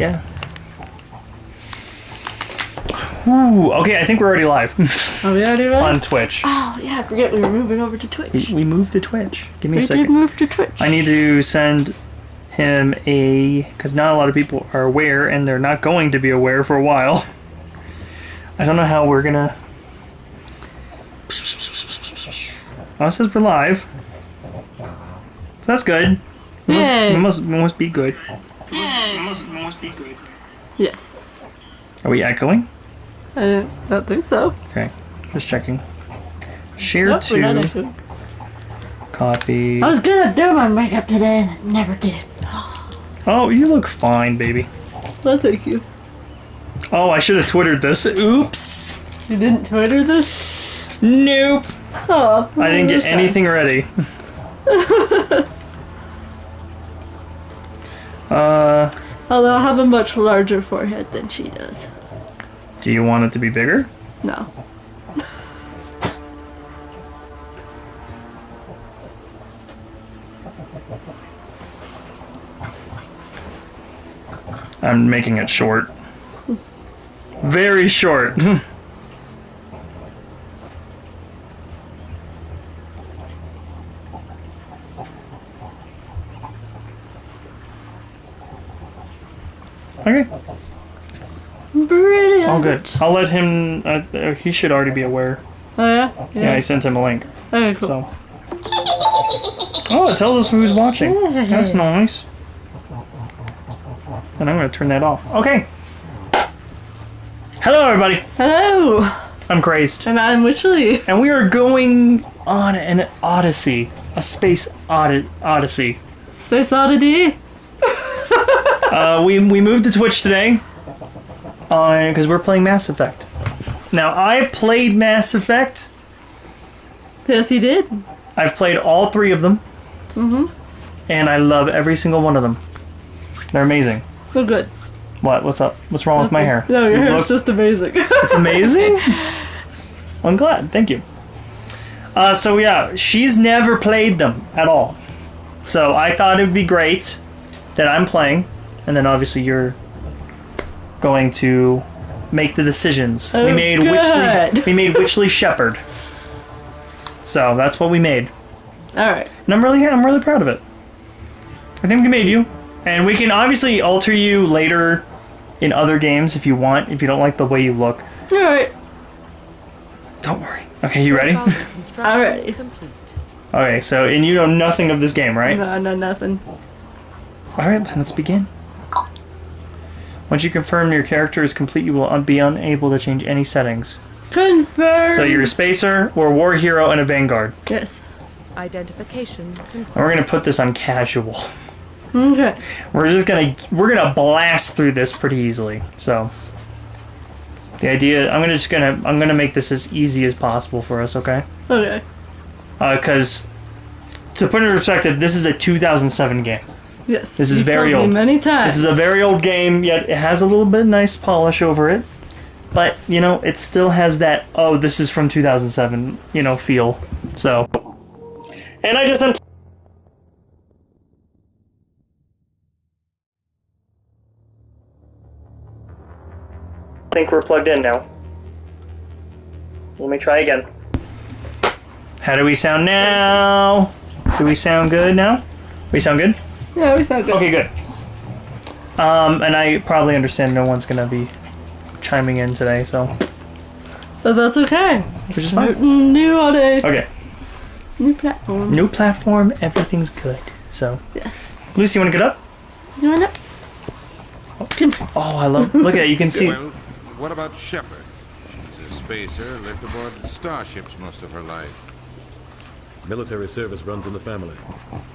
yeah. Ooh, okay, I think we're already live. Are we already live? On Twitch. Oh, yeah, I forget we were moving over to Twitch. We moved to Twitch. Give me a second. We did move to Twitch. I need to send him because not a lot of people are aware, and they're not going to be aware for a while. I don't know how we're gonna... Oh, it says we're live. So that's good. Yay. We must be good. We must be good. Yes. Are we echoing? I don't think so. Okay, just checking. Share Nope, we're not to echoing. copy. I was gonna do my makeup today and I never did. Oh, you look fine, baby. Well, thank you. Oh, I should have Twittered this. Oops. You didn't Twitter this? Nope. Oh, I didn't get anything ready. Although I have a much larger forehead than she does. Do you want it to be bigger? No. I'm making it short. Very short. Okay. Brilliant. All good. I'll let him... he should already be aware. Oh, yeah? Yeah, I sent him a link. Okay, cool. So. Oh, it tells us who's watching. That's nice. And I'm going to turn that off. Okay. Hello, everybody. Hello. I'm Crazed. And I'm Witchley. And we are going on an odyssey. A space odyssey. Space Oddity. We moved to Twitch today. Because we're playing Mass Effect. Now, I played Mass Effect. Yes, he did. I've played all 3 of them. Mm-hmm. And I love every single one of them. They're amazing. Oh, good. What? What's up? What's wrong with my hair? No, your hair's just amazing. It's amazing? I'm glad. Thank you. So yeah, she's never played them at all. So I thought it would be great that I'm playing, and then obviously you're going to make the decisions. Oh, we made Witchley Shepherd. So that's what we made. Alright. And I'm really proud of it. I think we made you. And we can obviously alter you later in other games if you want, if you don't like the way you look. Alright. Don't worry. Okay, you ready? I'm ready. Okay, so, and you know nothing of this game, right? No, nothing. Alright, then let's begin. Once you confirm your character is complete, you will be unable to change any settings. Confirm! So you're a spacer, or a war hero, and a vanguard. Yes. Identification confirmed. And we're gonna put this on casual. Okay. We're gonna blast through this pretty easily. So the idea, I'm gonna make this as easy as possible for us, okay? Okay. Because to put it in perspective, this is a 2007 game. Yes. This is You've very told old. me many times. This is a very old game, yet it has a little bit of nice polish over it. But you know, it still has that this is from 2007, feel. So, and I just. I think we're plugged in now. Let me try again. How do we sound now? Do we sound good now? We sound good? Yeah, we sound good. Okay, good. And I probably understand no one's gonna be chiming in today, so. But that's okay. Which is fine. New audio. Okay. New platform. New platform, everything's good. So. Yes. Lucy, you wanna get up? You want it? Oh, I love. Look at it. You can see. Well, what about Shepard? She's a spacer, lived aboard starships most of her life. Military service runs in the family.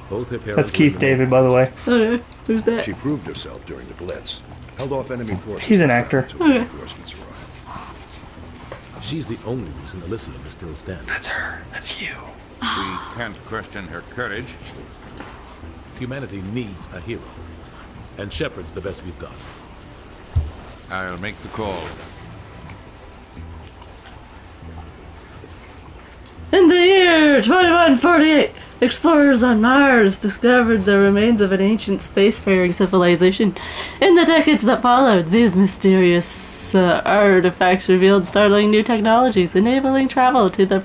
Both her parents. That's Keith David, by the way. Okay. Who's that? She proved herself during the Blitz. Held off enemy forces. He's an actor. Until reinforcements arrived. She's the only reason Elysium is still standing. That's her. That's you. We can't question her courage. Humanity needs a hero. And Shepard's the best we've got. I'll make the call. In the year 2148, Explorers on Mars discovered the remains of an ancient spacefaring civilization. In the decades that followed, these mysterious artifacts revealed startling new technologies, enabling travel to the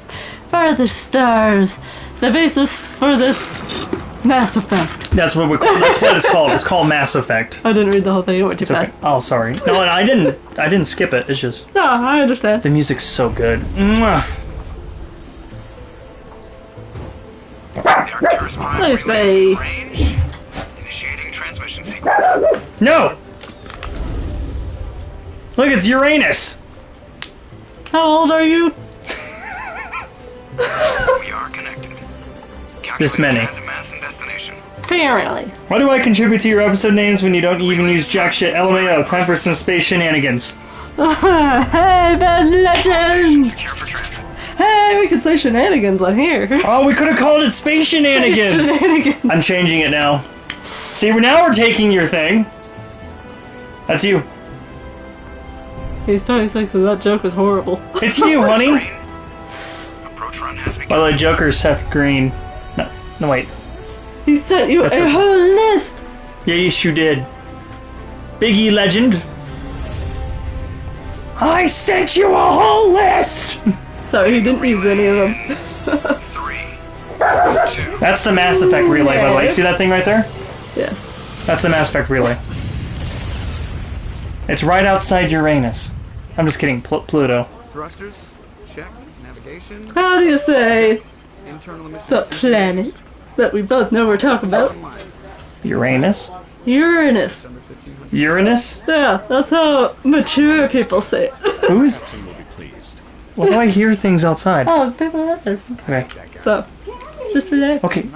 farthest stars. The basis for this Mass Effect. That's what it's called. It's called Mass Effect. I didn't read the whole thing. It went too fast. Okay. Oh, sorry. No, I didn't skip it. It's just No, I understand. the music's so good. Mwah. Arcturus Prime I say. range. Initiating transmission sequence. No. Look, it's Uranus. How old are you? We are connected. This many. Transit mass and destination. Apparently. Why do I contribute to your episode names when you don't even use jack shit? LMAO. Time for some space shenanigans. Hey, bad Station legend! secure for transit. Hey, we can say shenanigans on here. Oh, we could have called it space shenanigans. Shenanigans. I'm changing it now. See, now we're taking your thing. That's you. He's 26 and that joke was horrible. It's you, honey. Screen. Approach run has By begun. the way, Joker's Seth Green. No, wait. He sent you That's a okay. whole list! Yeah, yes, you did. Biggie legend. I sent you a whole list. Sorry, he didn't use any of them. 3, 2. That's the Mass Effect relay, by the way. See that thing right there? Yes. That's the Mass Effect relay. It's right outside Uranus. I'm just kidding. Pluto. Thrusters, check. Navigation, How do you say internal emissions. the planet that we both know we're talking about? Uranus? Uranus. Under 1500. Uranus? Yeah, that's how mature people say it. Who is? Captain will be pleased. Why do I hear things outside? Oh, people are out there. Okay. So, just relax. Okay.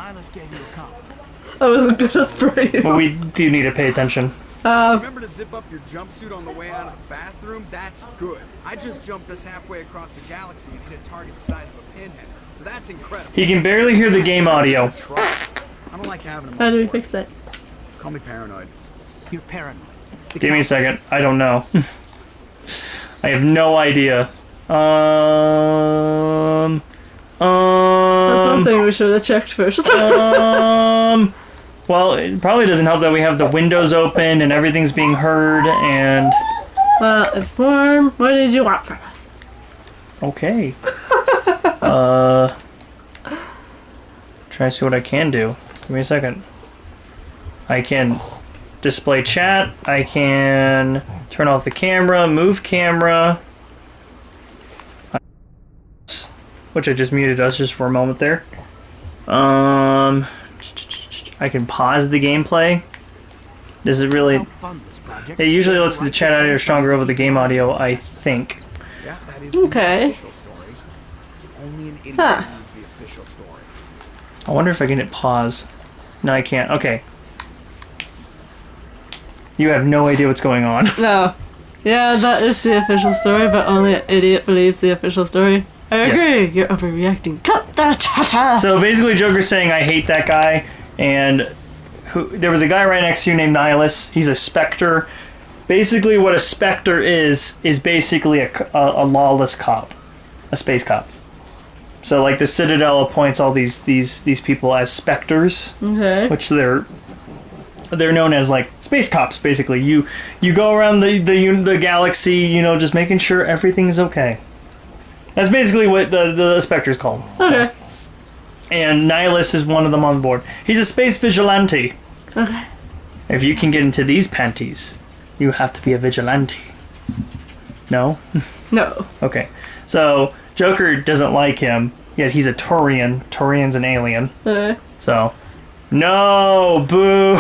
I wasn't good at spraying. Well, we do need to pay attention. Remember to zip up your jumpsuit on the way out of the bathroom? That's good. I just jumped us halfway across the galaxy and hit a target the size of a pinhead. So that's incredible. He can barely hear the game audio. I don't like having him How on do we board. fix that? Call me paranoid. You're paranoid. Give me a second. I don't know. I have no idea. That's something we should have checked first. Well, it probably doesn't help that we have the windows open and everything's being heard and... Well, it's warm. What did you want from us? Okay. Try to see what I can do. Give me a second. I can display chat. I can turn off the camera, move camera. Which I just muted us just for a moment there. I can pause the gameplay. Does it really... Fund this project. It usually lets the chat audio stronger over the game audio, I think. Yeah, that is Okay. the official story. Only an idiot Huh. reads the official story. I wonder if I can hit pause. No, I can't. Okay. You have no idea what's going on. No. Yeah, that is the official story, but only an idiot believes the official story. I agree. You're overreacting. Cut the chatter. So basically, Joker's saying I hate that guy, and there was a guy right next to you named Nihilus. He's a Spectre. Basically, what a Spectre is basically a lawless cop, a space cop. So like the Citadel appoints all these people as Spectres, Okay. which they're known as like space cops. Basically, you go around the galaxy, you know, just making sure everything's okay. That's basically what the Spectre's called. Okay. And Nihilus is one of them on board. He's a space vigilante. Okay. If you can get into these panties, you have to be a vigilante. No? No. Okay. So, Joker doesn't like him, yet he's a Turian. Turian's an alien. So, no! Boo!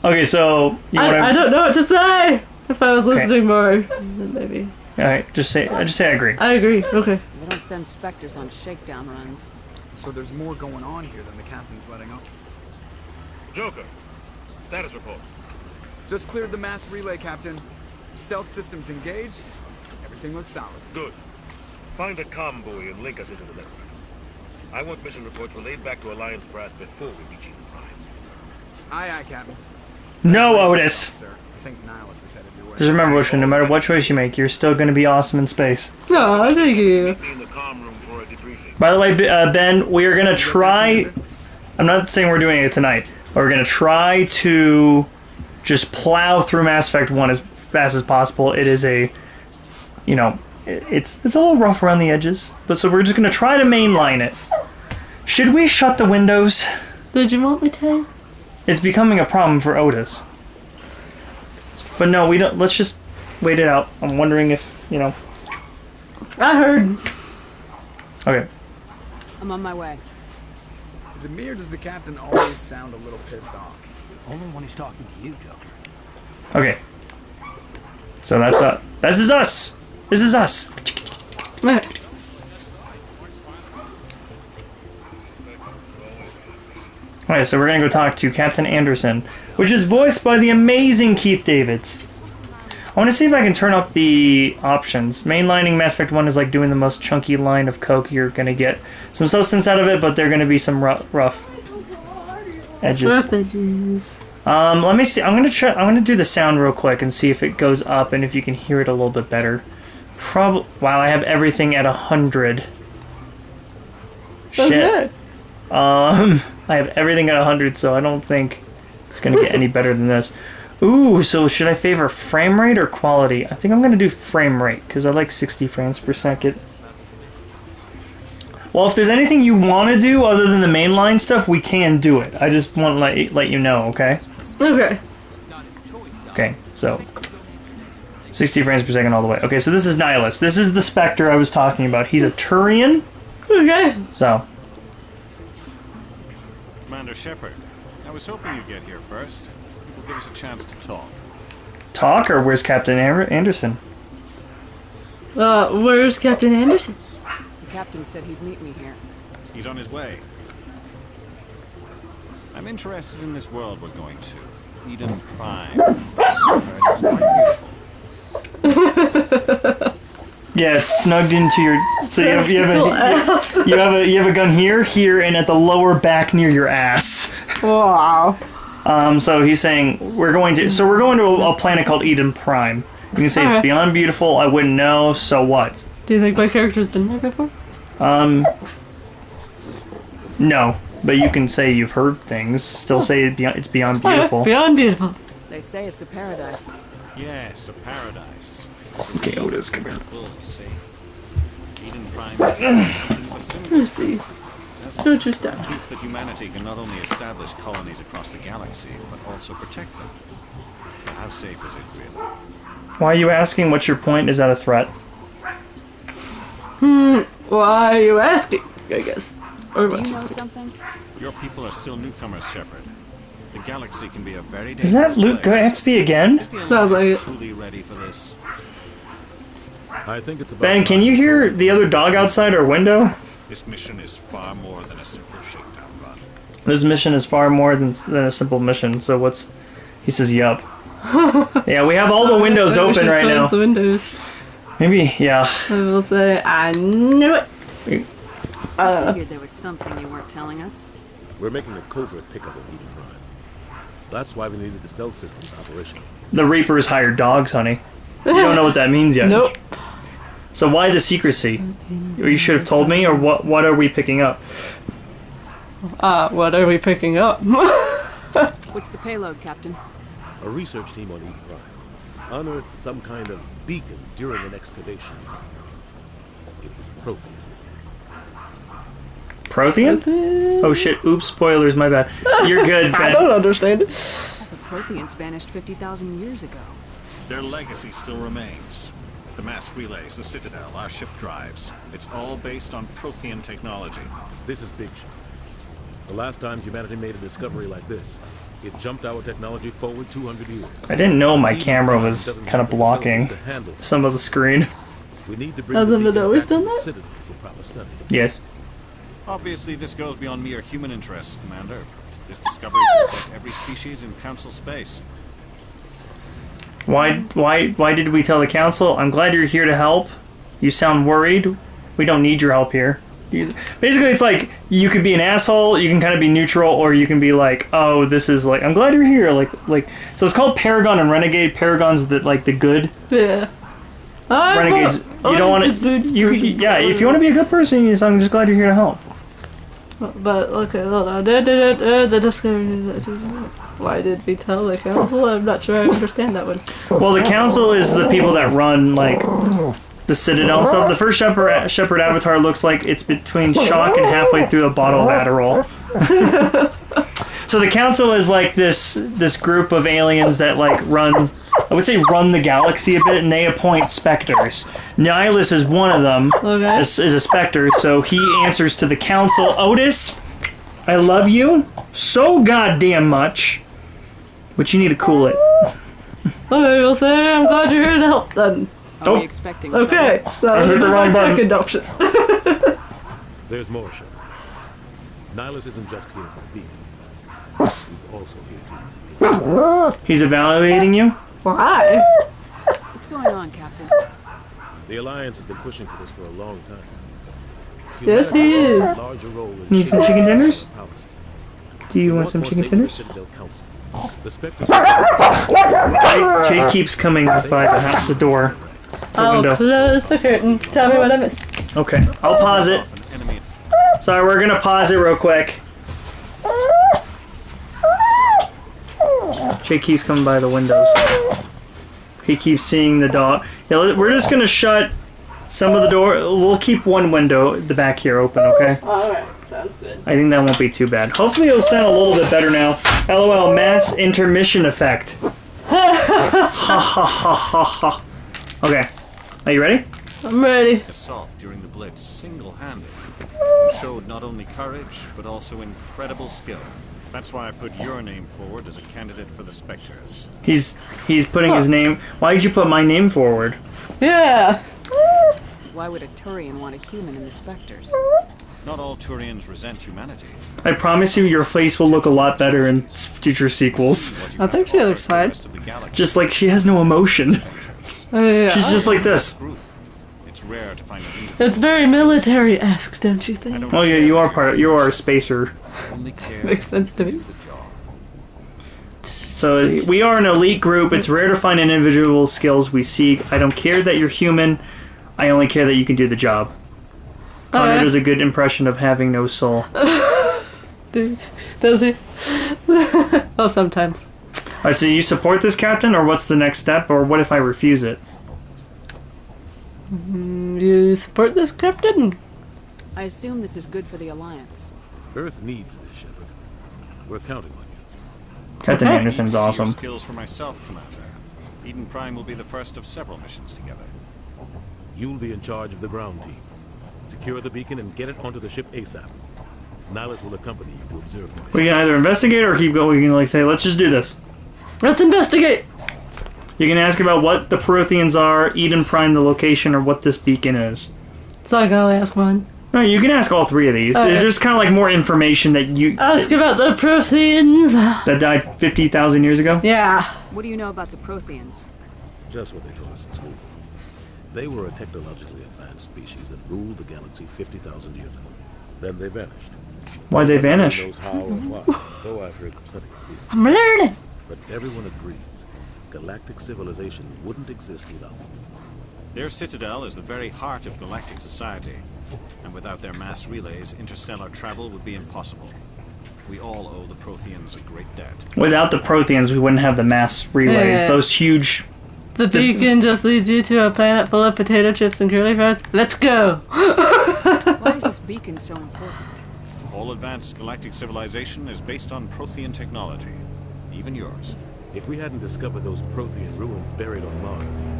Okay, so... I don't know what to say! If I was listening more, then maybe. Alright, just say I agree. I agree. Okay. They don't send specters on shakedown runs. So there's more going on here than the captain's letting up. Joker, status report. Just cleared the mass relay, Captain. Stealth systems engaged. Everything looks solid. Good. Find a comm buoy and link us into the network. I want mission reports relayed back to Alliance brass before we reach Eden Prime. Aye, aye, Captain. No, Nice Otis! sir. I think Nihilus is headed your way. Just remember, Wishman, no matter what choice you make, you're still going to be awesome in space. No, thank you. Meet me in the comm room for a debriefing. By the way, Ben, we are gonna try. I'm not saying we're doing it tonight. But we're gonna try to just plow through Mass Effect 1 as fast as possible. It is a, you know, it's a little rough around the edges, but so we're just gonna try to mainline it. Should we shut the windows? Did you want me to? It's becoming a problem for Otis. But no, we don't. Let's just wait it out. I'm wondering if, you know. I heard. Okay. I'm on my way. Is it me or does the captain always sound a little pissed off? Only when he's talking to you, Joker. Okay. So that's this is us. This is us. Alright, so we're gonna go talk to Captain Anderson, which is voiced by the amazing Keith Davids. I want to see if I can turn up the options. Mainlining Mass Effect 1 is like doing the most chunky line of coke. You're gonna get some substance out of it, but there are gonna be some rough edges. Rough edges. Let me see. I'm gonna do the sound real quick and see if it goes up and if you can hear it a little bit better. Wow, I have everything at 100. Shit. Okay. I have everything at 100, so I don't think it's gonna get any better than this. Ooh, so should I favor frame rate or quality? I think I'm gonna do frame rate because I like 60 frames per second. Well, if there's anything you want to do other than the mainline stuff, we can do it. I just want to let you know, okay? Okay. Okay, so 60 frames per second all the way. Okay, so this is Nihilus. This is the Spectre I was talking about. He's a Turian. Okay. So. Commander Shepard, I was hoping you'd get here first. It will give us a chance to talk. Talk, or where's Captain Anderson? Where's Captain Anderson? The captain said he'd meet me here. He's on his way. I'm interested in this world we're going to. Eden Prime. It's quite beautiful. Yeah, it's snugged into your. So you have a gun here, and at the lower back near your ass. Wow. So he's saying we're going to a planet called Eden Prime. You can say it's beyond beautiful. I wouldn't know. So what? Do you think my character's been there before? No, but you can say you've heard things. Still say it's beyond beautiful. Beyond beautiful. They say it's a paradise. Yes, a paradise. Okay, Otis, come here. Full, safe. Eden Prime is something of a symbol. Let's see. Don't you stop. Proof that humanity can not only establish colonies across the galaxy, but also protect them. But how safe is it, really? Why are you asking? What's your point? Is that a threat? Why are you asking? I guess. Or Do what? you know something? Your people are still newcomers, Shepard. The galaxy can be a very dangerous Is that Luke place. Gatsby again? Is the Sounds like Alliance it. truly ready for this? I think it's about Ben, can you hear the other dog outside our window? This mission is far more than a simple shakedown run. This mission is far more than a simple mission. So what's? He says, "Yup." Yeah, we have all the windows Maybe we open should right close now. The windows. Maybe, yeah. I will say, I knew it. I figured there was something you weren't telling us. We're making a covert pickup of Eden Prime. That's why we needed the stealth systems operational. The Reapers hired dogs, honey. You don't know what that means yet. Nope. So why the secrecy? You should have told me, or what are we picking up? What are we picking up? What's the payload, Captain? A research team on Eden Prime unearthed some kind of beacon during an excavation. It was Prothean. Prothean? Oh shit, oops, spoilers, my bad. You're good, Ben. I don't understand it. I thought the Protheans vanished 50,000 years ago. Their legacy still remains. The mass relays, the Citadel, our ship drives. It's all based on Prothean technology. This is big shit. The last time humanity made a discovery like this, it jumped our technology forward 200 years. I didn't know my camera was kind of blocking some of the screen. We need to bring Has the it beacon always back to done the that? Citadel for proper study. Yes. Obviously, this goes beyond mere human interests, Commander. This discovery will affect every species in Council space. Why did we tell the Council? I'm glad you're here to help. You sound worried. We don't need your help here. Basically, it's like, you could be an asshole, you can kind of be neutral, or you can be like, oh, this is like, I'm glad you're here. Like, so it's called Paragon and Renegade. Paragon's the good. Yeah. renegades. You don't want to. Yeah, if you want to be a good person, I'm just glad you're here to help. But okay, hold on. The discovery. Why did we tell the council? I'm not sure I understand that one. Well, the council is the people that run like the Citadel stuff. The first Shepherd avatar looks like it's between shock and halfway through a bottle of Adderall. So the council is like this group of aliens that like run the galaxy a bit, and they appoint specters. Nihilus is one of them. Okay. Is a specter, so he answers to the council. Otis, I love you so goddamn much, but you need to cool it. Okay, we'll say I'm glad you're here to help then. Are we expecting Okay, so I hit the wrong button. second option. There's more, Shepard. Nihilus isn't just here for the beacon. He's also here to... He's evaluating you? Why? What's going on, Captain? The Alliance has been pushing for this for a long time. Yes, he is. Humanity plays a larger role in Need some shaping chicken tenders? policy. Do you We want some more chicken say with the tenders? Citadel Council. The Spectres Jay keeps coming by the door. The I'll window. close the curtain. Tell me what I missed. Okay, I'll pause it. Sorry, we're gonna pause it real quick. Jay keeps coming by the windows. He keeps seeing the dog. Yeah, we're just gonna shut some of the door. We'll keep one window, the back here, open, okay? Alright, sounds good. I think that won't be too bad. Hopefully it'll sound a little bit better now. LOL, mass intermission effect. Ha ha ha ha ha. Okay, are you ready? I'm ready. Assault during the Blitz single-handed. You showed not only courage, but also incredible skill. That's why I put your name forward as a candidate for the Spectres. He's putting his name. Why did you put my name forward? Yeah. Why would a Turian want a human in the Spectres? Not all Turians resent humanity. I promise you, your face will look a lot better in future sequels. I think she looks fine. Just like she has no emotion. Yeah. She's just like this. It's rare to find It's very military-esque, don't you think? Oh yeah, you are a spacer. Makes sense to me. So we are an elite group. It's rare to find individual skills we seek. I don't care that you're human. I only care that you can do the job. Connor does a good impression of having no soul. Does he? Oh, sometimes. Alright, so you support this captain, or what's the next step, or what if I refuse it? You support this captain? I assume this is good for the Alliance. Earth needs this, Shepard. We're counting on you. Captain Anderson's Your awesome. skills for myself, Commander. Eden Prime will be the first of several missions together. You'll be in charge of the ground team. Secure the beacon and get it onto the ship ASAP. Nihilus will accompany you to observe the mission. We can either investigate or keep going. We can like say, let's just do this. Let's investigate! You can ask about what the Protheans are, Eden Prime, the location, or what this beacon is. So I can only ask one. No, you can ask all three of these. Okay. It's just kind of like more information that you... Ask about the Protheans. That died 50,000 years ago? Yeah. What do you know about the Protheans? Just what they taught us in school. They were a technologically advanced species that ruled the galaxy 50,000 years ago. Then they vanished. Why'd they vanish? Nobody knows how or why, though I've heard plenty of theories. I'm learning. But everyone agrees, galactic civilization wouldn't exist without them. Their citadel is the very heart of galactic society, and without their mass relays, interstellar travel would be impossible. We all owe the Protheans a great debt. Without the Protheans, we wouldn't have the mass relays. Yeah. Those huge... The beacon just leads you to a planet full of potato chips and curly fries. Let's go! Why is this beacon so important? All advanced galactic civilization is based on Prothean technology, even yours. If we hadn't discovered those Prothean ruins buried on Mars,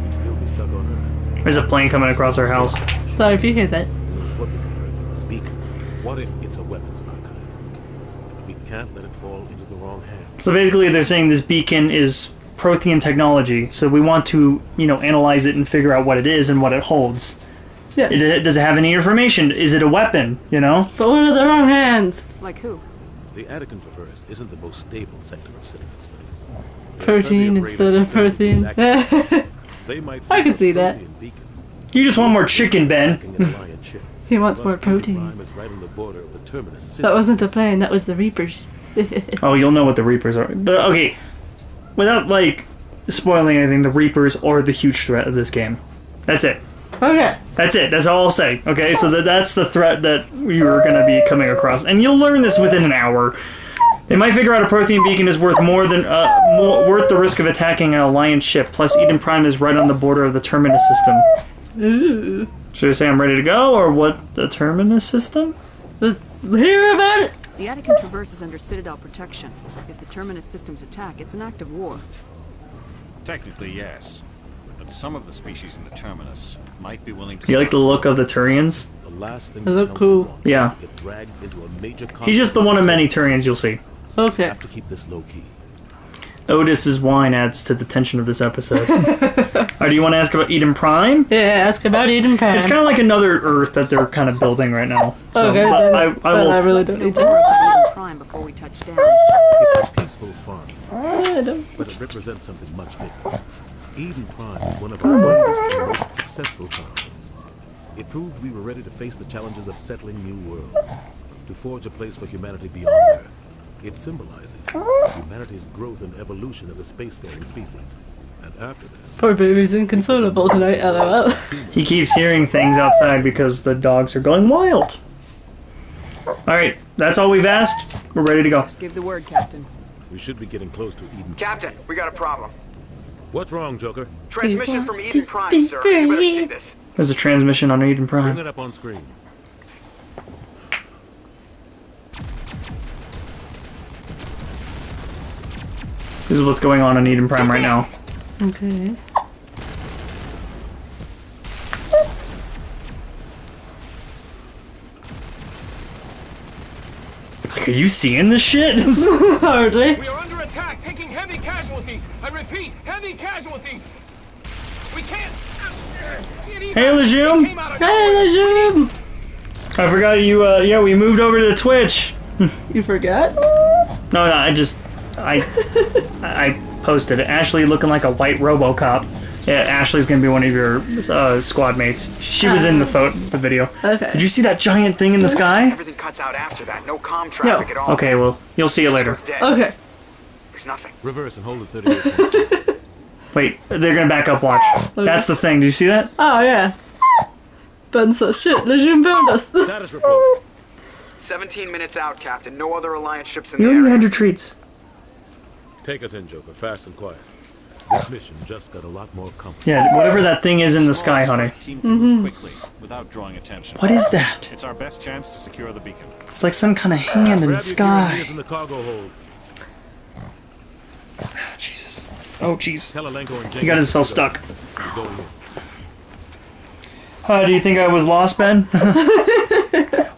we'd still be stuck on Earth. There's a plane coming across our house. Sorry if you hear that. Who knows what we can learn from this beacon? What if it's a weapons archive? We can't let it fall into the wrong hands. So basically they're saying this beacon is Prothean technology, so we want to, analyze it and figure out what it is and what it holds. Yeah. Does it have any information? Is it a weapon, But what are the wrong hands? Like who? The Attican Traverse isn't the most stable sector of Citizen space. Protein instead of Prothean. They might I can see that. beacon. You just want more chicken, Ben. He wants more protein. Is right on the border of the Terminus system. That wasn't a plane, that was the Reapers. Oh, you'll know what the Reapers are. Okay, without, spoiling anything, the Reapers are the huge threat of this game. That's it. Okay. That's it. That's all I'll say. Okay, so that's the threat that you're going to be coming across, and you'll learn this within an hour. They might figure out a Prothean beacon is worth more than worth the risk of attacking an Alliance ship. Plus, Eden Prime is right on the border of the Terminus system. Ooh. Should I say I'm ready to go, or what? The Terminus system? Let's hear about it. The attic can traverse under Citadel protection. If the Terminus systems attack, it's an act of war. Technically, yes. But some of the species in the Terminus might be willing to... You like the look of the Turians? The last thing They look cool. Yeah. to get dragged into a major He's just the one of many Turians you'll see. Okay. have to keep this low key. Otis's wine adds to the tension of this episode. Or do you want to ask about Eden Prime? Yeah, ask about Eden Prime. It's kind of like another Earth that they're kind of building right now. So, Okay, but then, I I will. really don't need More that. about Eden Prime before we touch down. It's a peaceful farm, I don't. but it represents something much bigger. Eden Prime is one of our longest and most successful colonies. It proved we were ready to face the challenges of settling new worlds, to forge a place for humanity beyond Earth. It symbolizes humanity's growth and evolution as a spacefaring species. And after this, Poor baby's inconsolable tonight, LOL. He keeps hearing things outside because the dogs are going wild. Alright, that's all we've asked. We're ready to go. Just give the word, Captain. we should be getting close to Eden. Captain, we got a problem. What's wrong, Joker? Transmission from wants Eden to Prime, be sir. You better free. see this. There's a transmission on Eden Bring Prime. it up on screen. This is what's going on Eden Prime right now. Okay. Are you seeing this shit? Hardly. We are under attack, taking heavy casualties. I repeat, heavy casualties. We can't. Hey, Lejeune. Hey, Lejeune! I forgot you, yeah, we moved over to Twitch. You forgot? No, I posted it. Ashley looking like a white RoboCop. Yeah, Ashley's gonna be one of your squad mates. She was in the video. Okay. Did you see that giant thing in the sky? Everything cuts out after that. No comm traffic at all. Okay, well, you'll see it later. Goes dead. Okay. There's nothing. Reverse and hold at 38. Wait, they're gonna back up, watch. That's the thing, do you see that? Oh, yeah. Ben says, shit, Lejeune found us. Status report. 17 minutes out, Captain. No other Alliance ships in You the already area. had your treats. Take us in, Joker, fast and quiet. This mission just got a lot more complicated. Yeah, whatever that thing is in the sky, honey. Team through quickly, without drawing attention. What is that? It's our best chance to secure the beacon. It's like some kind of hand in the Grab your gear and sky. gears in the cargo hold. Oh, Jesus. Oh, jeez. Tell Alenko and Jenkins He got himself to go. stuck. We're going in. Do you think I was lost, Ben?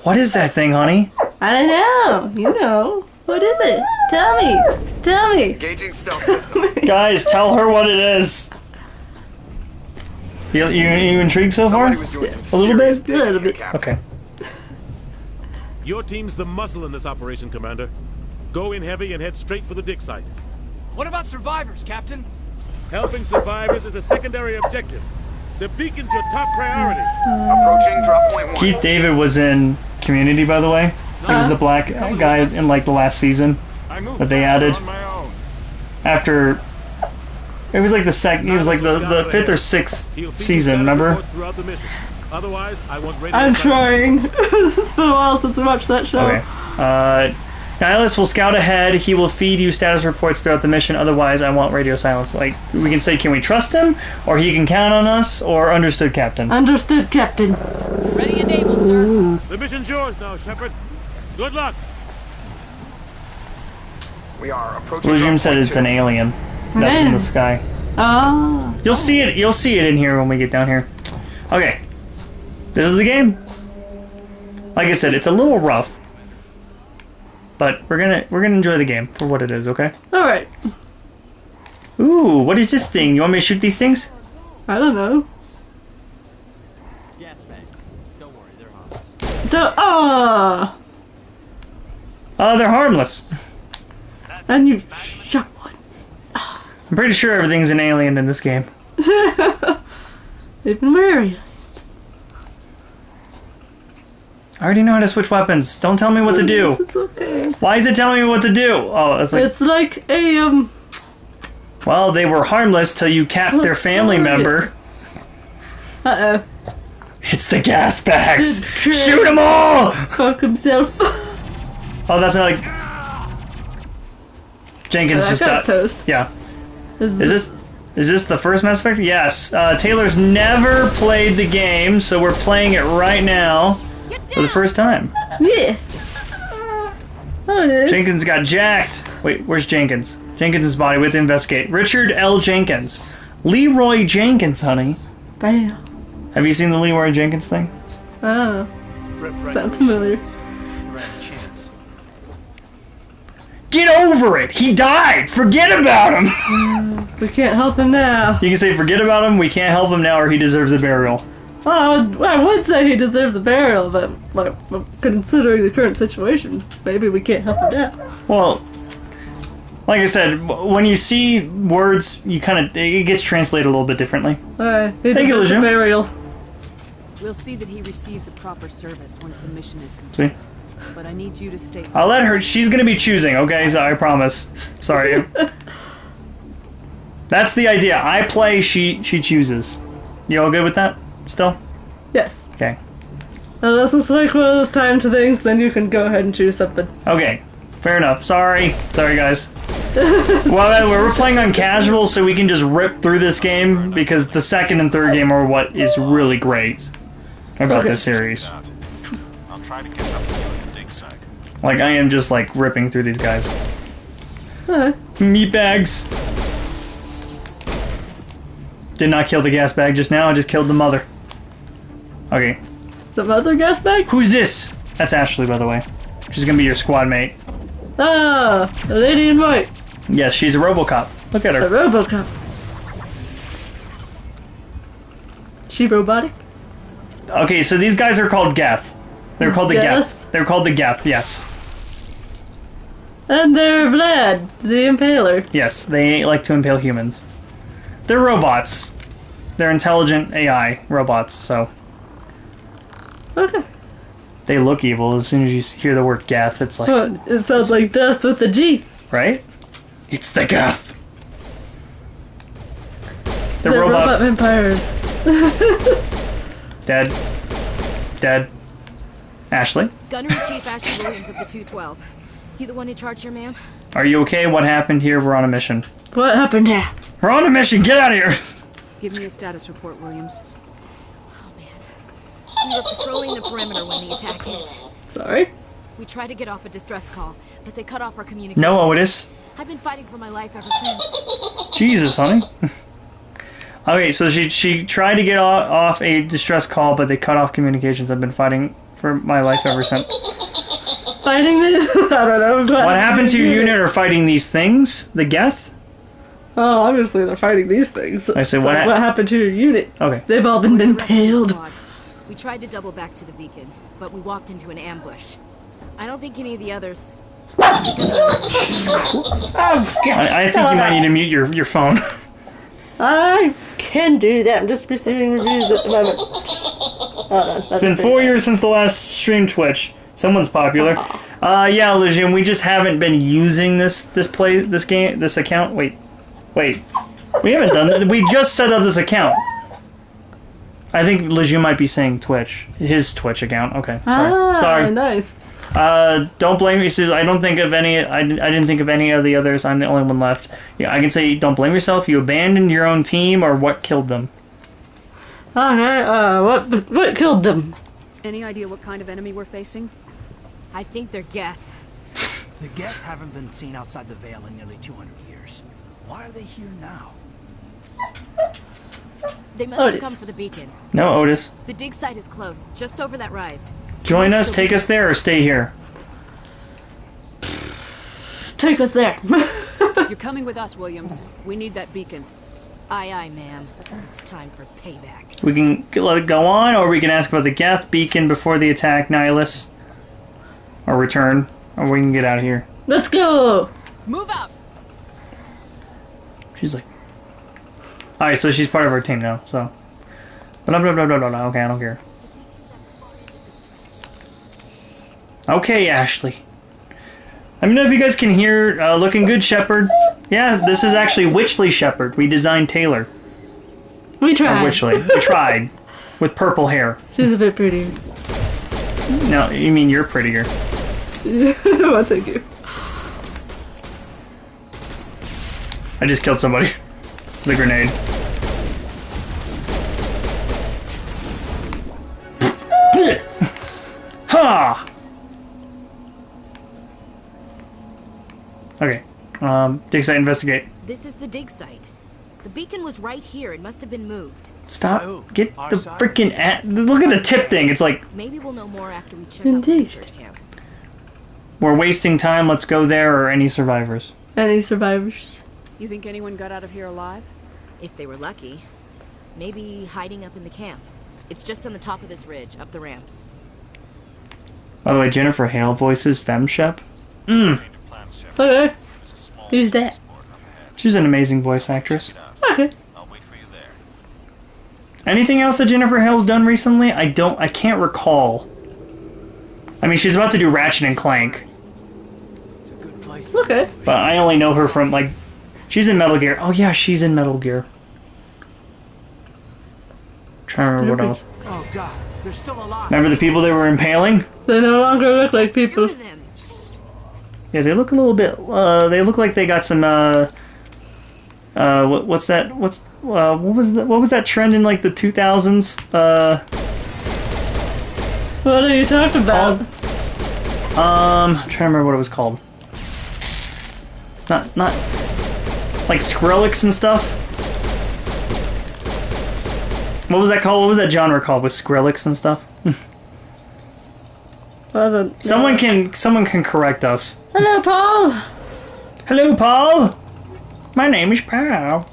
What is that thing, honey? I don't know. You know. What is it? Tell me. Tell me. Engaging stealth systems. Guys, tell her what it is. You intrigued so far? Somebody was doing some A little serious bit? digging A little here, bit. Captain. Okay. Your team's the muscle in this operation, Commander. Go in heavy and head straight for the dig site. What about survivors, Captain? Helping survivors is a secondary objective. The beacon's your top priority. Approaching drop point 1. Keith David was in Community, by the way. He was the black guy in like the last season I moved that they faster added on my own. after. It was like the second. It was like the fifth or sixth He'll feed you season. status Remember? reports throughout the mission. Otherwise, I want radio I'm silence. trying. It's been a while since we watched that show. Okay. Nihilus will scout ahead. He will feed you status reports throughout the mission. Otherwise, I want radio silence. Like, we can say, can we trust him? Or he can count on us? Or understood, Captain. Understood, Captain. Ready and able, sir. The mission's yours now, Shepard. Good luck. We are approaching Lejeune drop said point it's 2. an alien that's in the sky. Oh. You'll see it. You'll see it in here when we get down here. Okay. This is the game. Like I said, it's a little rough. But we're gonna enjoy the game for what it is, okay? Alright. Ooh, what is this thing? You want me to shoot these things? I don't know. Gas bags. Don't worry, they're harmless. Ah! Oh, they're harmless. And you shot one. I'm pretty sure everything's an alien in this game. They've been married. I already know how to switch weapons. Don't tell me what to do. It's okay. Why is it telling me what to do? Oh, it's like, It's like a, well, they were harmless till you capped their family member. Uh-oh. It's the gas bags! Shoot them all! Fuck himself. Oh, that's not like... Jenkins just got... toast. Yeah. Is this the first Mass Effect? Yes. Taylor's never played the game, so we're playing it right now for the first time. Yes. Oh, it is. Jenkins got jacked. Wait, where's Jenkins? Jenkins' body. We have to investigate. Richard L. Jenkins. Leroy Jenkins, honey. Damn. Have you seen the Leroy Jenkins thing? Oh. Sounds familiar. Get over it! He died! Forget about him! We can't help him now. You can say forget about him, we can't help him now, or he deserves a burial. Well, I would say he deserves a burial, but like, considering the current situation, maybe we can't help him now. Well, like I said, when you see words, you it gets translated a little bit differently. He deserves a burial. We'll see that he receives a proper service once the mission is complete. See? But I need you to stay. I'll let her. She's gonna be choosing, okay? So I promise. Sorry. That's the idea. I play, she chooses. You all good with that? Still? Yes. Okay. Unless it's like one of those time to things, then you can go ahead and choose something. Okay. Fair enough. Sorry, guys. Well, we're playing on casual, so we can just rip through this game because the second and third game are what is really great about this series. I'll try to catch up with you at the dig site. Like, I am just, like, ripping through these guys. Meat bags. Did not kill the gas bag just now, I just killed the mother. Okay. The mother gas bag? Who's this? That's Ashley, by the way. She's gonna be your squad mate. Ah, the lady in white. Yes, she's a RoboCop. Look at her. A RoboCop. She robotic? Okay, so these guys are called Geth. They're called the Geth. They're called the Geth, yes. And they're Vlad, the Impaler. Yes, they like to impale humans. They're robots. They're intelligent AI robots, so... Okay. They look evil. As soon as you hear the word Geth, it's like... Oh, it sounds like death with a G. Right? It's the Geth. They're robot vampires. Dead. Dead. Ashley? Gunnery-Chief Ashley Williams of the 212. You the one in charge here, ma'am? Are you okay? What happened here? We're on a mission. What happened here? We're on a mission! Get out of here! Give me a status report, Williams. We were patrolling the perimeter when the attack hit. Sorry? We tried to get off a distress call, but they cut off our communication. No, Otis. I've been fighting for my life ever since. Jesus, honey. Okay, so she tried to get off a distress call, but they cut off communications. I've been fighting for my life ever since. Fighting this? I don't know. What happened to your unit are fighting these things? The Geth? Oh, obviously they're fighting these things. I said, so what happened to your unit? Okay. They've all been impaled. We tried to double back to the beacon, but we walked into an ambush. I don't think any of the others... Oh, God. I think you might need to mute your phone. I can do that. I'm just receiving reviews at the moment. It's been 4 years since the last stream Twitch. Someone's popular. Yeah, Legion, we just haven't been using this account. Wait. We haven't done that. We just set up this account. I think Legion might be saying Twitch. His Twitch account. Okay. Sorry. Nice. Don't blame me. Says I don't think of any. I didn't think of any of the others. I'm the only one left. Yeah, I can say don't blame yourself. You abandoned your own team, or what killed them? Okay. What killed them? Any idea what kind of enemy we're facing? I think they're Geth. The Geth haven't been seen outside the Veil in nearly 200 years. Why are they here now? They must have come for the beacon. No, Otis. The dig site is close, just over that rise. Join us, take us there, or stay here. Take us there. You're coming with us, Williams. We need that beacon. Aye, ma'am. It's time for payback. We can let it go on, or we can ask about the Geth beacon before the attack, Nihilus. Or return, or we can get out of here. Let's go! Move out! She's like... Alright, so she's part of our team now, so... Blah, blah, blah, blah, blah, blah. Okay, I don't care. Okay, Ashley. Let me know if you guys can hear Looking Good Shepherd. Yeah, this is actually Witchley Shepherd. We designed Taylor. We tried. Or Witchley. We tried. with purple hair. She's a bit prettier. No, you mean you're prettier. Well, thank you. I just killed somebody with a grenade. Ha! Okay. Dig site, investigate. This is the dig site. The beacon was right here. It must have been moved. Stop. Get the freaking look at the tip thing. It's like... Maybe we'll know more after we check out the research camp. We're wasting time. Let's go there, or any survivors. Any survivors? You think anyone got out of here alive? If they were lucky. Maybe hiding up in the camp. It's just on the top of this ridge, up the ramps. By the way, Jennifer Hale voices Femshep. Okay. Who's that? She's an amazing voice actress. Okay. Anything else that Jennifer Hale's done recently? I can't recall. I mean, she's about to do Ratchet and Clank. Okay. But I only know her from, like... She's in Metal Gear. Oh, yeah, she's in Metal Gear. Trying to remember what else. Oh God, they're still alive. Remember the people they were impaling? They no longer look like people. Yeah, they look a little bit... they look like they got some, what's that? What was that trend in, like, the 2000s? What are you talking about? I'm trying to remember what it was called. Not like Skrillex and stuff. What was that called? What was that genre called with Skrillex and stuff? Someone can correct us. Hello, Paul. Hello, Paul. My name is Paul.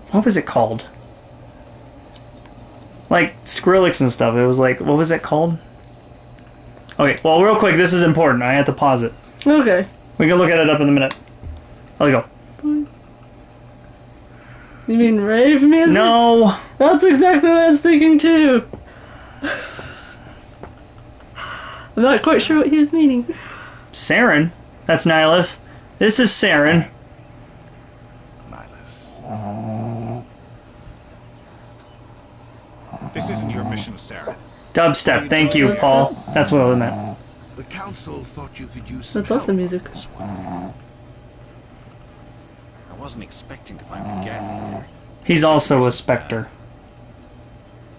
What was it called? Like Skrillex and stuff. It was like, what was it called? Okay, well, real quick, this is important. I have to pause it. Okay. We can look at it up in a minute. I'll go. You mean rave music? No. That's exactly what I was thinking too. I'm not quite sure what he was meaning. Saren? That's Nihilus. This is Saren. This isn't your mission, Sarah. Dubstep. Thank you, Paul. That's what I meant. The council thought you could use That's also music. I wasn't expecting to find a gap. He's also a Spectre.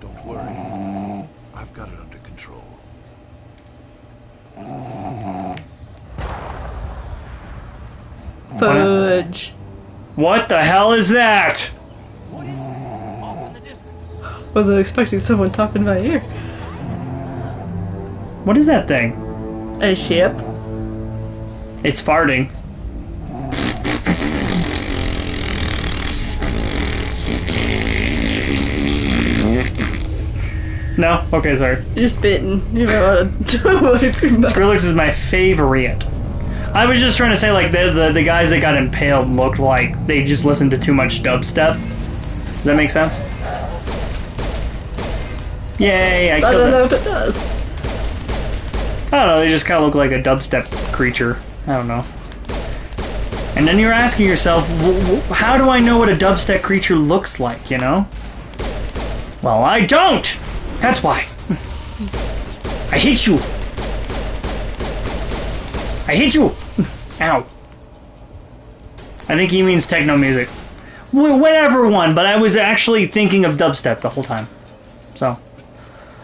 Don't worry. I've got it under control. Fudge. What the hell is that? Wasn't expecting someone talking in my ear. What is that thing? A ship. It's farting. No? Okay, sorry. You're spitting. You know what Skrillex is my favorite. I was just trying to say, like, the guys that got impaled looked like they just listened to too much dubstep. Does that make sense? Yay, I killed it. I don't know if it does. I don't know, they just kind of look like a dubstep creature. I don't know. And then you're asking yourself, how do I know what a dubstep creature looks like, you know? Well, I don't! That's why. I hate you. I hate you. Ow. I think he means techno music. Whatever one, but I was actually thinking of dubstep the whole time. So.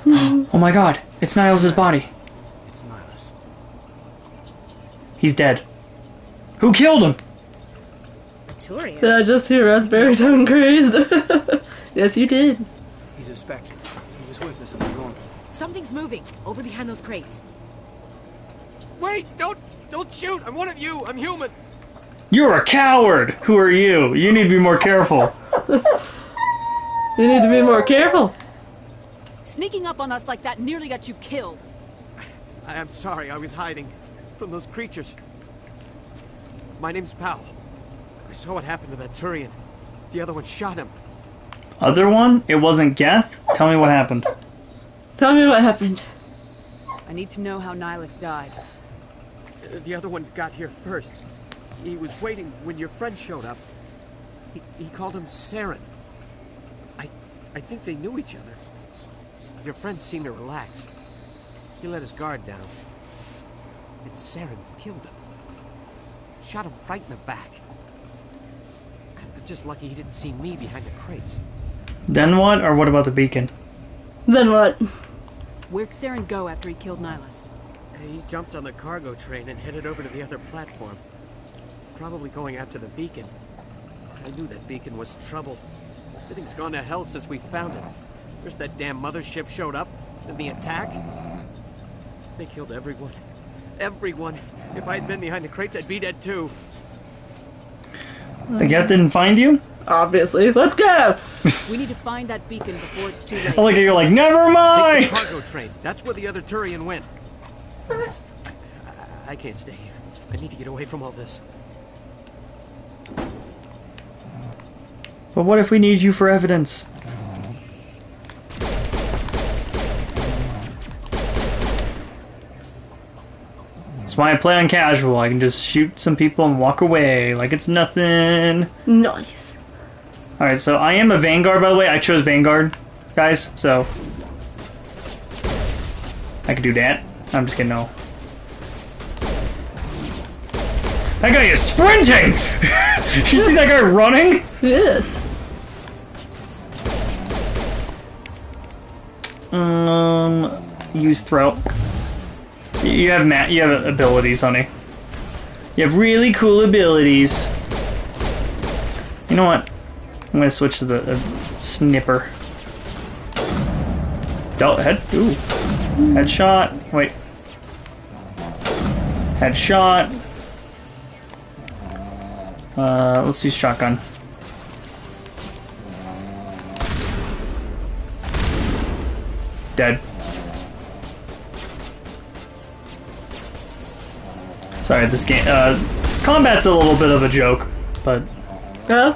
Oh my god, it's Nihilus' body. It's Nihilus. He's dead. Who killed him? Turian. Did I just hear Raspberry Tongue crazed? Yes, you did. He's a Spectre. He was with us in the room. Something's moving over behind those crates. Wait! Don't shoot! I'm one of you! I'm human! You're a coward! Who are you? You need to be more careful. You need to be more careful. Sneaking up on us like that nearly got you killed. I'm sorry, I was hiding from those creatures. My name's Pal. I saw what happened to that Turian. The other one shot him. Other one? It wasn't Geth? Tell me what happened. Tell me what happened. I need to know how Nihilus died. The other one got here first. He was waiting when your friend showed up. He called him Saren. I think they knew each other. Your friend seemed to relax. He let his guard down. And Saren killed him. Shot him right in the back. I'm just lucky he didn't see me behind the crates. Then what? Or what about the beacon? Then what? Where'd Saren go after he killed Nihilus? He jumped on the cargo train and headed over to the other platform. Probably going after the beacon. I knew that beacon was trouble. Everything's gone to hell since we found it. First that damn mothership showed up, then the attack. They killed everyone. Everyone. If I'd been behind the crates, I'd be dead too. The Geth didn't find you? Obviously. Let's go! We need to find that beacon before it's too late. I like it, you're like, never mind! Take the cargo train. That's where the other Turian went. I can't stay here. I need to get away from all this. But what if we need you for evidence? That's why I play on casual. I can just shoot some people and walk away like it's nothing. Nice. Alright, so I am a Vanguard, by the way. I chose Vanguard, guys, so I can do that. I'm just kidding, no. That guy is sprinting! You see that guy running? Yes. Use throat. You have abilities, honey. You have really cool abilities. You know what? I'm gonna switch to the snipper. Ooh. Headshot. Wait. Headshot. Let's use shotgun. Dead. Sorry, this game, combat's a little bit of a joke, but... Yeah?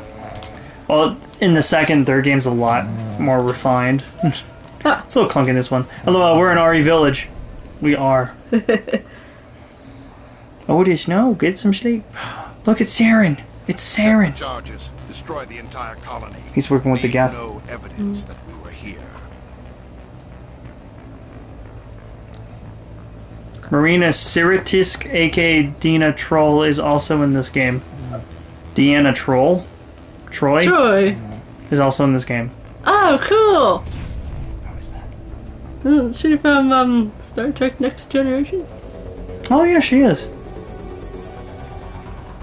Well, in the second and third game's a lot more refined. Huh. It's a little clunky in this one. Although, we're in RE Village. We are. Otis, no, get some sleep. Look, it's Saren. It's Saren. Set the charges. Destroy the entire colony. He's working with the Geth. No evidence that we were here. Marina Siritisk, aka Dina Troll, is also in this game. Deanna Troll? Troy? Is also in this game. Oh, cool! How is that? Isn't she from, Star Trek Next Generation? Oh yeah, she is.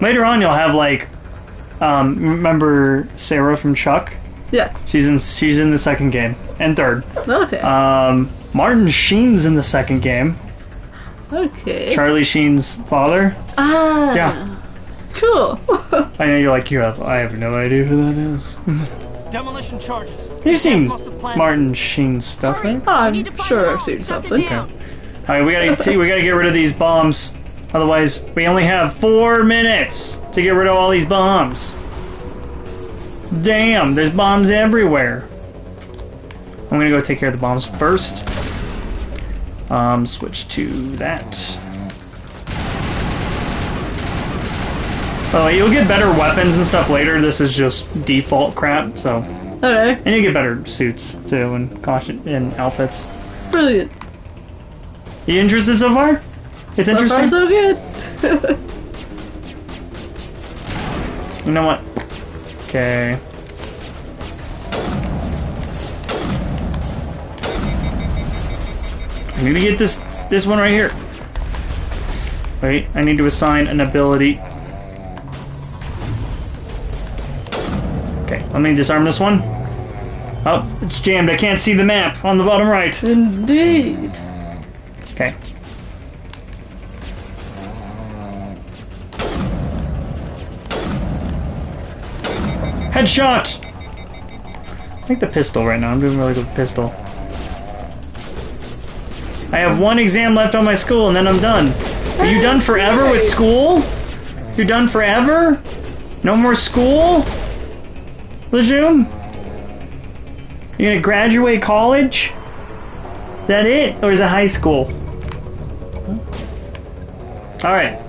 Later on you'll have, like, remember Sarah from Chuck? Yes. She's in the second game. And third. Okay. Martin Sheen's in the second game. Okay. Charlie Sheen's father. Ah. Yeah. Cool. I know you're like, I have no idea who that is. Demolition charges. You've seen Martin Sheen's stuff, right? I'm sure I've seen something. Okay. Alright, we gotta get rid of these bombs. Otherwise, we only have 4 minutes to get rid of all these bombs. Damn, there's bombs everywhere. I'm gonna go take care of the bombs first. Switch to that. Oh, you'll get better weapons and stuff later. This is just default crap, so. Okay. And you get better suits too, and caution and outfits. Brilliant. You interested so far? It's interesting. So far, so good. You know what? Okay. I need to get this one right here. Wait, I need to assign an ability. Okay, let me disarm this one. Oh, it's jammed. I can't see the map on the bottom right. Indeed. Okay. Headshot! I like the pistol right now. I'm doing really good with pistol. I have 1 exam left on my school and then I'm done. Are you done forever with school? You're done forever? No more school? Lejeune? You're gonna graduate college? Is that it? Or is it high school? Alright.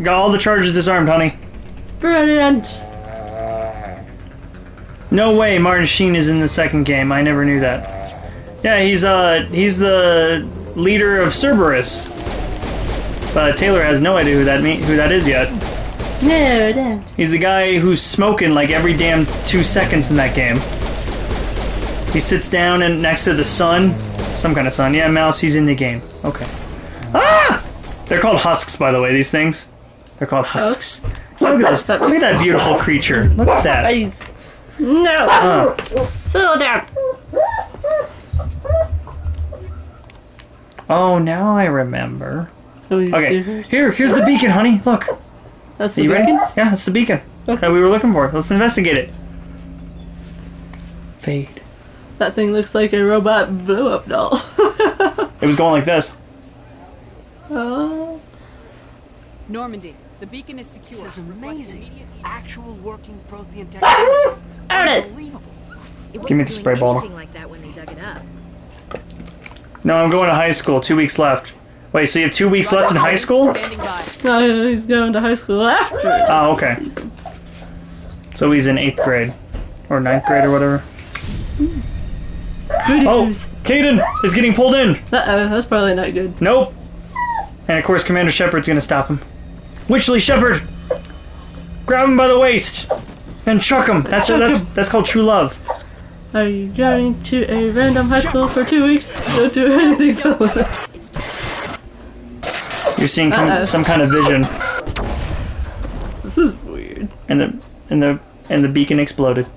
Got all the charges disarmed, honey. Brilliant. No way Martin Sheen is in the second game. I never knew that. Yeah, he's the leader of Cerberus. But Taylor has no idea who that is yet. No, don't. He's the guy who's smoking like every damn 2 seconds in that game. He sits down and next to the sun. Some kind of sun. Yeah, Mouse, he's in the game. Okay. Ah! They're called husks, by the way, these things. They're called husks. Look at this. Look at that beautiful creature. Look at that. No! Settle down! Oh, now I remember. Okay, Here's here's the beacon, honey. Look. That's Are the you ready? beacon? Yeah, that's the beacon that we were looking for. Let's investigate it. Fade. That thing looks like a robot blow-up doll. It was going like this. Oh. Normandy, the beacon is secure. This is amazing. Actual working Prothean technology. Unbelievable. Give me the spray bottle. Like that when they dug it up. No, I'm going to high school. 2 weeks left. Wait, so you have 2 weeks left in high school? No, he's going to high school after. Oh, okay. So he's in 8th grade. Or 9th grade or whatever. Oh, Caden is getting pulled in. Uh-oh, that's probably not good. Nope. And of course Commander Shepard's gonna stop him. Witchley Shepard! Grab him by the waist! And chuck him! That's called true love. Are you going to a random high school for 2 weeks? Don't do anything else. You're seeing some kind of vision. This is weird. And the beacon exploded.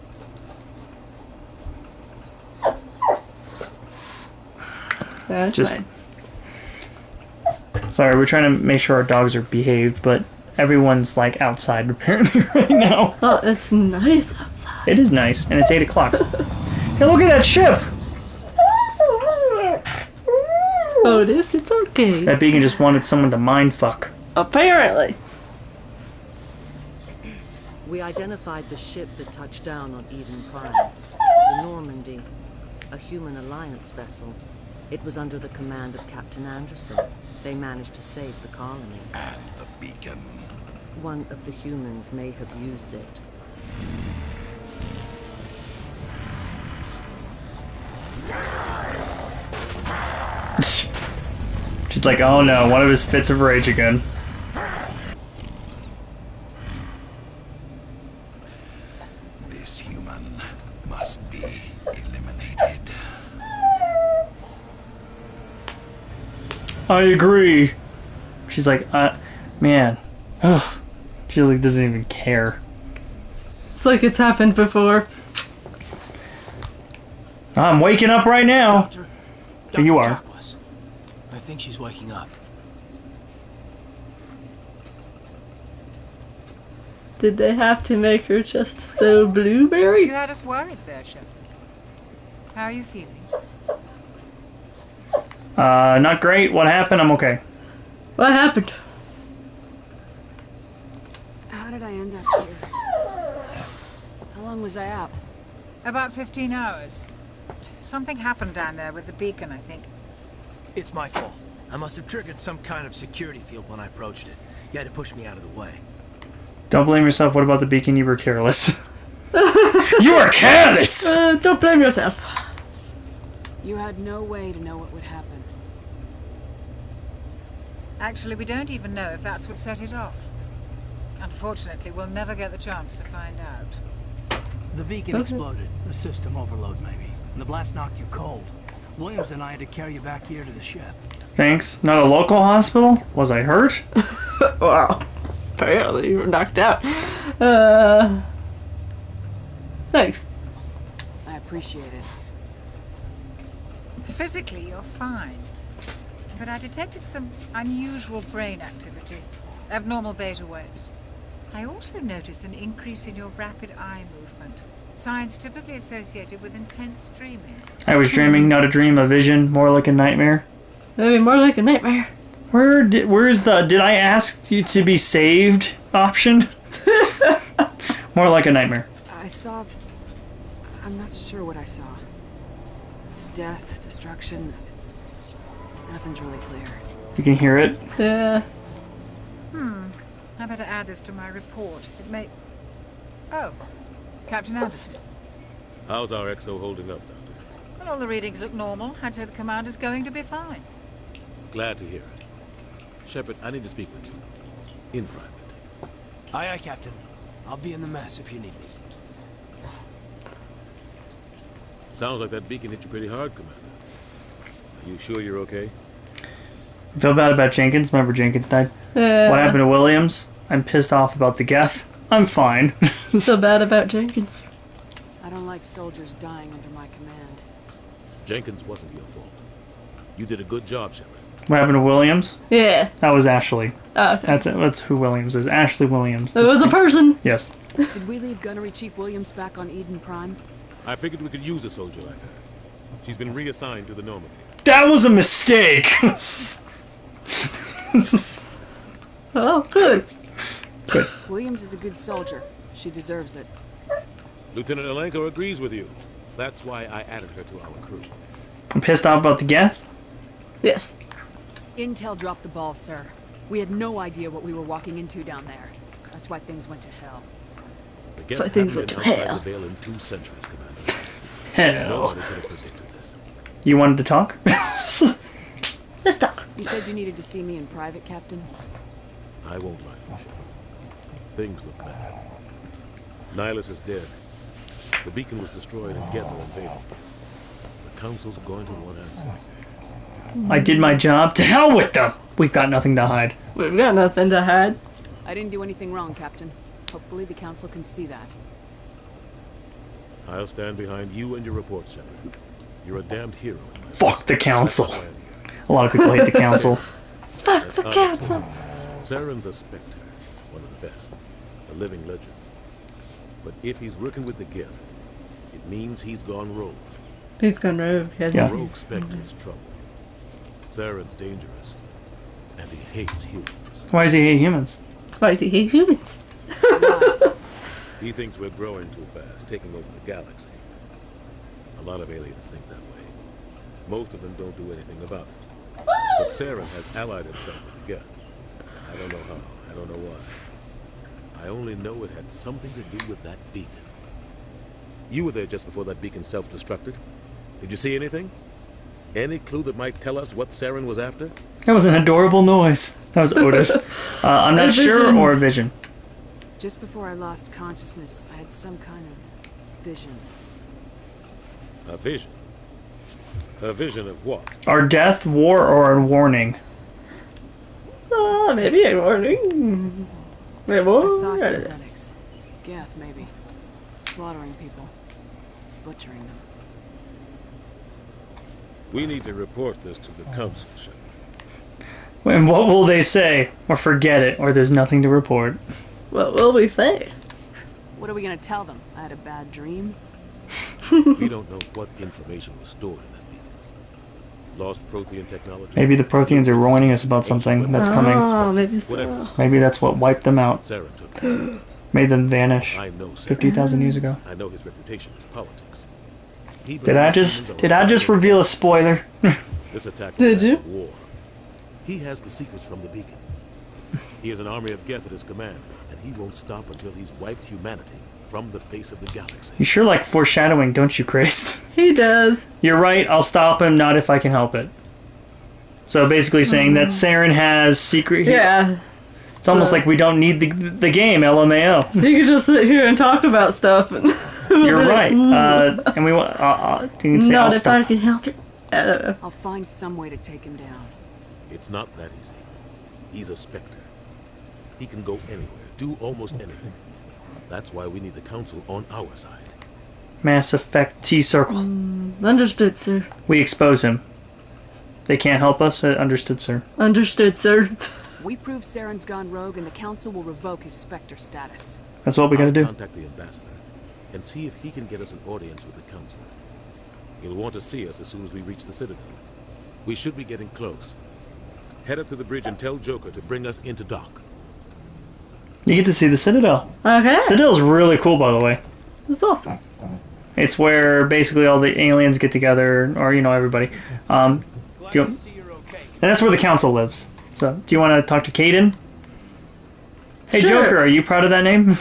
That's Just fine. sorry, we're trying to make sure our dogs are behaved, but everyone's like outside apparently right now. Oh, it's nice outside. It is nice, and it's 8 o'clock. Hey, look at that ship! Oh, it is? It's okay. That beacon just wanted someone to mind fuck. Apparently. We identified the ship that touched down on Eden Prime. The Normandy. A human alliance vessel. It was under the command of Captain Anderson. They managed to save the colony. And the beacon. One of the humans may have used it. She's like, oh no, one of his fits of rage again. This human must be eliminated. I agree. She's like, man. Ugh. She like doesn't even care. It's like it's happened before. I'm waking up right now. Doctor, Here you are. Jacqueline. I think she's waking up. Did they have to make her just so blueberry? You had us worried there, Shepard. How are you feeling? Not great. What happened? I'm okay. What happened? How did I end up here? How long was I out? About 15 hours. Something happened down there with the beacon, I think. It's my fault. I must have triggered some kind of security field when I approached it. You had to push me out of the way. Don't blame yourself. What about the beacon? You were careless. You were careless! Don't blame yourself. You had no way to know what would happen. Actually, we don't even know if that's what set it off. Unfortunately, we'll never get the chance to find out. The beacon exploded. A system overload, maybe. And the blast knocked you cold. Williams and I had to carry you back here to the ship. Thanks. Not a local hospital? Was I hurt? Wow. Apparently you were knocked out. Thanks. I appreciate it. Physically, you're fine. But I detected some unusual brain activity. Abnormal beta waves. I also noticed an increase in your rapid eye movement. Signs typically associated with intense dreaming. I was dreaming, not a dream, a vision, more like a nightmare. Maybe more like a nightmare. Where's the did I ask you to be saved option? More like a nightmare. I saw... I'm not sure what I saw. Death, destruction... Nothing's really clear. You can hear it? Yeah. I better add this to my report. It may... Oh, Captain Anderson. How's our XO holding up, Doctor? Well, all the readings look normal. I'd say the commander's going to be fine. Glad to hear it. Shepard, I need to speak with you. In private. Aye, aye, Captain. I'll be in the mess if you need me. Sounds like that beacon hit you pretty hard, Commander. Are you sure you're okay? I feel bad about Jenkins. Remember Jenkins died? What happened to Williams? I'm pissed off about the Geth. I'm fine. So bad about Jenkins. I don't like soldiers dying under my command. Jenkins wasn't your fault. You did a good job, Shepard. What happened to Williams? Yeah. That was Ashley. Oh, okay. That's who Williams is. Ashley Williams. It was a person. Yes. Did we leave Gunnery Chief Williams back on Eden Prime? I figured we could use a soldier like her. She's been reassigned to the Normandy. That was a mistake. Oh, good. Good. Williams is a good soldier. She deserves it. Lieutenant Alenko agrees with you. That's why I added her to our crew. I'm pissed off about the Geth. Yes. Intel dropped the ball, sir. We had no idea what we were walking into down there. That's why things went to hell. The Geth So things haven't went been to outside hell. the Veil in 2 centuries, Commander. Hell. Nobody could have predicted this. You wanted to talk? Let's talk. You said you needed to see me in private, Captain? I won't lie to you, Shepard. Things look bad. Nihilus is dead. The beacon was destroyed and Geth are invading. The Council's going to want answers. I did my job. To hell with them. We've got nothing to hide. We've got nothing to hide. I didn't do anything wrong, Captain. Hopefully the Council can see that. I'll stand behind you and your report, Shepard. You're a damned hero in my Fuck the Council. A lot of people hate the Council. Fuck the Council. Saren's a Spectre, one of the best. A living legend. But if he's working with the Geth, it means he's gone rogue. He's gone rogue, hasn't he? Rogue Spectre's trouble. Saren's dangerous, and he hates humans. Why does he hate humans? Why does he hate humans? He thinks we're growing too fast, taking over the galaxy. A lot of aliens think that way. Most of them don't do anything about it. But Saren has allied himself with the Geth. I don't know how, I don't know why. I only know it had something to do with that beacon. You were there just before that beacon self-destructed. Did you see anything? Any clue that might tell us what Saren was after? That was an adorable noise. That was Otis. I'm not sure, or a vision. Just before I lost consciousness, I had some kind of vision. A vision? A vision of what? Our death, war, or a warning? Maybe a warning. Maybe I saw synthetics. Geth, maybe. Slaughtering people. Butchering them. We need to report this to the Council, Shepard. And what will they say? Or forget it, or there's nothing to report. What will we say? What are we gonna tell them? I had a bad dream? We don't know what information was stored in that beacon. Lost Prothean technology. Maybe the Protheans are warning us about something that's coming. Oh, maybe so. Maybe that's what wiped them out. Saren took it. Made them vanish. I know Saren. 50,000 years ago. I know his reputation is politics. Did I just reveal a spoiler? This attack Did you? War. He has the secrets from the beacon. He has an army of Geth at his command, and he won't stop until he's wiped humanity from the face of the galaxy. You sure like foreshadowing, don't you, Christ? He does. You're right, I'll stop him, not if I can help it. So basically saying that Saren has secret... Yeah. It's almost like we don't need the game, LMAO. You can just sit here and talk about stuff. And You're right. And we want... you can say, not I'll if stop. I can help it. I'll find some way to take him down. It's not that easy. He's a Spectre. He can go anywhere, do almost anything. That's why we need the Council on our side. Mass Effect T-Circle. Understood, sir. We expose him. They can't help us? Understood, sir. Understood, sir. We prove Saren's gone rogue and the Council will revoke his Spectre status. That's what we gotta do. Contact the Ambassador and see if he can get us an audience with the Council. He'll want to see us as soon as we reach the Citadel. We should be getting close. Head up to the bridge and tell Joker to bring us into dock. You get to see the Citadel. Okay. Citadel's really cool, by the way. That's awesome. It's where basically all the aliens get together, or, you know, everybody. And that's where the Council lives. So, do you want to talk to Caden? Hey, Sure. Joker, are you proud of that name?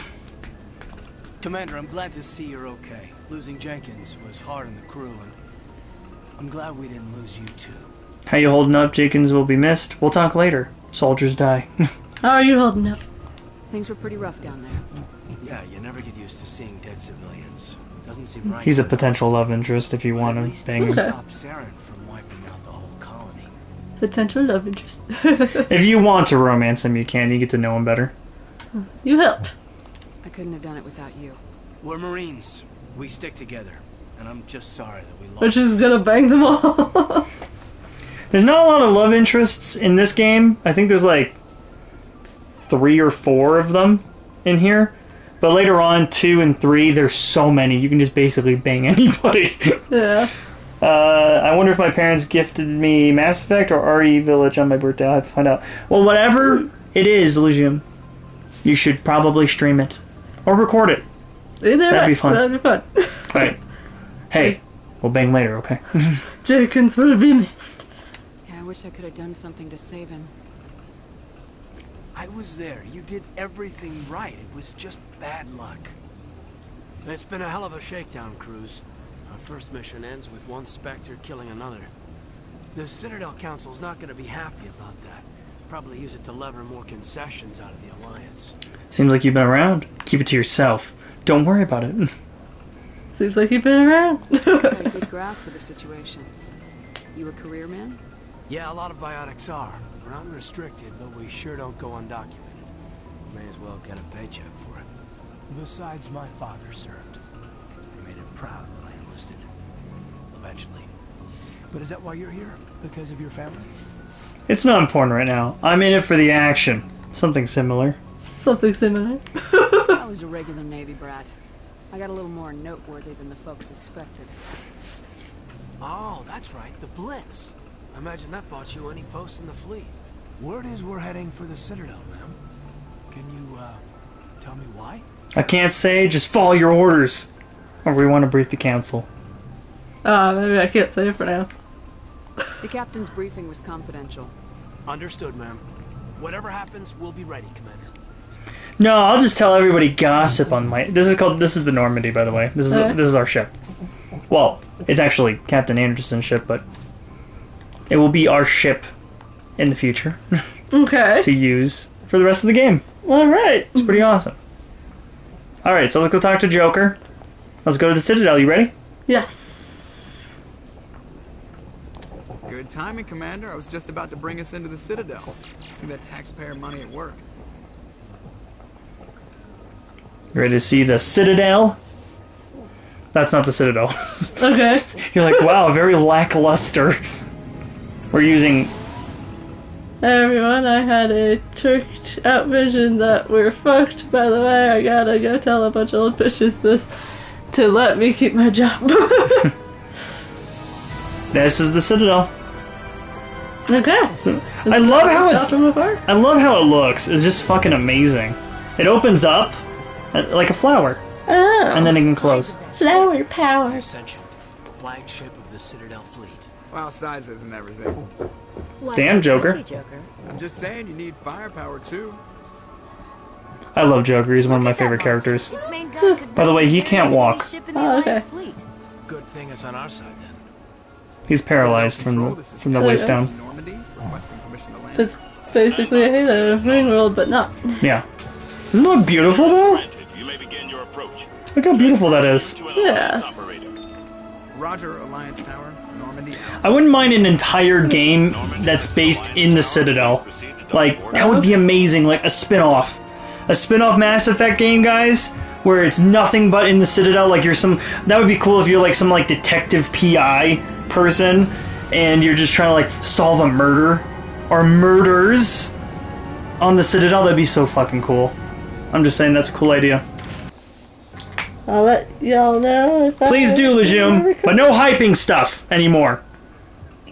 Commander, I'm glad to see you're okay. Losing Jenkins was hard on the crew, and I'm glad we didn't lose you too. How you holding up? Jenkins will be missed. We'll talk later. Soldiers die. How are you holding up? Things were pretty rough down there. Yeah, you never get used to seeing dead civilians. Doesn't seem right. He's a potential love interest if you want to bang him. Stop Saren from wiping out the whole colony. Potential love interest. If you want to romance him, you can. You get to know him better. You helped. I couldn't have done it without you. We're Marines. We stick together. And I'm just sorry that we lost. Which is gonna bang them all. There's not a lot of love interests in this game. I think there's like 3 or 4 of them in here. But later on, 2 and 3, there's so many. You can just basically bang anybody. Yeah. I wonder if my parents gifted me Mass Effect or RE Village on my birthday. I'll have to find out. Well, whatever it is, Legium, you should probably stream it. Or record it. That'd be fun. That'd be fun. Alright. Hey, we'll bang later, okay? Jenkins will be missed. Yeah, I wish I could have done something to save him. I was there. You did everything right. It was just bad luck. It's been a hell of a shakedown, Cruz. Our first mission ends with one Spectre killing another. The Citadel Council's not going to be happy about that. Probably use it to lever more concessions out of the Alliance. Seems like you've been around. Keep it to yourself. Don't worry about it. Seems like you've been around. Got a good grasp of the situation. You a career man? Yeah, a lot of biotics are. We're not restricted, but we sure don't go undocumented. May as well get a paycheck for it. Besides, my father served. He made him proud when I enlisted. Eventually. But is that why you're here? Because of your family? It's not important right now. I'm in it for the action. Something similar. Something similar. I was a regular Navy brat. I got a little more noteworthy than the folks expected. Oh, that's right, the Blitz. I imagine that bought you any post in the fleet. Word is we're heading for the Citadel, ma'am. Can you, tell me why? I can't say, just follow your orders. Or we want to brief the council. Maybe I can't say it for now. The captain's briefing was confidential. Understood, ma'am. Whatever happens, we'll be ready, Commander. No, I'll just tell everybody gossip on my... This is the Normandy, by the way. This is our ship. Well, it's actually Captain Anderson's ship, but it will be our ship in the future. Okay. To use for the rest of the game. Alright. It's pretty awesome. Alright, so let's go talk to Joker. Let's go to the Citadel. You ready? Yes. Good timing, Commander. I was just about to bring us into the Citadel. See that taxpayer money at work. You ready to see the Citadel? That's not the Citadel. Okay. You're like, wow, very lackluster. We're using... Hey everyone, I had a tricked out vision that we're fucked. By the way, I gotta go tell a bunch of old bitches this to let me keep my job. This is the Citadel. Okay. So, I love how it looks. It's just fucking amazing. It opens up like a flower. Oh. And then it can close. Flower power. Ascension, flagship of the Citadel fleet. Well, sizes and everything. Why Damn, so Joker. touchy, Joker. I'm just saying, you need firepower too. I love Joker. He's one of my favorite characters. Its main gun could By the way, he can't walk. ship in the Alliance fleet. Good thing it's on our side then. He's paralyzed from the waist down. Normandy, requesting permission to land. It's basically a Halo Ring World, but not. Yeah. Doesn't it look beautiful though? You may begin your approach. Look how beautiful that is. Yeah. Roger, Alliance Tower, Normandy. I wouldn't mind an entire game that's based in the Citadel. Like, that would be amazing, like a spin-off. A spin-off Mass Effect game, guys, where it's nothing but in the Citadel, like you're some... That would be cool if you're like some like detective PI person, and you're just trying to like solve a murder, or murders, on the Citadel. That'd be so fucking cool. I'm just saying, that's a cool idea. I'll let y'all know if Please do, Legium, but no hyping stuff anymore.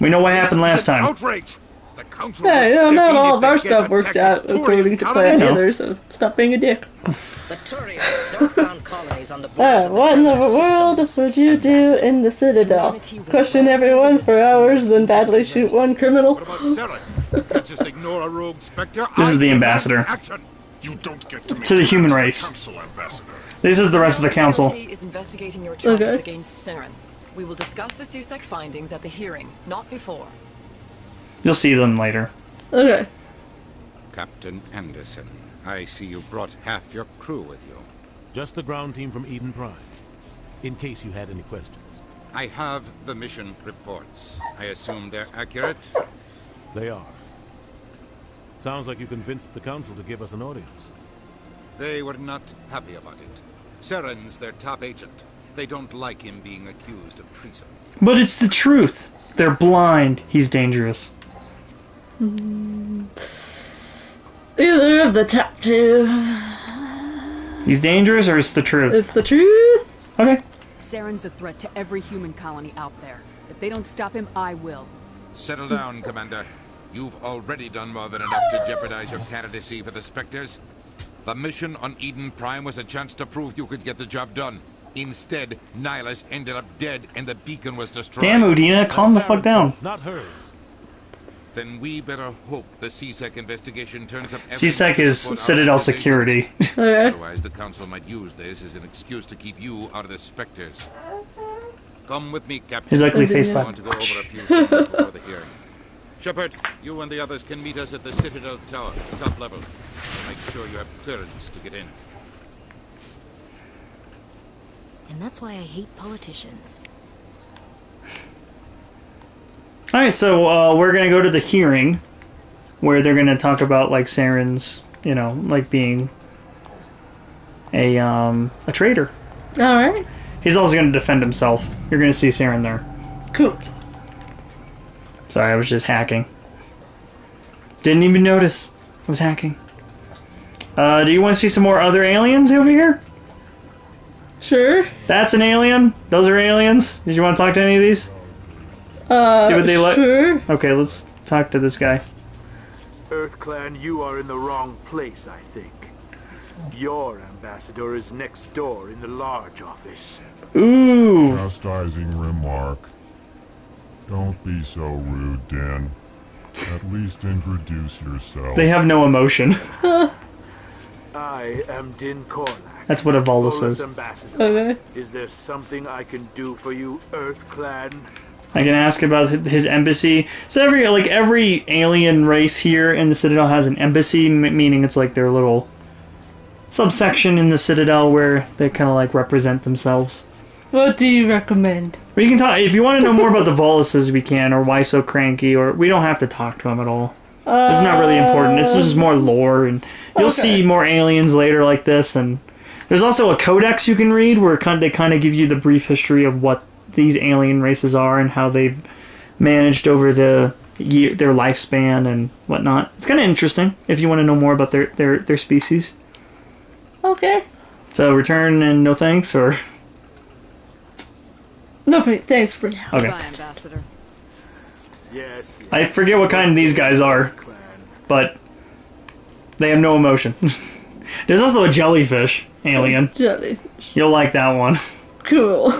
We know what happened last time. Outrage! The council Hey, not all of our stuff worked out according to plan either, so stop being a dick. The Turians don't found colonies on the borders of the What in the terminus world would you do in the Citadel? Question everyone for hours, then badly shoot one criminal? What about Saren? You can't just ignore a rogue Spectre. This is the I demand ambassador. Action. You don't get to to the human race. Council, Ambassador. This is the rest of the council. Is investigating your charges against Saren. We will discuss the CSEC findings at the hearing, not before. You'll see them later. Okay. Captain Anderson, I see you brought half your crew with you. Just the ground team from Eden Prime, in case you had any questions. I have the mission reports. I assume they're accurate? They are. Sounds like you convinced the council to give us an audience. They were not happy about it. Saren's their top agent. They don't like him being accused of treason. But it's the truth. They're blind. He's dangerous. Either of the top two. He's dangerous, or it's the truth? It's the truth. Okay. Saren's a threat to every human colony out there. If they don't stop him, I will. Settle down, Commander. You've already done more than enough to jeopardize your candidacy for the Spectres. The mission on Eden Prime was a chance to prove you could get the job done. Instead, Nihilus ended up dead and the beacon was destroyed. Damn, Udina, calm the fuck down. Not hers. Then we better hope the CSEC investigation turns up CSEC is Citadel Security. Otherwise, the Council might use this as an excuse to keep you out of the Spectres. Come with me, Captain. His ugly face I want to go over a few things before the hearing. Shepard, you and the others can meet us at the Citadel Tower, top level. We'll make sure you have clearance to get in. And that's why I hate politicians. Alright, so we're gonna go to the hearing where they're gonna talk about like Saren's, you know, like being a traitor. Alright. He's also gonna defend himself. You're gonna see Saren there. Cool. Sorry, I was just hacking. Didn't even notice. I was hacking. Do you want to see some more other aliens over here? Sure. That's an alien. Those are aliens. Did you want to talk to any of these? See what they look. Sure. Okay, let's talk to this guy. EarthClan, you are in the wrong place, I think. Your ambassador is next door in the large office. Ooh. Chastising remark. Don't be so rude, Dan. At least introduce yourself. They have no emotion. I am Din Korlak. That's what Evalda says. Ambassador. Okay. Is there something I can do for you, EarthClan? I can ask about his embassy. So every alien race here in the Citadel has an embassy, meaning it's like their little subsection in the Citadel where they kind of like represent themselves. What do you recommend? We can talk if you want to know more about the Voluses. We can, or why so cranky, or we don't have to talk to him at all. It's not really important. It's just more lore, and you'll see more aliens later like this. And there's also a codex you can read where they kind of give you the brief history of what these alien races are and how they've managed over their lifespan and whatnot. It's kind of interesting if you want to know more about their species. Okay. So return and no thanks, or. No, thanks for now. Okay. Goodbye, Ambassador. Yes. I forget what kind these guys are, but they have no emotion. There's also a jellyfish alien. Jellyfish. You'll like that one. Cool.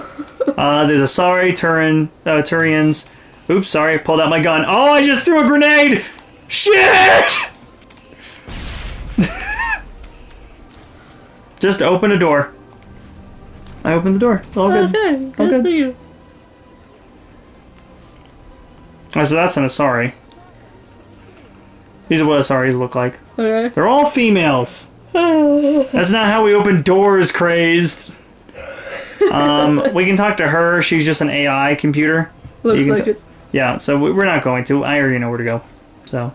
There's a Turians. Oops, sorry, I pulled out my gun. Oh, I just threw a grenade! Shit! Just open a door. I opened the door. All good. Okay, All good. for you. Oh, so that's an Asari. These are what Asaris look like. Okay. They're all females. That's not how we open doors, crazed. We can talk to her. She's just an AI computer. Looks like it. Yeah, so we're not going to. I already know where to go. So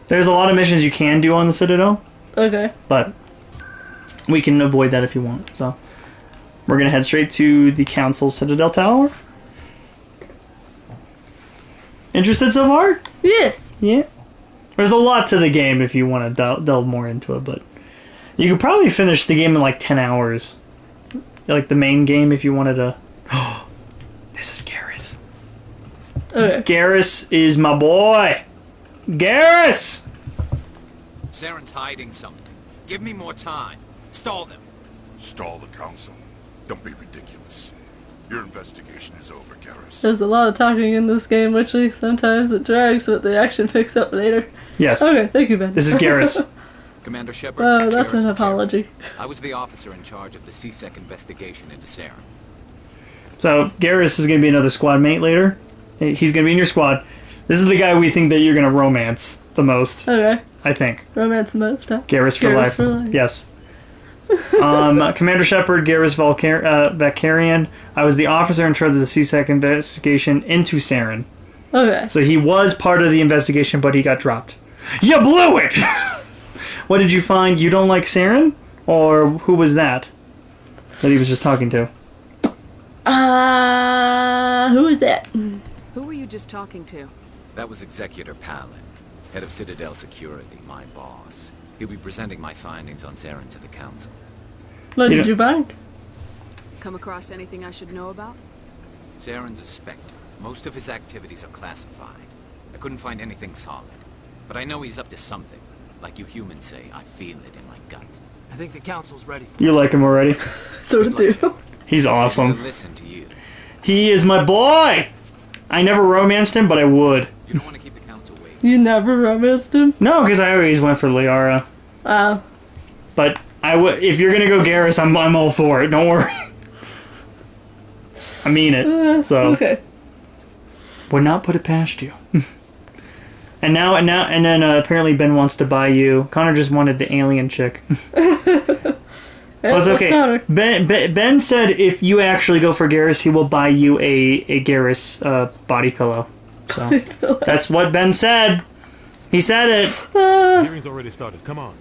there's a lot of missions you can do on the Citadel. Okay. But we can avoid that if you want. So we're gonna head straight to the Council Citadel Tower. Interested so far? Yes. Yeah. There's a lot to the game if you want to delve more into it, but you could probably finish the game in like 10 hours. Like the main game if you wanted to. Oh, this is Garrus. Okay. Garrus is my boy. Garrus! Saren's hiding something. Give me more time. Stall them. Stall the council. Don't be ridiculous. Your investigation is over, Garrus. There's a lot of talking in this game, which sometimes it drags, but the action picks up later. Yes. Okay, thank you, Ben. This is Garrus. Commander Shepard. Oh, that's Garrison an apology. Chair. I was the officer in charge of the CSEC investigation into Saren. So Garrus is going to be another squad mate later. He's going to be in your squad. This is the guy we think that you're going to romance the most. Okay. I think. Romance the most, huh? Garrus for life. Yes. Commander Shepard, Garrus Valkyrian. I was the officer in charge of the CSEC investigation into Saren. Okay. So he was part of the investigation, but he got dropped. You blew it! What did you find? You don't like Saren? Or who was that he was just talking to? Who is that? Who were you just talking to? That was Executor Palin, head of Citadel Security, my boss. He'll be presenting my findings on Saren to the Council. What did you find? Come across anything I should know about? Saren's a Spectre. Most of his activities are classified. I couldn't find anything solid. But I know he's up to something. Like you humans say, I feel it in my gut. I think the Council's ready for You like him already? So do. He's awesome. Listen to you. He is my boy! I never romanced him, but I would. You don't want to keep the Council waiting. You never romanced him? No, because I always went for Liara. Oh. But if you're gonna go Garrus, I'm all for it. Don't worry. I mean it. So okay. Would not put it past you. And then apparently Ben wants to buy you. Connor just wanted the alien chick. Well, it's okay. Ben said if you actually go for Garrus, he will buy you a Garrus body pillow. So that's what Ben said. He said it. The hearing's already started. Come on.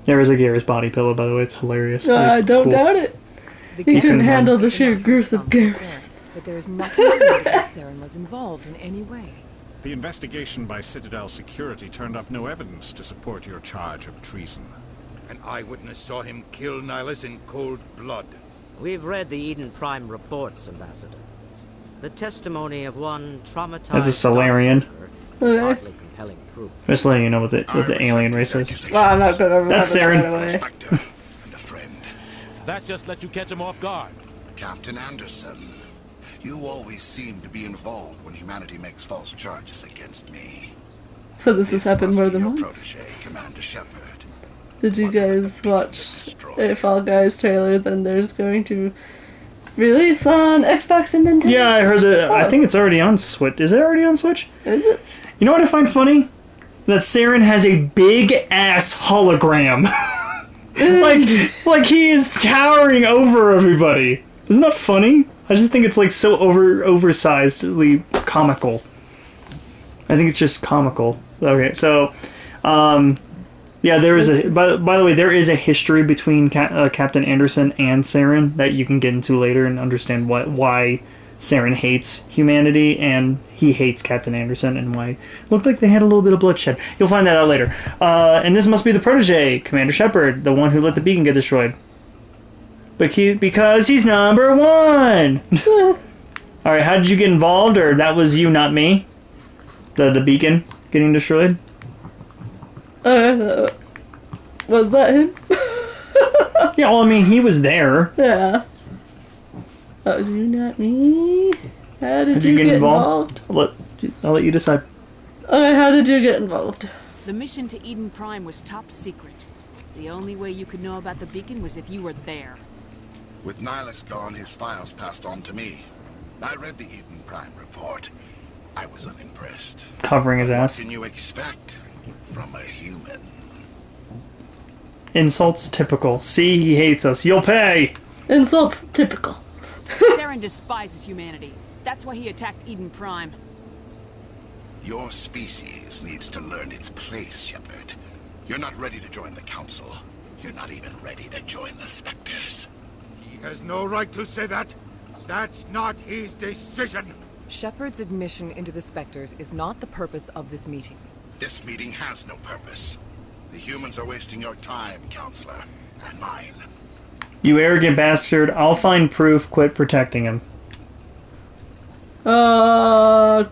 There is a Garrus body pillow, by the way. It's hilarious. I don't doubt it. He couldn't handle the sheer gruesome of Garrus. But there is nothing to indicate that Saren was involved in any way. The investigation by Citadel Security turned up no evidence to support your charge of treason. An eyewitness saw him kill Nihilus in cold blood. We've read the Eden Prime reports, Ambassador. The testimony of one traumatized That's a Solarian. is hardly compelling proof. Just letting you know what the alien race is. Well, I'm not gonna That's Saren. And a friend. That just let you catch him off guard. Captain Anderson, you always seem to be involved when humanity makes false charges against me. So this has happened more than once? Protege, Commander Shepard. Did you guys watch a Fall Guys trailer? Then there's going to release on Xbox and Nintendo. Yeah, I heard that. I think it's already on Switch. Is it already on Switch? Is it? You know what I find funny? That Saren has a big ass hologram. like he is towering over everybody. Isn't that funny? I just think it's like so oversizedly comical. I think it's just comical. Okay, so yeah, there is a by the way, there is a history between Captain Anderson and Saren that you can get into later and understand why Saren hates humanity and he hates Captain Anderson and why it looked like they had a little bit of bloodshed. You'll find that out later. And this must be the protege, Commander Shepard, the one who let the beacon get destroyed. But because he's number one. All right, how did you get involved, or that was you, not me? The beacon getting destroyed. Was that him? Yeah, well, I mean, he was there. Yeah. That was you, not me. How did you get involved? I'll let you decide. Okay, how did you get involved? The mission to Eden Prime was top secret. The only way you could know about the beacon was if you were there. With Nihilus gone, his files passed on to me. I read the Eden Prime report. I was unimpressed. Covering his ass. What can you expect from a human? Insults typical. See, he hates us. You'll pay! Insults typical. Saren despises humanity. That's why he attacked Eden Prime. Your species needs to learn its place, Shepard. You're not ready to join the Council. You're not even ready to join the Spectres. He has no right to say that. That's not his decision. Shepard's admission into the Spectres is not the purpose of this meeting. This meeting has no purpose. The humans are wasting your time, Counselor, and mine. You arrogant bastard. I'll find proof. Quit protecting him. I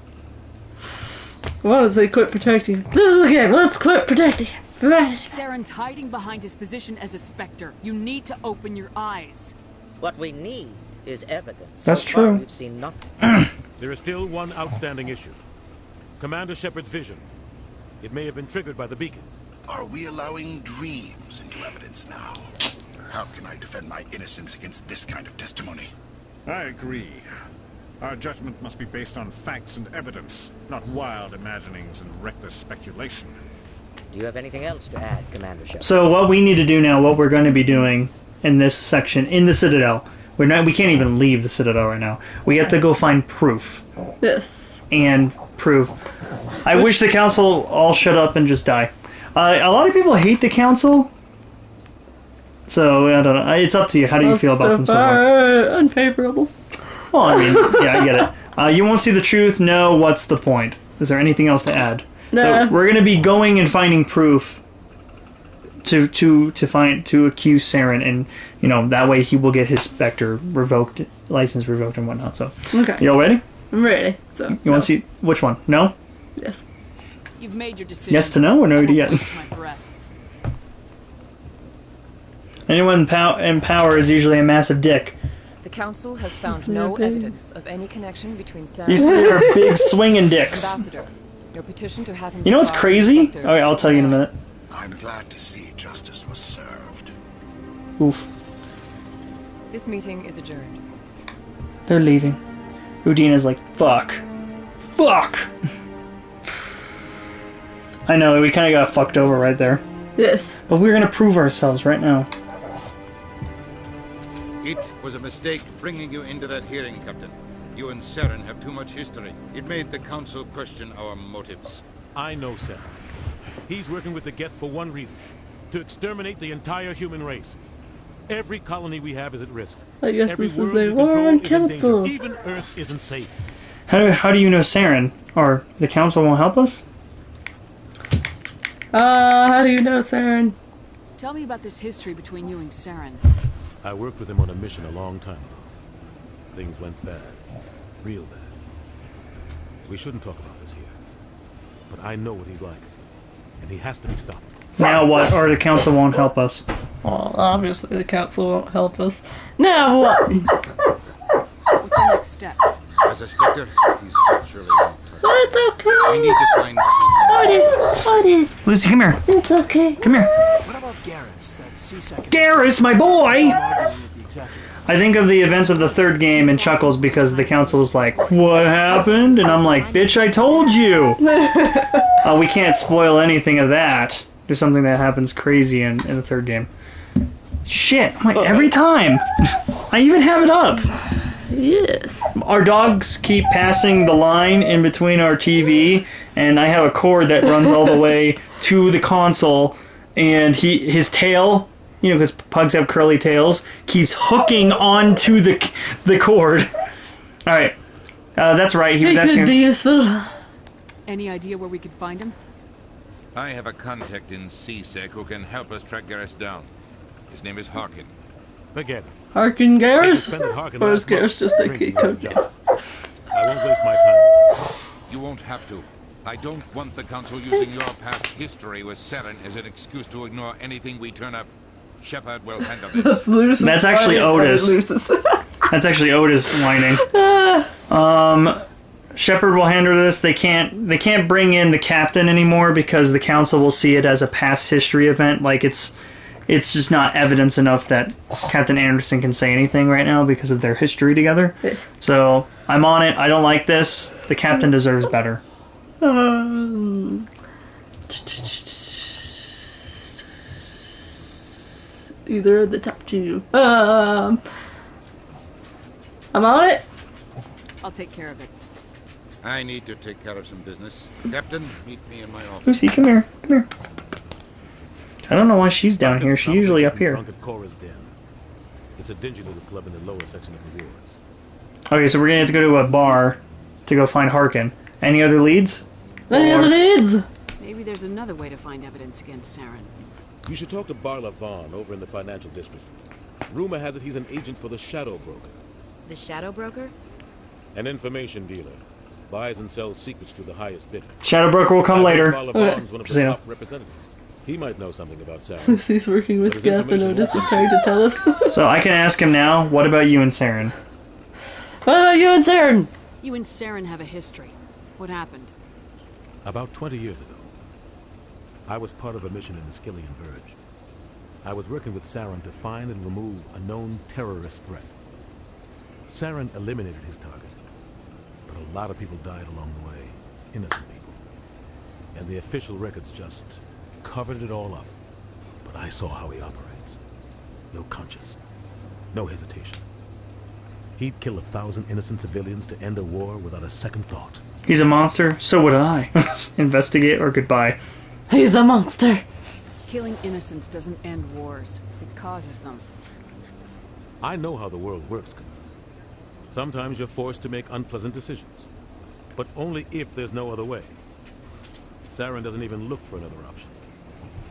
want to say quit protecting him. This is a game. Let's quit protecting him. Right. Saren's hiding behind his position as a Spectre. You need to open your eyes. What we need is evidence. That's so far, true. We've seen nothing. There is still one outstanding issue. Commander Shepard's vision. It may have been triggered by the beacon. Are we allowing dreams into evidence now? How can I defend my innocence against this kind of testimony? I agree. Our judgment must be based on facts and evidence, not wild imaginings and reckless speculation. Do you have anything else to add, Commander Shepard? So what we need to do now, what we're going to be doing in this section, in the Citadel, we can't even leave the Citadel right now. We have to go find proof. Yes. And proof. I wish the Council all shut up and just die. A lot of people hate the Council. So, I don't know. It's up to you. How do you feel about them so far? Unfavorable. Well, I mean, yeah, I get it. You won't see the truth? No, what's the point? Is there anything else to add? Nah. So, we're going to be going and finding proof to accuse Saren, and, you know, that way he will get his Spectre revoked, license revoked and whatnot. So, okay. You all ready? I'm ready. So, you want to see which one? No? Yes. You've made your decision. Yes to no, or no to yes? My breath. Anyone in power is usually a massive dick. The Council has found no evidence of any connection between Saren These three are big swinging dicks. Ambassador, your petition to have him. You know what's crazy? Okay, I'll tell you in a minute. I'm glad to see justice was served. Oof. This meeting is adjourned. They're leaving. Udina's like, fuck. Fuck! I know, we kind of got fucked over right there. Yes. But we're gonna prove ourselves right now. It was a mistake bringing you into that hearing, Captain. You and Saren have too much history. It made the Council question our motives. I know Saren. He's working with the Geth for one reason. To exterminate the entire human race. Every colony we have is at risk. I guess Every this world is a we war control on is in danger. Council. Even Earth isn't safe. How do you know Saren? Or the Council won't help us? How do you know Saren? Tell me about this history between you and Saren. I worked with him on a mission a long time ago. Things went bad. Real bad. We shouldn't talk about this here. But I know what he's like. And he has to be stopped. Now what? Or the Council won't help us. Well, obviously the Council won't help us. Now what? What's the next step? As a Spectre, he's virtually untouched. It's okay. We need to find some... Oddities. Lucy, come here. It's okay. Come here. What about Garrus, that C-second? Garrus, my boy! I think of the events of the third game and chuckles because the Council is like, what happened? And I'm like, bitch, I told you! We can't spoil anything of that. There's something that happens crazy in the third game. Shit, I'm like, every time! I even have it up! Yes. Our dogs keep passing the line in between our TV, and I have a cord that runs all the way to the console, and his tail, you know, because pugs have curly tails, keeps hooking onto the cord. Alright. That's right, he was It asking... could be useful. Any idea where we could find him? I have a contact in C-Sec who can help us track Garrus down. His name is Harkin. Forget it. Harkin Garrus? Suspended Harkin Or is last month, Garrus just a drinking key on the cookie? job. I won't waste my time. You won't have to. I don't want the Council using your past history with Saren as an excuse to ignore anything we turn up. Shepard will handle this. That's actually Otis. That's actually Otis whining. Shepard will handle this. They can't bring in the captain anymore because the Council will see it as a past history event. Like it's just not evidence enough that Captain Anderson can say anything right now because of their history together. So I'm on it. I don't like this. The captain deserves better. Either of the top two. I'm on it. I'll take care of it. I need to take care of some business. Captain, meet me in my office. Lucy, come here. Come here. I don't know why she's down here. She's usually up here. Drunk at Cora's den. It's a dingy little club in the lower section of the wards. Okay, so we're gonna have to go to a bar to go find Harkin. Any other leads? Any other leads? Maybe there's another way to find evidence against Saren. You should talk to Barla Vaughn over in the financial district. Rumor has it he's an agent for the Shadow Broker. The Shadow Broker? An information dealer. Buys and sells secrets to the highest bidder. Shadow Broker will come later. Barla Vaughn's one of the top representatives. He might know something about Saren. He's working with Geth and Otis is trying to tell us. So I can ask him now, what about you and Saren? What about you and Saren? You and Saren have a history. What happened? About 20 years ago, I was part of a mission in the Skillian Verge. I was working with Saren to find and remove a known terrorist threat. Saren eliminated his target, but a lot of people died along the way, innocent people. And the official records just covered it all up. But I saw how he operates. No conscience, no hesitation. He'd kill 1,000 innocent civilians to end a war without a second thought. He's a monster, so would I. Investigate or goodbye. He's a monster. Killing innocents doesn't end wars. It causes them. I know how the world works, Commander. Sometimes you're forced to make unpleasant decisions. But only if there's no other way. Saren doesn't even look for another option.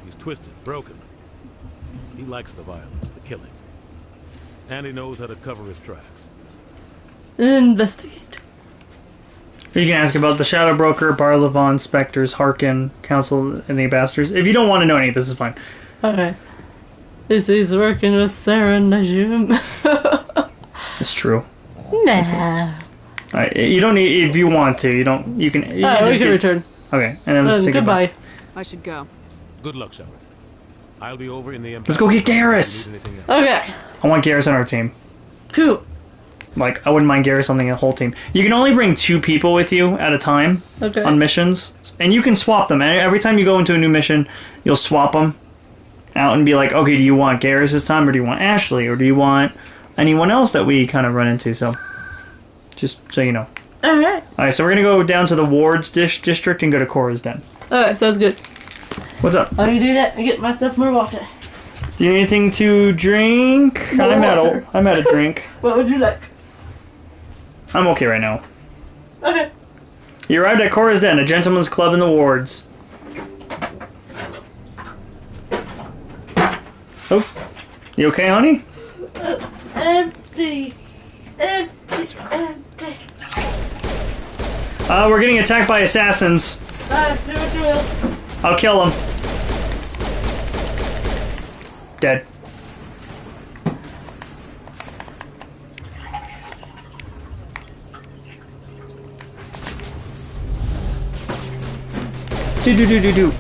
He's twisted, broken. He likes the violence, the killing. And he knows how to cover his tracks. Investigate. You can ask about the Shadow Broker, Barlavon, Spectres, Harkin, Council, and the Ambassadors. If you don't want to know any, this is fine. Okay. He's working with Saren Najum. It's true. Nah. Alright, you don't need, if you want to, you don't, you can... You we can return. Okay, and then let's say goodbye. I should go. Good luck, Shepard. I'll be over in the... Let's go get Garrus! Okay. I want Garrus on our team. Cool. Like, I wouldn't mind Garrus on the whole team. You can only bring 2 people with you at a time on missions. And you can swap them. Every time you go into a new mission, you'll swap them out and be like, okay, do you want Garrus this time, or do you want Ashley, or do you want anyone else that we kind of run into? So, just so you know. Alright. Alright, so we're going to go down to the Wards district and go to Cora's den. Alright, sounds good. What's up? Let me do that and get myself more water. Do you need anything to drink? I'm out of drink. What would you like? I'm okay right now. Okay. You arrived at Cora's Den, a gentleman's club in the wards. Oh, you okay, honey? Empty. We're getting attacked by assassins. Do what you will. I'll kill them. Dead. Do.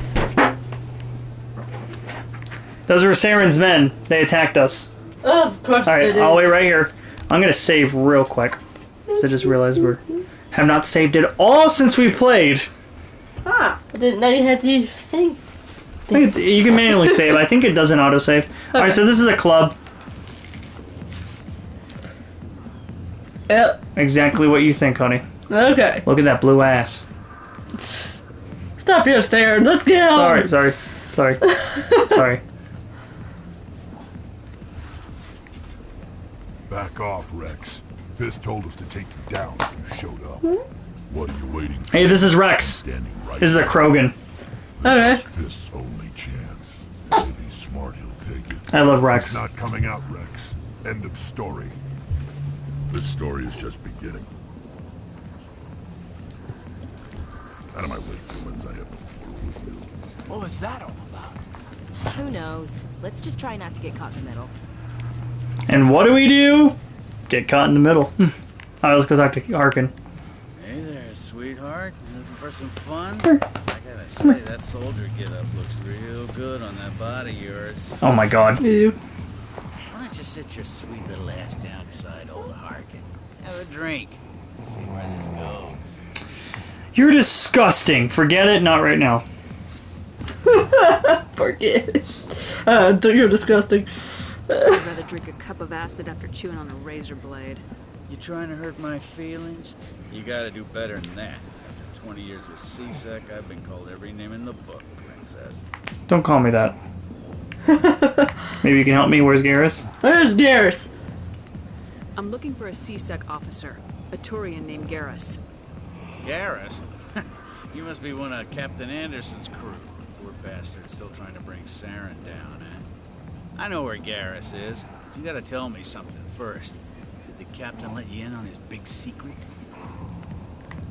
Those were Saren's men. They attacked us. Oh, of course Alright, they did. I'll wait right here. I'm gonna save real quick. So I just realized have not saved at all since we played. Ah, I didn't know you had to save. You can manually save. I think it doesn't autosave. Okay. Alright, so this is a club. Yep. Exactly what you think, honey. Okay. Look at that blue ass. Stop your staring. Let's get on. Sorry. Sorry. Back off, Rex. Fisk told us to take you down when you showed up. What are you waiting for? Hey, this is Rex. Right this is a Krogan. This is Fisk's only chance. If he's smart, he'll take it. I love Rex. It's not coming out, Rex. End of story. This story is just beginning. Out of my way, humans. I have no work with you. What was that all about? Who knows? Let's just try not to get caught in the middle. And what do? Get caught in the middle. Alright, let's go talk to Harkin. Hey there, sweetheart. You looking for some fun? I gotta say, that soldier get-up looks real good on that body of yours. Oh my god. Why don't you sit your sweet little ass down beside old Harkin? Have a drink. See where this goes. You're disgusting. Forget it. Not right now. Forget it. You're disgusting. I'd rather drink a cup of acid after chewing on a razor blade. You trying to hurt my feelings? You gotta do better than that. After 20 years with C-Sec, I've been called every name in the book, princess. Don't call me that. Maybe you can help me. Where's Garrus? Where's Garrus? I'm looking for a C-Sec officer, a Turian named Garrus. Garrus? You must be one of Captain Anderson's crew. Poor bastard, still trying to bring Saren down, eh? I know where Garrus is. You gotta tell me something first. Did the captain let you in on his big secret?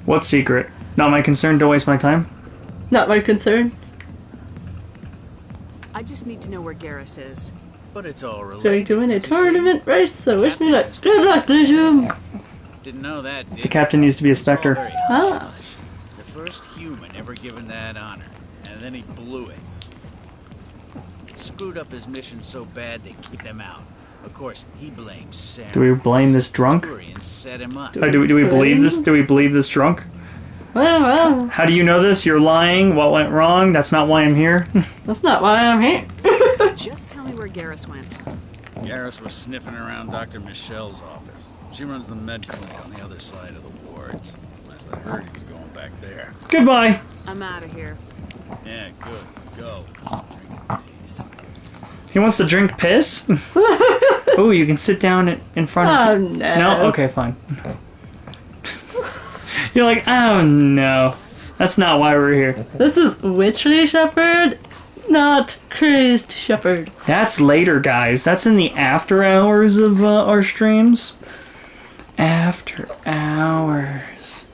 What secret? Not my concern. Don't waste my time. Not my concern. I just need to know where Garrus is. But it's all related. Going to win a tournament race, so wish me luck. Good luck, Legion. Didn't know that, did The captain used to be a Spectre. Ah. The first human ever given that honor, and then he blew it. screwed up his mission so bad they kicked him out. Of course, he blames Sam. Do we blame this drunk? Set him up. Do we believe this? Do we believe this drunk? Well. How do you know this? You're lying. What went wrong? That's not why I'm here. That's not why I'm here. Just tell me where Garrus went. Garrus was sniffing around Dr. Michelle's office. She runs the med clinic on the other side of the wards. Last I heard, he was going back there. Goodbye. I'm out of here. Yeah, good. Go. He wants to drink piss? Oh, you can sit down in front of him. No. No? Okay, fine. You're like, oh no. That's not why we're here. This is Witchery Shepherd, not Crazed Shepherd. That's later, guys. That's in the after hours of our streams. After hours.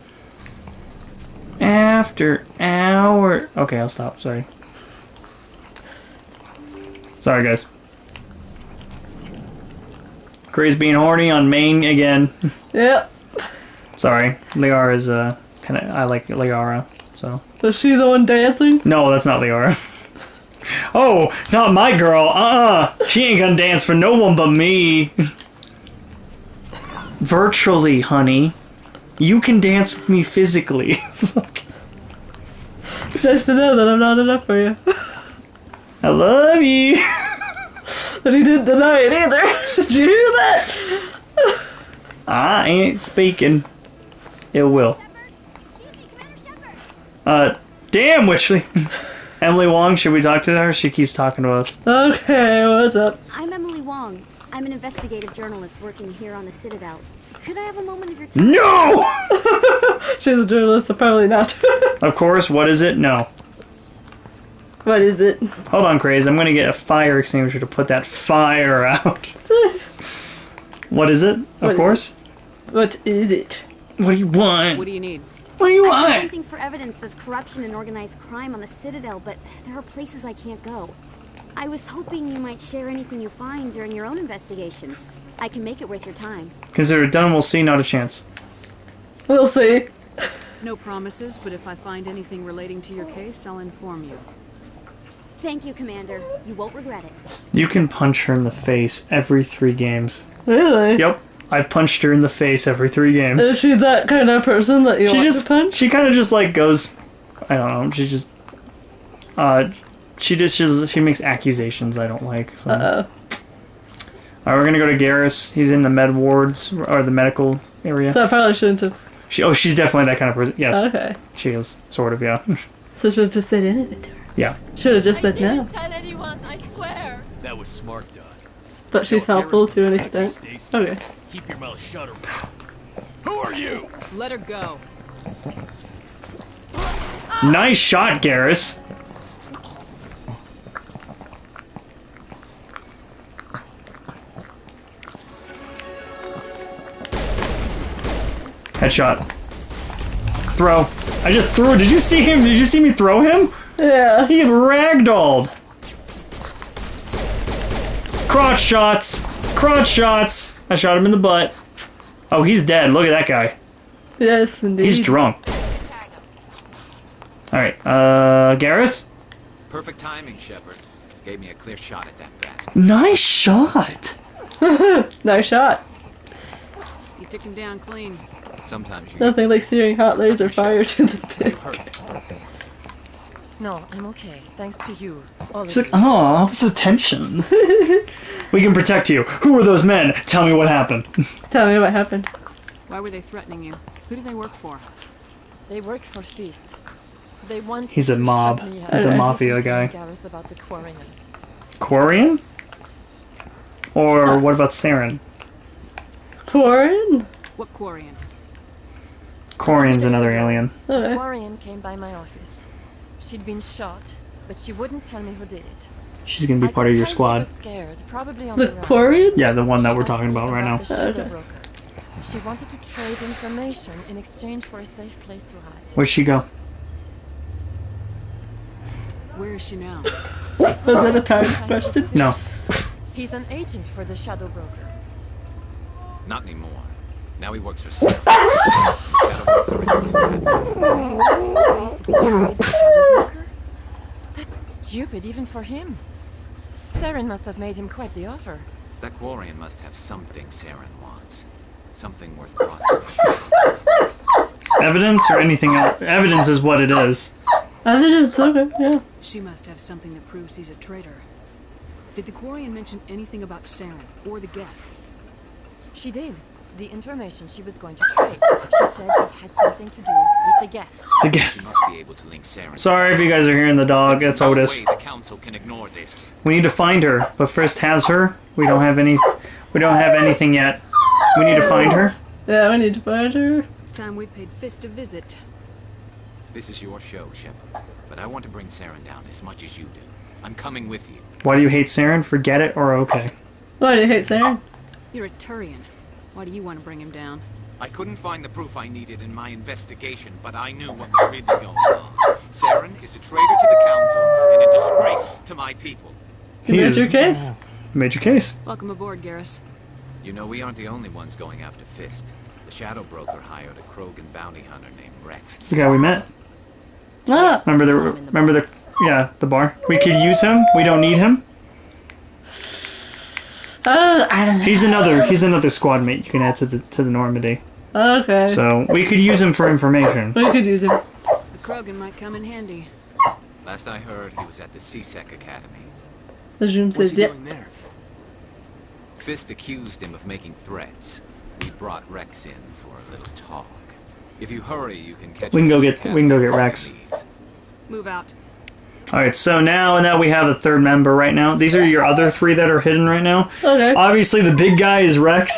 After hour. Okay, I'll stop. Sorry. Sorry, guys. Gray's being horny on main again. Yep. Sorry. Liara's kind of. I like Liara, so. Was she the one dancing? No, that's not Liara. Oh, not my girl. She ain't gonna dance for no one but me. Virtually, honey. You can dance with me physically. It's nice to know that I'm not enough for you. I love you. But he didn't deny it either. Did you hear that? I ain't speaking. It will. Damn, Witchley. Emily Wong, should we talk to her? She keeps talking to us. Okay, what's up? I'm Emily Wong. I'm an investigative journalist working here on the Citadel. Could I have a moment of your time? No! She's a journalist, so probably not. Of course, what is it? No. What is it? Hold on, Craze. I'm gonna get a fire extinguisher to put that fire out. What is it? Of course. What is it? What do you want? What do you need? What do you I'm want? hunting for evidence of corruption and organized crime on the Citadel, but there are places I can't go. I was hoping you might share anything you find during your own investigation. I can make it worth your time. Consider it done, we'll see, not a chance. We'll see. No promises, but if I find anything relating to your case, I'll inform you. Thank you, Commander. You won't regret it. You can punch her in the face every 3 games. Really? Yep. I've punched her in the face every 3 games. Is she that kind of person that you want to punch? She kind of just like goes, I don't know, she just, she makes accusations I don't like. So. Alright, we're gonna go to Garrus. He's in the med wards, or the medical area. So I probably shouldn't have. She's definitely that kind of person. Yes. Okay. She is, sort of, yeah. So should have just said anything to her. Yeah. Should have just said no. I didn't tell anyone, I swear. That was smart done. But she's helpful to an extent. Okay. Keep your mouth shut or... Who are you? Let her go. Nice shot, Garrus. Headshot. Throw. I just threw. Did you see him? Did you see me throw him? Yeah. He ragdolled. Crotch shots. Crotch shots. I shot him in the butt. Oh, he's dead. Look at that guy. Yes, indeed. He's drunk. Alright, Garrus? Perfect timing, Shepard. Gave me a clear shot at that bastard. Nice shot. Nice shot. You took him down clean. Sometimes you... Nothing like steering hot laser fire to the dick. No, I'm okay. Thanks to you. All She's like, oh, this attention. We can protect you. Who are those men? Tell me what happened. Tell me what happened. Why were they threatening you? Who do they work for? They work for Feast. They want. He's a mob. He's a mafia guy. Garrus about the Quarian. Quarian? Or what about Saren? Quarian? What Quarian? Quarian's another alien. Quarian came by my office. She'd been shot, but she wouldn't tell me who did it. She's gonna be part of your squad. She was scared, probably on the run. Quarian? Yeah, the one that we're talking about right now. The shadow broker. She wanted to trade information in exchange for a safe place to hide. Where'd she go? Where is she now? Was that a time question? No. He's an agent for the shadow broker. Not anymore. Now he works for Shadow Broker isn't too bad. Cease to be trade the shadow broker? That's stupid even for him. Saren must have made him quite the offer. That Quarian must have something Saren wants. Something worth crossing the street. Evidence or anything else? Evidence is what it is. Evidence, okay, yeah. She must have something that proves he's a traitor. Did the Quarian mention anything about Saren or the Geth? She did. The information she was going to trade. She said it had something to do with the Geth. The Geth. She must be able to link Saren. Sorry if you guys are hearing the dog. That's No Otis. way the council can ignore this. We need to find her, but first has her. We don't have anything yet. We need to find her. Yeah, we need to find her. Time we paid Fist a visit. This is your show, Shepard. But I want to bring Saren down as much as you do. I'm coming with you. Why do you hate Saren? Forget it or okay. Why do you hate Saren? You're a Turian. Why do you want to bring him down? I couldn't find the proof I needed in my investigation, but I knew what was really going on. Saren is a traitor to the council and a disgrace to my people. You made your case? Made your case. Welcome aboard, Garrus. You know, we aren't the only ones going after Fist. The Shadow Broker hired a Krogan bounty hunter named Rex. It's the guy we met. Ah. Remember the bar. We could use him. We don't need him. I don't know. He's another squad mate you can add to the Normandy. Okay. So we could use him for information. We could use him. The Krogan might come in handy. Last I heard, he was at the CSEC Academy. The Zoom What's says, he yeah. doing there? Fist accused him of making threats. We brought Rex in for a little talk. If you hurry, you can catch. We can go him get Rex. Move out. All right. So now that we have a third member right now, these are your other three that are hidden right now. Okay. Obviously, the big guy is Rex.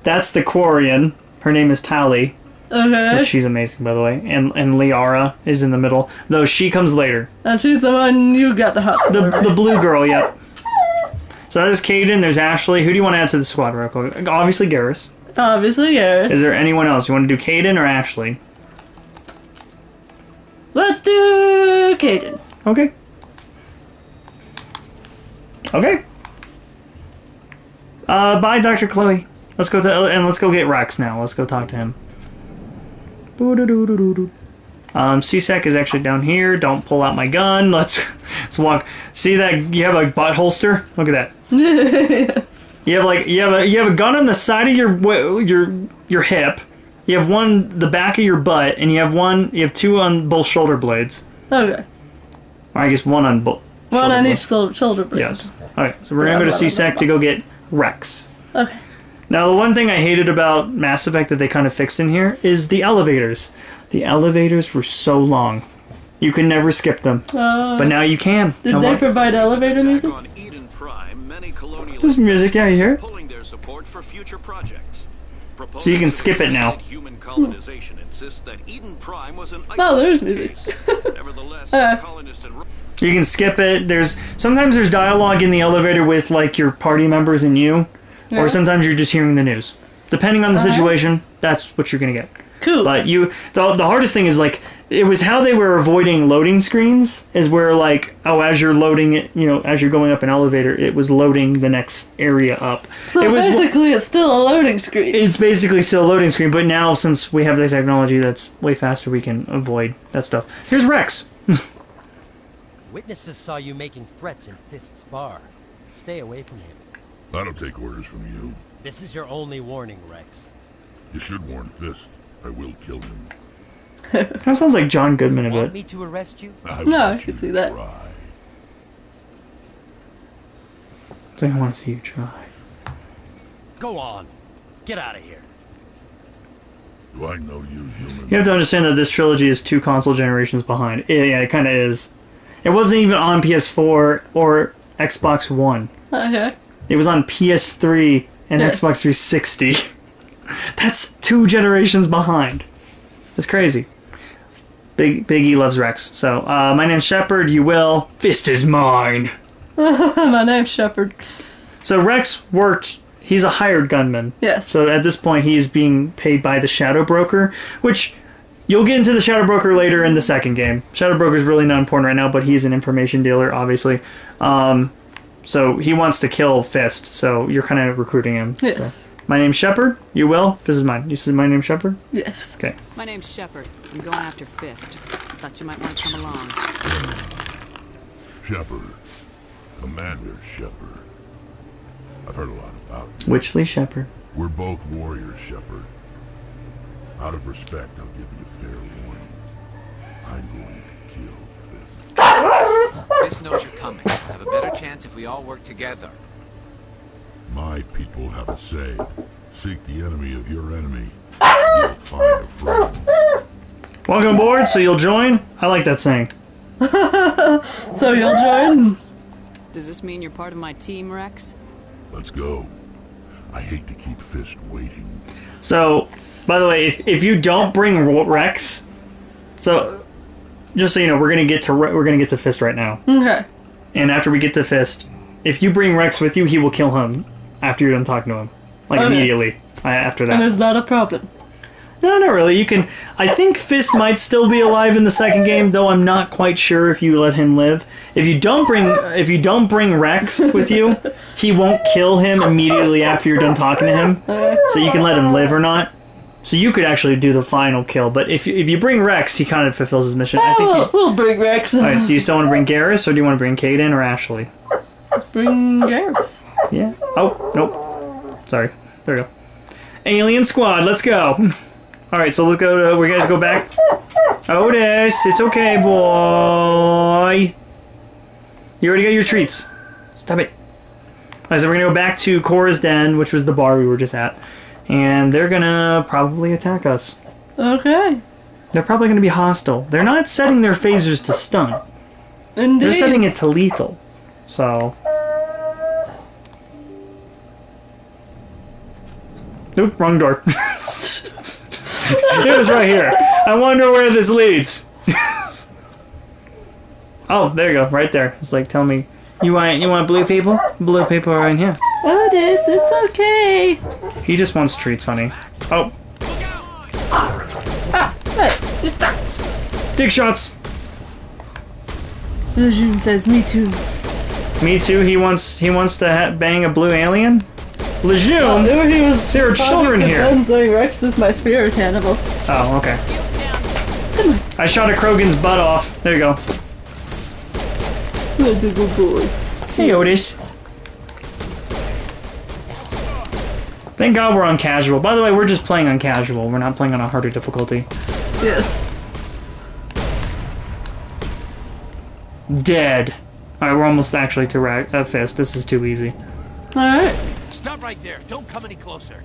That's the Quarian. Her name is Tali. Okay. Which she's amazing, by the way. And Liara is in the middle, though she comes later. And she's the one you got the hot spot. The blue girl, yep. So there's Caden, there's Ashley. Who do you want to add to the squad real quick? Obviously Garrus. Obviously Garrus. Is there anyone else? You want to do Caden or Ashley? Let's do Caden. Okay. Okay. Bye, Dr. Chloe. Let's go get Rex now. Let's go talk to him. CSEC is actually down here. Don't pull out my gun. Let's walk. See that you have a butt holster? Look at that. You have a gun on the side of your hip. You have one the back of your butt, and you have two on both shoulder blades. Okay. Or I guess one on both. One on each shoulder blade. Yes. Okay, so we're gonna go to CSEC to go get Rex. Okay. Now, the one thing I hated about Mass Effect that they kind of fixed in here is the elevators. The elevators were so long. You could never skip them. But now you can. Did they provide elevator music? There's music, yeah, you hear it? Pulling their support for future projects. So you can skip it now. Human colonization insists that Eden Prime was an oh, there's music. Nevertheless, colonists and you can skip it. Sometimes there's dialogue in the elevator with like your party members and you, or sometimes you're just hearing the news. Depending on the situation, that's what you're gonna get. Cool. But the hardest thing is like it was how they were avoiding loading screens is where like as you're loading it, as you're going up an elevator, it was loading the next area up. So basically it's still a loading screen. It's basically still a loading screen, but now since we have the technology that's way faster, we can avoid that stuff. Here's Rex. Witnesses saw you making threats in Fist's bar. Stay away from him. I don't take orders from you. This is your only warning, Rex. You should warn Fist. I will kill him. That sounds like John Goodman a bit. Want me to arrest you? I can see that. It's like I want to see you try. Go on. Get out of here. Do I know you, human? You have to understand that this trilogy is 2 console generations behind. Yeah, it kind of is. It wasn't even on PS4 or Xbox One. Okay. It was on PS3 and Xbox 360. That's 2 generations behind. That's crazy. Big E loves Rex. So, my name's Shepard. You will. Fist is mine. My name's Shepard. So Rex worked. He's a hired gunman. Yes. So at this point, he's being paid by the Shadow Broker, which you'll get into the Shadow Broker later in the second game. Shadow Broker is really not important right now, but he's an information dealer, obviously. So he wants to kill Fist. So you're kind of recruiting him. Yes. So. My name's Shepard. You will. This is mine. You said my name's Shepard? Yes. Okay. My name's Shepard. I'm going after Fist. Thought you might want to come along. Shepard, Commander Shepard. I've heard a lot about you. Witchley Shepard. We're both warriors, Shepard. Out of respect, I'll give you a fair warning. I'm going to kill Fist. Fist knows you're coming. Have a better chance if we all work together. My people have a say. Seek the enemy of your enemy. You'll find a friend. Welcome aboard, so you'll join? I like that saying. So you'll join? Does this mean you're part of my team, Rex? Let's go. I hate to keep Fist waiting. So, by the way, if you don't bring Rex, so just so you know, we're gonna get to Fist right now. Okay. And after we get to Fist, if you bring Rex with you, he will kill him after you're done talking to him, like immediately after that. And is that a problem? No, not really. You can. I think Fist might still be alive in the second game, though I'm not quite sure if you let him live. If you don't bring Rex with you, he won't kill him immediately after you're done talking to him. So you can let him live or not. So you could actually do the final kill. But if you bring Rex, he kind of fulfills his mission. I think we'll bring Rex. All right, do you still want to bring Garrus, or do you want to bring Kaden or Ashley? Let's bring Garrus. Yeah. Oh, nope. Sorry. There we go. Alien Squad, let's go. Alright, so let's go. We're gonna go back. Otis, it's okay, boy. You already got your treats. Stop it. Alright, so we're gonna go back to Cora's den, which was the bar we were just at. And they're gonna probably attack us. Okay. They're probably gonna be hostile. They're not setting their phasers to stun. Indeed. They're setting it to lethal. So... Oop, wrong door. It was right here. I wonder where this leads. Oh, there you go, right there. It's like, tell me, you want blue people? Blue people are in here. Otis, it's okay. He just wants treats, honey. Oh. Hey, you stop. Dig shots. Lejeune says, me too. Me too. He wants to bang a blue alien. Lejeune? There are children here. Rex is my spirit animal. Oh, okay. I shot a Krogan's butt off. There you go. Good boy. Hey, Otis. Thank God we're on casual. By the way, we're just playing on casual. We're not playing on a harder difficulty. Yes. Dead. Alright, we're almost actually to Fist. This is too easy. Alright. Stop right there. Don't come any closer.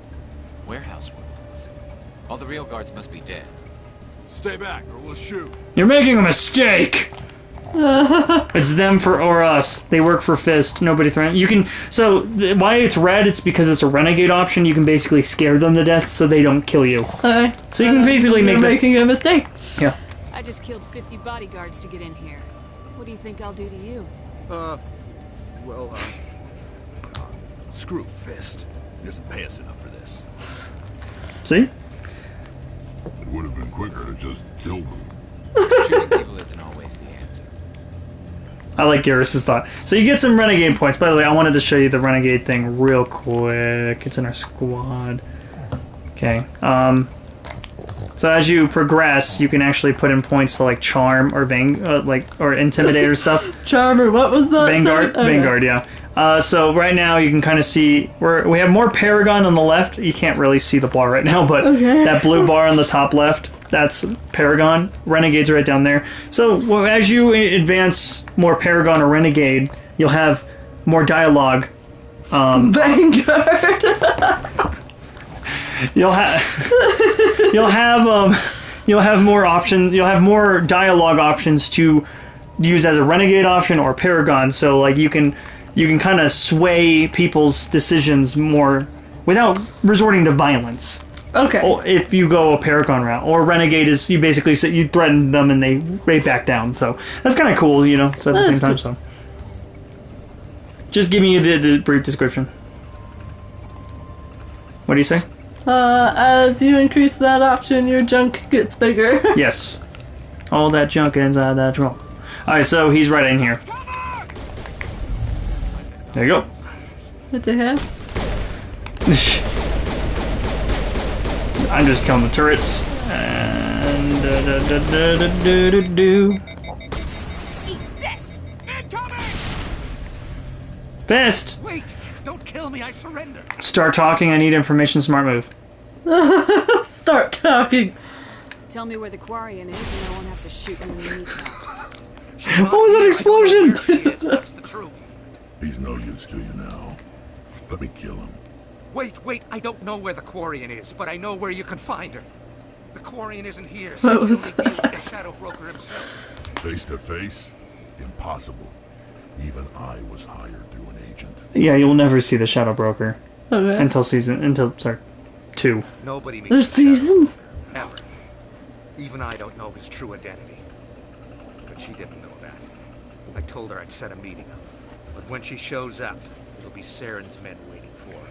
Warehouse workers. All the real guards must be dead. Stay back or we'll shoot. You're making a mistake! It's them or us. They work for Fist. Nobody threatens. You can. So, why it's red, it's because it's a renegade option. You can basically scare them to death so they don't kill you. Okay. So you can basically You're making a mistake. Yeah. I just killed 50 bodyguards to get in here. What do you think I'll do to you? Screw Fist. He doesn't pay us enough for this. See? It would have been quicker to just kill them. Shooting people isn't always the answer. I like Garrus's thought. So you get some renegade points. By the way, I wanted to show you the renegade thing real quick. It's in our squad. Okay. So as you progress, you can actually put in points to like charm or or intimidate or stuff. Charm or what was that? Vanguard. Okay. Vanguard, yeah. So right now you can kind of see we have more Paragon on the left. You can't really see the bar right now, but that blue bar on the top left, that's Paragon. Renegade's right down there. So as you advance more Paragon or Renegade, you'll have more dialogue. Vanguard. You'll have more options. You'll have more dialogue options to use as a renegade option or Paragon. So like you can kind of sway people's decisions more without resorting to violence. Okay. Or if you go a Paragon route, or renegade is you basically you threaten them and they back down. So that's kind of cool, you know. So at the same time, so just giving you the brief description. What do you say? As you increase that option, your junk gets bigger. Yes. All that junk inside that trunk. Alright, so he's right in here. There you go. What the hell? I'm just killing the turrets. And Eat this! Incoming! Fist! Wait! Don't kill me, I surrender! Start talking, I need information, smart move. Start talking! Tell me where the Quarian is and I won't have to shoot you in the kneecaps. What was that explosion? That's the truth. He's no use to you now. Let me kill him. Wait, I don't know where the Quarian is, but I know where you can find her. The Quarian isn't here, so you only deal with the Shadow Broker himself. Face to face? Impossible. Even I was hired through an agent. Yeah, you'll never see the Shadow Broker. Okay. Until 2. Nobody meets There's the Shadow seasons? Broker, ever. Even I don't know his true identity. But she didn't know that. I told her I'd set a meeting up. But when she shows up, it'll be Saren's men waiting for her.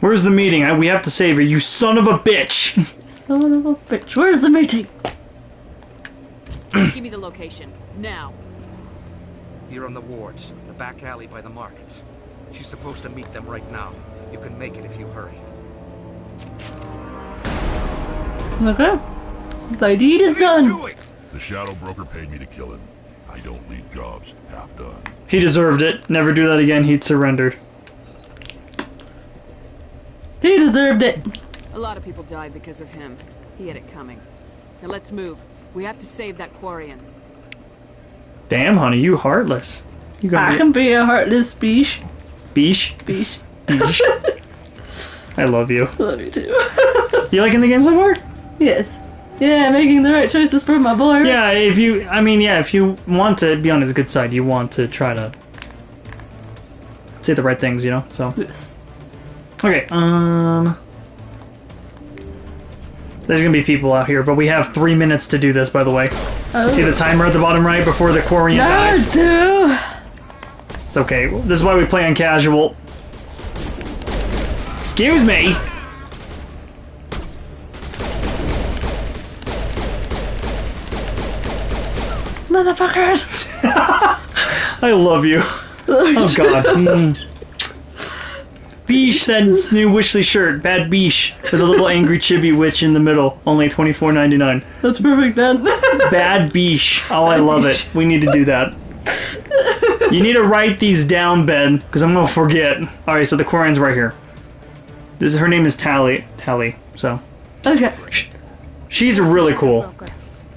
Where's the meeting? We have to save her, you son of a bitch! Son of a bitch. Where's the meeting? Give me the location. Now. Here on the wards, the back alley by the markets. She's supposed to meet them right now. You can make it if you hurry. Okay. The deed is done. The Shadow Broker paid me to kill him. I don't leave jobs half done. He deserved it. Never do that again, he'd surrendered. He deserved it. A lot of people died because of him. He had it coming. Now let's move. We have to save that Quarian. Damn, honey, you heartless. I can be a heartless beesh. Beesh? Beesh. Beesh. I love you. Love you too. You liking the game so far? Yes. Yeah, making the right choices for my boy. Yeah, if you want to be on his good side, you want to try to say the right things, you know, so. Yes. Okay, there's gonna be people out here, but we have 3 minutes to do this, by the way. Oh. You see the timer at the bottom right before the Quarian dies? Do. It's okay. This is why we play on casual. Excuse me! Motherfuckers! I love you. Oh god. Beesh, that new Wishley shirt. Bad Beesh. With a little angry chibi witch in the middle. Only $24.99. That's perfect, Ben. Bad Beesh. Oh, I love it. We need to do that. You need to write these down, Ben, because I'm gonna forget. Alright, so the Quarian's right here. Her name is Tally, so. Okay. She's really cool.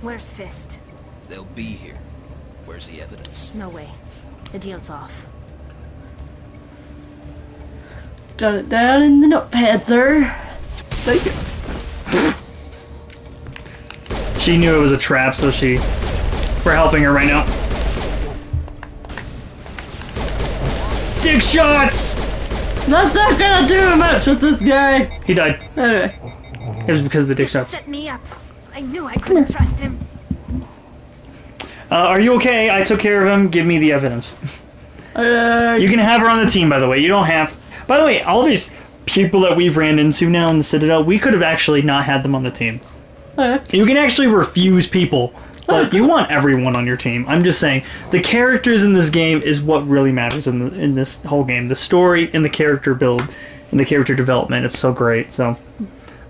Where's Fist? They'll be here. Where's the evidence? No way. The deal's off. Got it down in the notepad, sir. Thank you. She knew it was a trap, so we're helping her right now. Dick shots! That's not gonna do much with this guy. He died. Okay. It was because of the dick shots. Set me up. I knew I couldn't trust him. Are you okay? I took care of him. Give me the evidence. You can have her on the team, by the way. You don't have... By the way, all these people that we've ran into now in the Citadel, we could have actually not had them on the team. You can actually refuse people, but you want everyone on your team. I'm just saying, the characters in this game is what really matters in this whole game. The story and the character build and the character development. It's so great. So,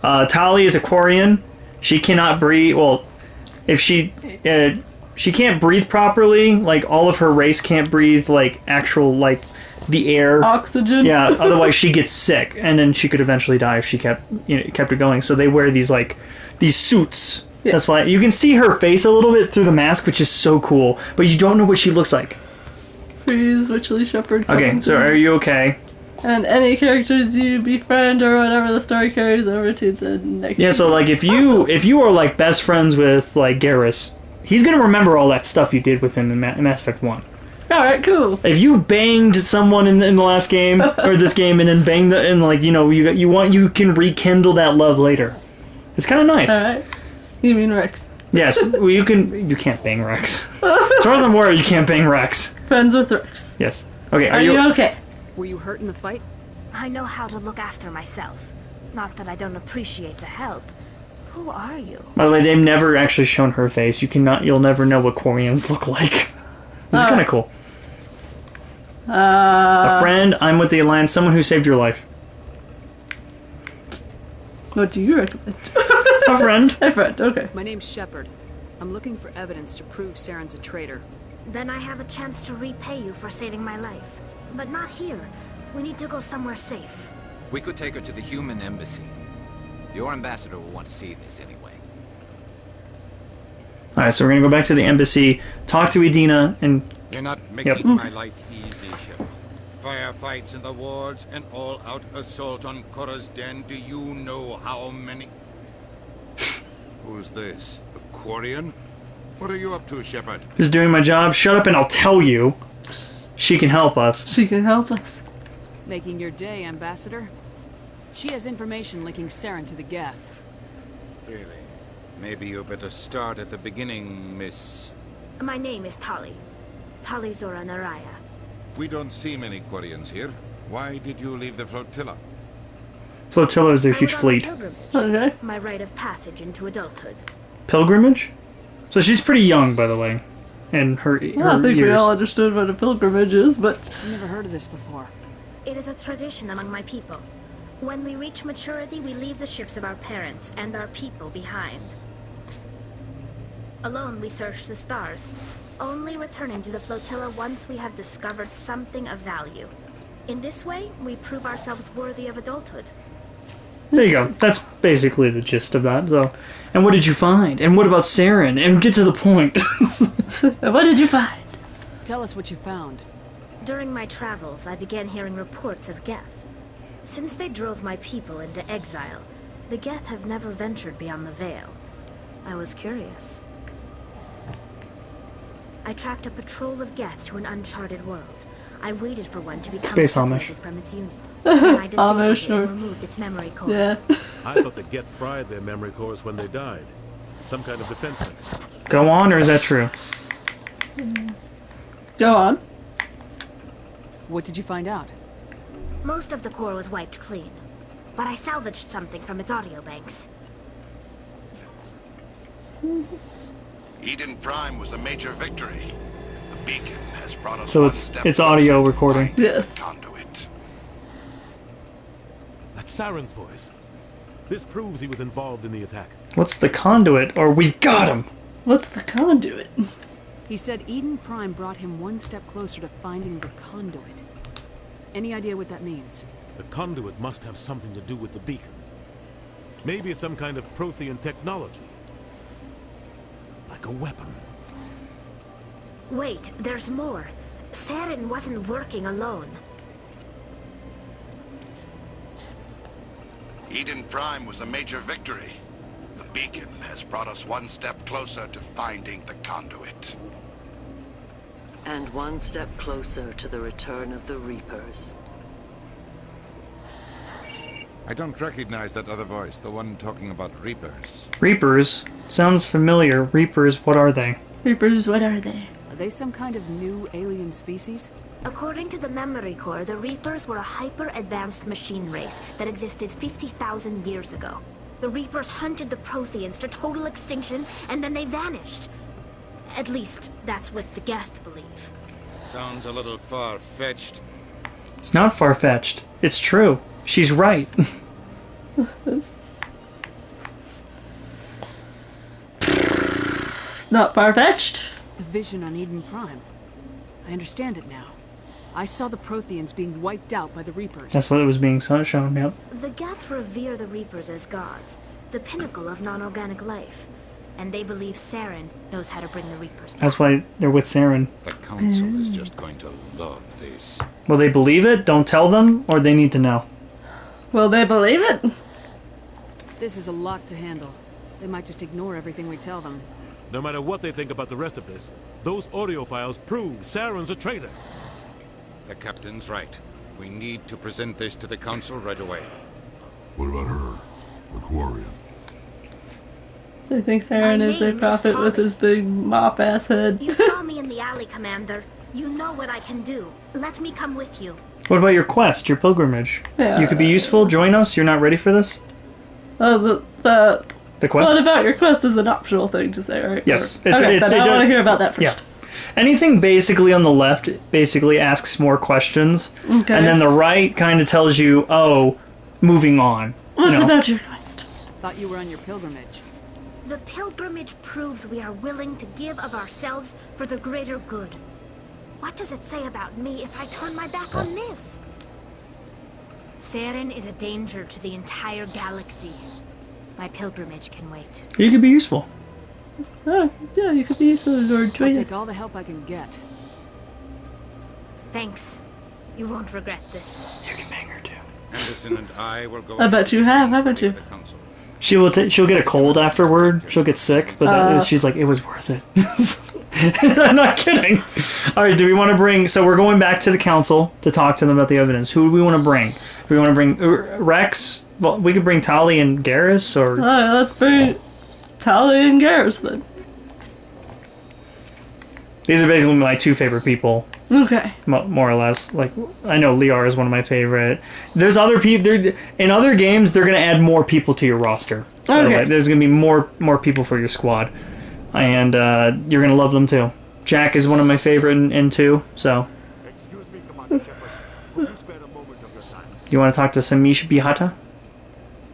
Tali is a Quarian. She cannot breathe. Well, if she can't breathe properly. Like all of her race can't breathe like actual like the air, oxygen. Yeah, otherwise she gets sick, and then she could eventually die if she kept it going. So they wear these suits. Yes. That's why you can see her face a little bit through the mask, which is so cool. But you don't know what she looks like. Please, Witchley Shepherd. Okay, so are you okay? And any characters you befriend or whatever the story carries over to the next. Yeah, so like if you are like best friends with like Garrus, he's gonna remember all that stuff you did with him in Mass Effect 1. Alright, cool. If you banged someone in the last game, or this game, and then banged and like, you can rekindle that love later. It's kind of nice. Alright. You mean Rex? Yes, well, you can't bang Rex. As far as I'm aware, you can't bang Rex. Friends with Rex. Yes. Okay, are you okay? Were you hurt in the fight? I know how to look after myself. Not that I don't appreciate the help. Who are you? By the way, they've never actually shown her face. You'll never know what Quarians look like. This is kind of cool. A friend, I'm with the Alliance, someone who saved your life. What do you recommend? A friend. A friend, okay. My name's Shepard. I'm looking for evidence to prove Saren's a traitor. Then I have a chance to repay you for saving my life. but not here. We need to go somewhere safe. We could take her to the human embassy. Your ambassador will want to see this anyway. Alright, so we're gonna go back to the embassy, talk to Edina, and... You're not making my life easy, Shepard. Firefights in the wards, an all-out assault on Cora's den. Do you know how many... Who's this? A Quarian? What are you up to, Shepard? Just doing my job. Shut up and I'll tell you. She can help us. She can help us. Making your day, Ambassador. She has information linking Saren to the Geth. Really? Maybe you better start at the beginning, Miss... My name is Tali. Tali Zora Naraya. We don't see many Quarians here. Why did you leave the flotilla? Flotilla is their huge fleet. Okay. My rite of passage into adulthood. Pilgrimage? So she's pretty young, by the way. And her I don't think years. we all understood what a pilgrimage is, but... I've never heard of this before. It is a tradition among my people. When we reach maturity, we leave the ships of our parents and our people behind. Alone, we search the stars, only returning to the flotilla once we have discovered something of value. In this way, we prove ourselves worthy of adulthood. There you go. That's basically the gist of that. So, and what did you find? And what about Saren? And get to the point. What did you find? Tell us what you found. During my travels, I began hearing reports of Geth. Since they drove my people into exile, the Geth have never ventured beyond the Veil. I was curious. I tracked a patrol of Geth to an uncharted world. I waited for one to become separated from its unit. I disabled it and removed its memory core. Yeah. I thought the Geth fried their memory cores when they died. Some kind of defense mechanism. Go on, or is that true? Go on. What did you find out? Most of the core was wiped clean, but I salvaged something from its audio banks. Eden Prime was a major victory. The beacon has brought us So one it's step audio closer to recording. finding Yes. the conduit. That's Saren's voice. This proves he was involved in the attack. What's the conduit? Or we got him! What's the conduit? He said Eden Prime brought him one step closer to finding the conduit. Any idea what that means? The conduit must have something to do with the beacon. Maybe it's some kind of Prothean technology. Like a weapon. Wait, there's more. Saren wasn't working alone. Eden Prime was a major victory. The beacon has brought us one step closer to finding the conduit. And one step closer to the return of the Reapers. I don't recognize that other voice, the one talking about Reapers. Reapers? Sounds familiar. Reapers, what are they? Reapers, what are they? Are they some kind of new alien species? According to the memory core, the Reapers were a hyper-advanced machine race that existed 50,000 years ago. The Reapers hunted the Protheans to total extinction, and then they vanished. At least, that's what the Geth believe. Sounds a little far-fetched. It's not far-fetched. It's true. She's right. It's not far-fetched. The vision on Eden Prime. I understand it now. I saw the Protheans being wiped out by the Reapers. That's what it was being shown, yep. The Geth revere the Reapers as gods, the pinnacle of non-organic life. And they believe Saren knows how to bring the Reapers back. That's why they're with Saren. The Council is just going to love this. Will they believe it? Don't tell them? Or they need to know? Will they believe it? This is a lot to handle. They might just ignore everything we tell them. No matter what they think about the rest of this, those audio files prove Saren's a traitor. The captain's right. We need to present this to the Council right away. What about her? The Quarian? I think Saren is a prophet with his big mop-ass head. You saw me in the alley, Commander. You know what I can do. Let me come with you. What about your quest, your pilgrimage? Yeah. You could be useful, join us, you're not ready for this? The quest? What about your quest is an optional thing to say, right? Yes. I want to hear about that first. Yeah. Anything basically on the left basically asks more questions. Okay. And then the right kind of tells you, oh, moving on. What about your quest? Thought you were on your pilgrimage. The pilgrimage proves we are willing to give of ourselves for the greater good. What does it say about me if I turn my back on this? Saren is a danger to the entire galaxy. My pilgrimage can wait. You could be useful. Oh, yeah, you could be useful, Lord. I'll take all the help I can get. Thanks. You won't regret this. You can bang her too. Anderson and I will go. I bet you have, haven't you? She will. She'll get a cold afterward. She'll get sick, but she's like, it was worth it. I'm not kidding. All right. Do we want to bring? So we're going back to the council to talk to them about the evidence. Who do we want to bring? Do we want to bring Rex? Well, we could bring Tali and Garrus, or let's bring Tali and Garrus then. These are basically my two favorite people. Okay. More or less. Like, I know Liar is one of my favorite. There's other people. In other games, they're going to add more people to your roster. Okay. There's going to be more people for your squad. And you're going to love them too. Jack is one of my favorite in 2, so. Excuse me, Commander Shepard. Would you spare a moment of your time? You want to talk to Samish Bihata?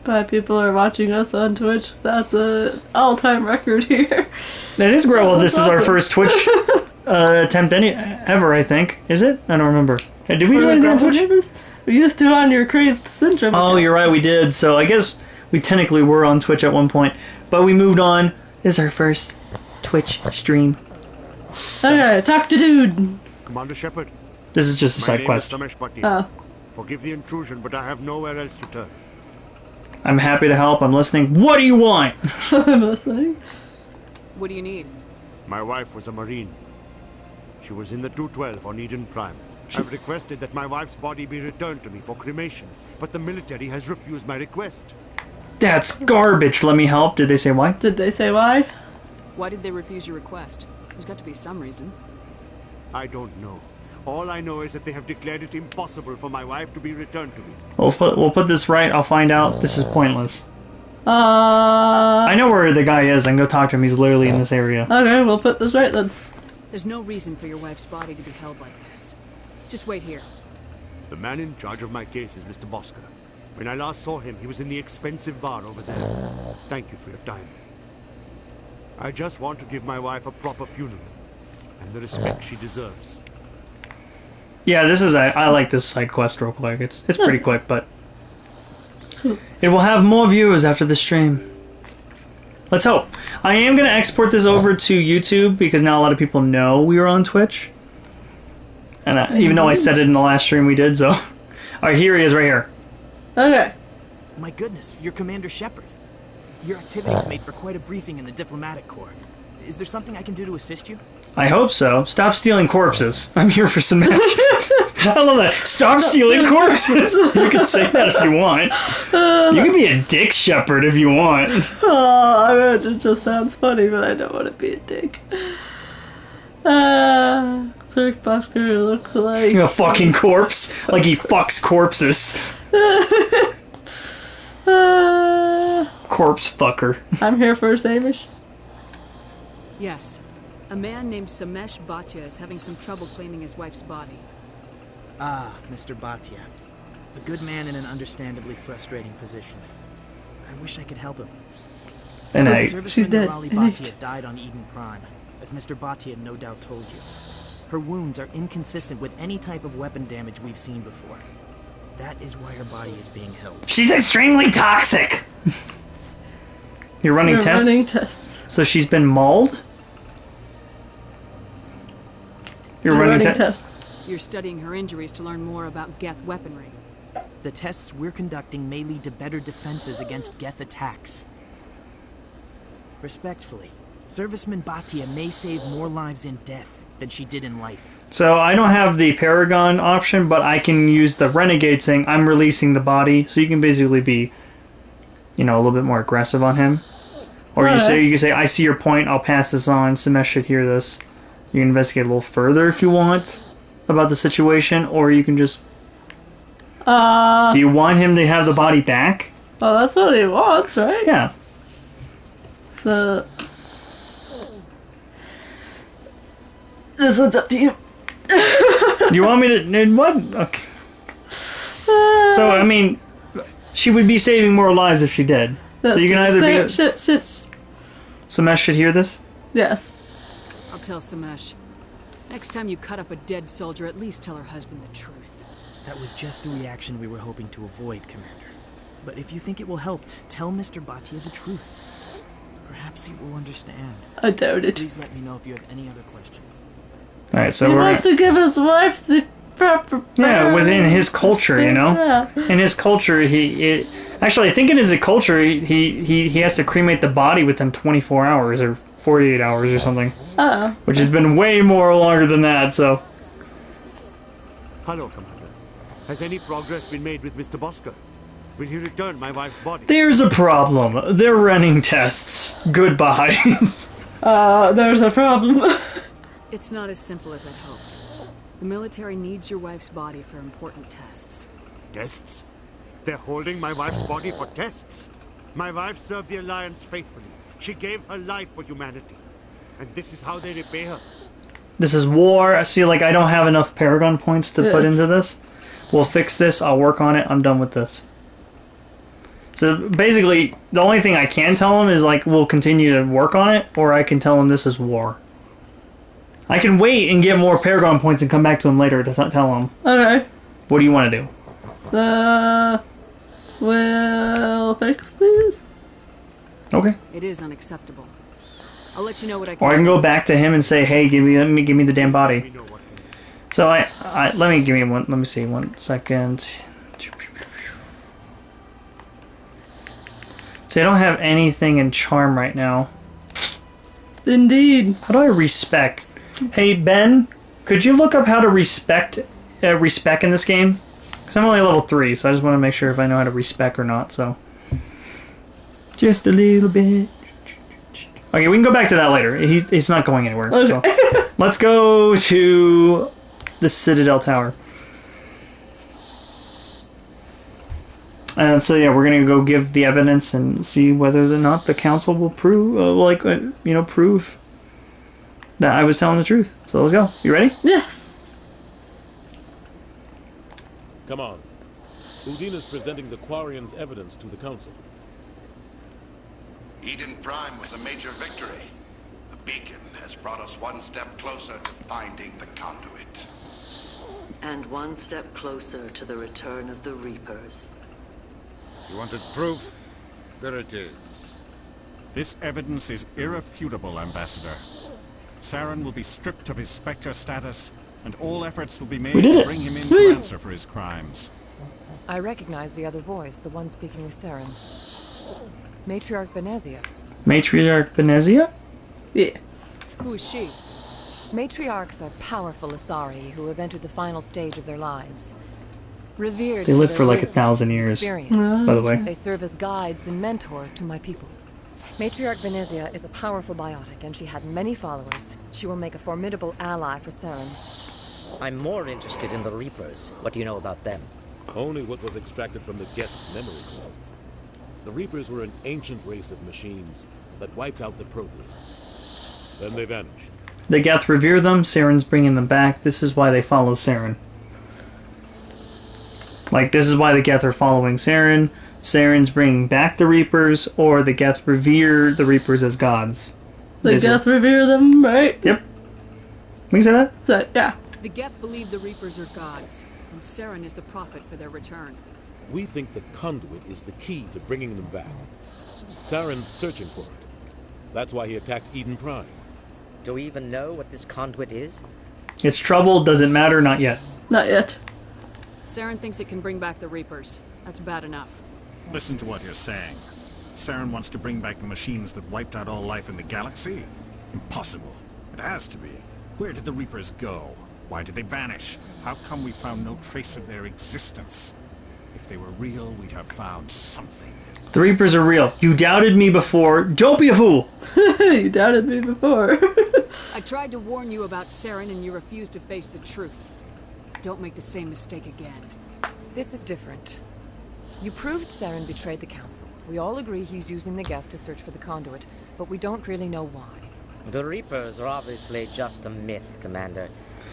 5 people are watching us on Twitch. That's an all-time record here. That is great. Well, this is our first Twitch attempt ever, I think. Is it? I don't remember. Did we do anything on Twitch? We used to on your Crazed Syndrome. Oh, you're right, we did. So I guess we technically were on Twitch at one point. But we moved on. This is our first Twitch stream. Okay, talk to dude. Commander Shepard. This is just a side quest. Oh. Forgive the intrusion, but I have nowhere else to turn. I'm happy to help. I'm listening. What do you want? I'm listening. What do you need? My wife was a Marine. She was in the 212 on Eden Prime. I've requested that my wife's body be returned to me for cremation, but the military has refused my request. That's garbage. Let me help. Did they say why? Did they say why? Why did they refuse your request? There's got to be some reason. I don't know. All I know is that they have declared it impossible for my wife to be returned to me. We'll put this right. I'll find out. This is pointless. I know where the guy is. I can go talk to him. He's literally in this area. Okay, we'll put this right then. There's no reason for your wife's body to be held like this. Just wait here. The man in charge of my case is Mr. Bosker. When I last saw him, he was in the expensive bar over there. Thank you for your time. I just want to give my wife a proper funeral and the respect she deserves. Yeah, this is I like this side quest real quick. It's pretty quick, but it will have more viewers after the stream. Let's hope. I am going to export this over to YouTube because now a lot of people know we were on Twitch. And even though I said it in the last stream we did, so. Alright, here he is right here. Okay. My goodness, you're Commander Shepard. Your activities made for quite a briefing in the diplomatic corps. Is there something I can do to assist you? I hope so. Stop stealing corpses. I'm here for some action. I love that. Stop stealing corpses. You can say that if you want. You can be a dick shepherd if you want. Oh, I mean, it just sounds funny, but I don't want to be a dick. Clerk Bosker looks like a fucking corpse. Like he fucks corpses. Corpse fucker. I'm here for Samish. Yes. A man named Samesh Bhatia is having some trouble claiming his wife's body. Ah, Mr. Bhatia. A good man in an understandably frustrating position. I wish I could help him. And Serviceman Nirali Bhatia died on Eden Prime, as Mr. Bhatia no doubt told you. Her wounds are inconsistent with any type of weapon damage we've seen before. That is why her body is being held. She's extremely toxic! You're running tests? Running tests. So she's been mauled? You're running tests. You're studying her injuries to learn more about Geth weaponry. The tests we're conducting may lead to better defenses against Geth attacks. Respectfully, Serviceman Bhatia may save more lives in death than she did in life. So I don't have the Paragon option, but I can use the Renegade saying I'm releasing the body, so you can basically be, a little bit more aggressive on him. Or you can say, I see your point, I'll pass this on, Samesh should hear this. You can investigate a little further if you want about the situation, or you can just... Do you want him to have the body back? Well, that's what he wants, right? Yeah. So... This one's up to you. You want me to... What? Okay. So, I mean, she would be saving more lives if she did. So you can either be... Samesh should hear this? Yes. I'll tell Samesh. Next time you cut up a dead soldier, at least tell her husband the truth. That was just the reaction we were hoping to avoid, Commander. But if you think it will help, tell Mr. Bhatia the truth. Perhaps he will understand. I doubt it. Please let me know if you have any other questions. Alright, so he we're... wants to give his wife the proper... Yeah, within his culture, you know? Yeah. In his culture, actually, I think in his culture, he has to cremate the body within 24 hours or 48 hours or something. Uh-oh. Which has been way more longer than that, so... Hello, Commander. Has any progress been made with Mr. Bosker? Will he return my wife's body? There's a problem. They're running tests. Goodbye. There's a problem. It's not as simple as I'd hoped. The military needs your wife's body for important tests. Tests? They're holding my wife's body for tests? My wife served the Alliance faithfully. She gave her life for humanity. And this is how they repay her. This is war. I see, like, I don't have enough Paragon points to put into this. We'll fix this. I'll work on it. I'm done with this. So basically, the only thing I can tell him is, like, we'll continue to work on it, or I can tell him this is war. I can wait and get more Paragon points and come back to him later to tell him. Okay. What do you want to do? We'll fix this. Okay. It is unacceptable. I'll let you know what I can Or I can go back to him and say, "Hey, give me the damn body." So let me see 1 second. See, I don't have anything in charm right now. Indeed. How do I respec? Hey Ben, could you look up how to respec in this game? Because I'm only level 3, so I just want to make sure if I know how to respec or not. So just a little bit. Okay, we can go back to that later. He's not going anywhere. Okay. So let's go to the Citadel Tower. And so yeah, we're gonna go give the evidence and see whether or not the council will prove, prove that I was telling the truth. So let's go. You ready? Yes. Come on. Udina's presenting the Quarian's evidence to the council. Eden Prime was a major victory. The beacon has brought us one step closer to finding the conduit. And one step closer to the return of the Reapers. You wanted proof? There it is. This evidence is irrefutable, Ambassador. Saren will be stripped of his Spectre status, and all efforts will be made to bring him in to answer for his crimes. I recognize the other voice, the one speaking with Saren. Matriarch Benezia. Matriarch Benezia? Yeah. Who is she? Matriarchs are powerful Athari who have entered the final stage of their lives. Revered They live their for like wisdom 1,000 years, experience. by the way. They serve as guides and mentors to my people. Matriarch Benezia is a powerful biotic, and she had many followers. She will make a formidable ally for Saren. I'm more interested in the Reapers. What do you know about them? Only what was extracted from the Geth's memory core. The Reapers were an ancient race of machines that wiped out the Protheans. Then they vanished. The Geth revere them, Saren's bringing them back. This is why they follow Saren. Like, this is why the Geth are following Saren. Saren's bringing back the Reapers, or the Geth revere the Reapers as gods. The Geth revere them, right? Yep. We can say that? So, yeah. The Geth believe the Reapers are gods, and Saren is the prophet for their return. We think the conduit is the key to bringing them back. Saren's searching for it. That's why he attacked Eden Prime. Do we even know what this conduit is? It's trouble, doesn't matter, not yet. Not yet. Saren thinks it can bring back the Reapers. That's bad enough. Listen to what you're saying. Saren wants to bring back the machines that wiped out all life in the galaxy? Impossible. It has to be. Where did the Reapers go? Why did they vanish? How come we found no trace of their existence? If they were real, we'd have found something. The Reapers are real. You doubted me before. Don't be a fool! You doubted me before. I tried to warn you about Saren, and you refused to face the truth. Don't make the same mistake again. This is different. You proved Saren betrayed the Council. We all agree he's using the Geth to search for the conduit, but we don't really know why. The Reapers are obviously just a myth, Commander.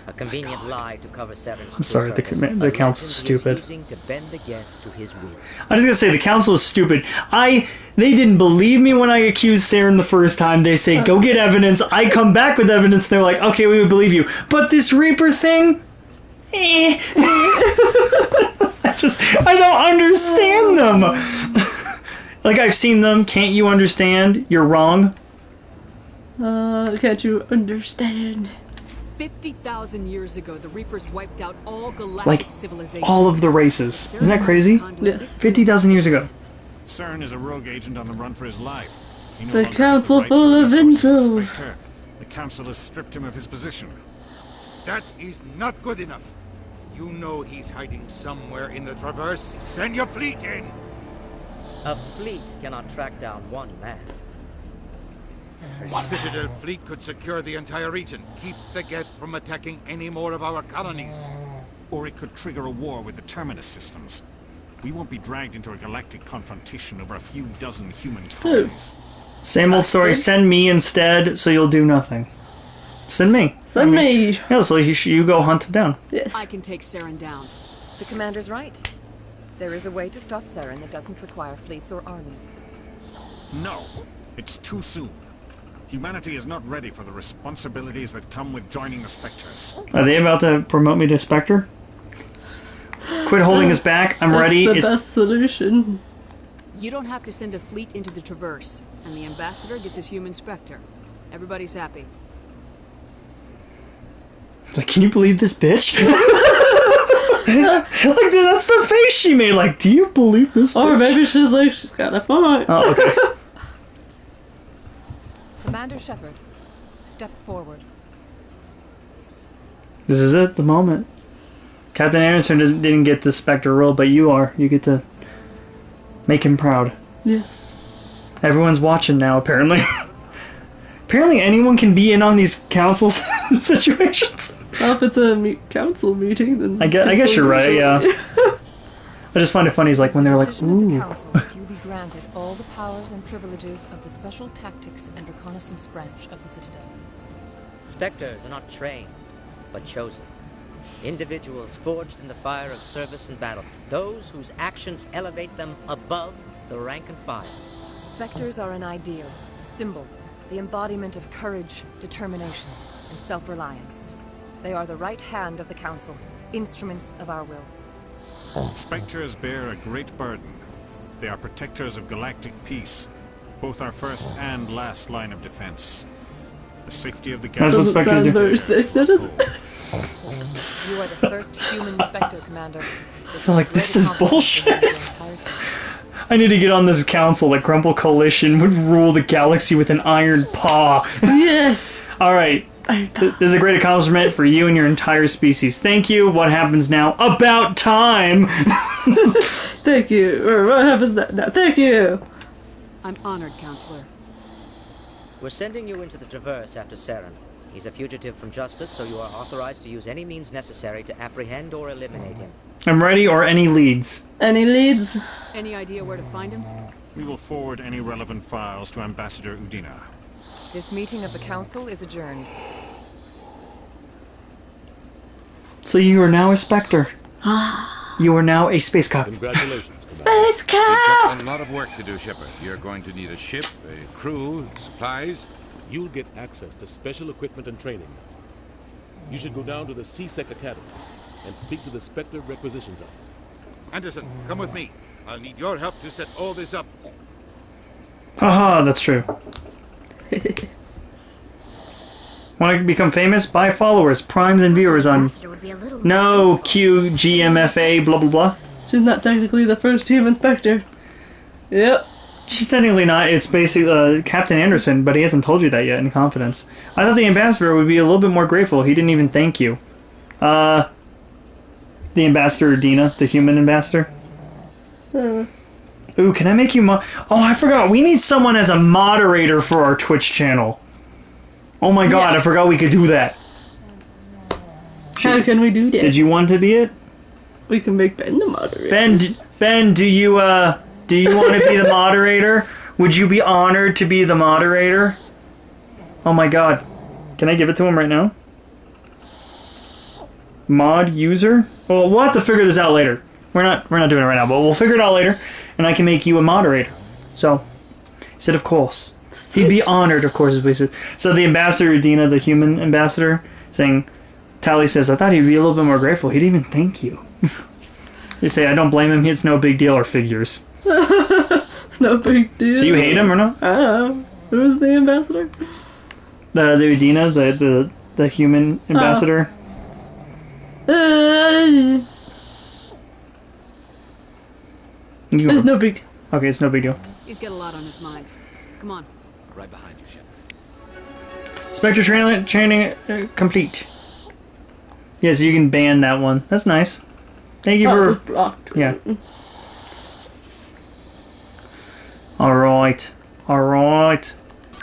A convenient lie to cover Saren's I'm sorry, the council's stupid. Using to bend the Geth to his will. I was gonna say the council is stupid. They didn't believe me when I accused Saren the first time. They say go get evidence. I come back with evidence. They're like, okay, we would believe you. But this Reaper thing, I don't understand them. Like I've seen them. Can't you understand? You're wrong. Can't you understand? 50,000 years ago, the Reapers wiped out all galactic civilization. All of the races. Isn't that crazy? Yes. 50,000 years ago. Saren is a rogue agent on the run for his life. He no The longer has council rights full of the incels. Spectre. The council has stripped him of his position. That is not good enough. You know he's hiding somewhere in the Traverse. Send your fleet in! A fleet cannot track down one man. A Citadel fleet could secure the entire region, keep the Geth from attacking any more of our colonies. Or it could trigger a war with the Terminus systems. We won't be dragged into a galactic confrontation over a few dozen human colonies. Same old story. Send me instead, so you'll do nothing. Send me. Send me. Yeah, so you go hunt him down. Yes. I can take Saren down. The commander's right. There is a way to stop Saren that doesn't require fleets or armies. No, it's too soon. Humanity is not ready for the responsibilities that come with joining the Spectres. Are they about to promote me to Spectre? Quit holding us back. I'm ready. That's the best solution. You don't have to send a fleet into the Traverse, and the ambassador gets his human Spectre. Everybody's happy. Like, can you believe this bitch? Like, that's the face she made. Like, do you believe this bitch? Or maybe she's like, she's got a point. Oh, okay. Commander Shepard, step forward. This is it, the moment. Captain Anderson didn't get the Spectre role, but you are. You get to make him proud. Yes. Everyone's watching now, apparently. Apparently anyone can be in on these council situations. Well, if it's a council meeting, then... I guess you're right, yeah. I just find it funny, is like when they're like, ooh. The council that you be granted all the powers and privileges of the Special Tactics and Reconnaissance branch of the Citadel. Spectres are not trained, but chosen. Individuals forged in the fire of service and battle. Those whose actions elevate them above the rank and file. Spectres are an ideal, a symbol, the embodiment of courage, determination, and self-reliance. They are the right hand of the Council, instruments of our will. Spectres bear a great burden. They are protectors of galactic peace, both our first and last line of defense. The safety of the galaxy. That's what Spectres do. Very safe, that is. You are the first human Spectre, Commander. Like, this is bullshit. I need to get on this council that Grumble Coalition would rule the galaxy with an iron paw. Yes. Alright. This is a great accomplishment for you and your entire species. Thank you. What happens now? About time! Thank you. Or what happens now? Thank you. I'm honored, Counselor. We're sending you into the Traverse after Saren. He's a fugitive from justice, so you are authorized to use any means necessary to apprehend or eliminate him. I'm ready, or any leads. Any leads? Any idea where to find him? We will forward any relevant files to Ambassador Udina. This meeting of the Council is adjourned. So you are now a Spectre. You are now a space cop. Congratulations, Space We've got cop! a lot of work to do, Shepard. You're going to need a ship, a crew, supplies. You'll get access to special equipment and training. You should go down to the CSEC Academy and speak to the Spectre Requisitions Office. Anderson, come with me. I'll need your help to set all this up. Haha, that's true. Want to become famous? Buy followers, primes, and viewers on no QGMFA blah blah blah. She's not technically the first human Spectre. Yep. She's technically not. It's basically Captain Anderson, but he hasn't told you that yet in confidence. I thought the ambassador would be a little bit more grateful. He didn't even thank you. The ambassador, Dina, the human ambassador. Ooh, can I make you oh, I forgot. We need someone as a moderator for our Twitch channel. Oh my god, yes. I forgot we could do that. How can we do that? Did you want to be it? We can make Ben the moderator. Ben, do you want to be the moderator? Would you be honored to be the moderator? Oh my god. Can I give it to him right now? mod user. Well, we'll have to figure this out later. We're not doing it right now, but we'll figure it out later, and I can make you a moderator. So, he said, of course. He'd be honored, of course, is what he said. So the ambassador, Udina, the human ambassador, saying, Tally says, I thought he'd be a little bit more grateful. He didn't even thank you. They say, I don't blame him. It's no big deal, or figures. It's no big deal. Do you hate him or not? I don't know. Who's the ambassador? The Udina, the human ambassador. It's no big deal. Okay, it's no big deal. He's got a lot on his mind. Come on. Right behind you, Shepard. Spectre training complete. Yeah, so you can ban that one. That's nice. Thank you for... It's blocked. Yeah. Alright. Alright.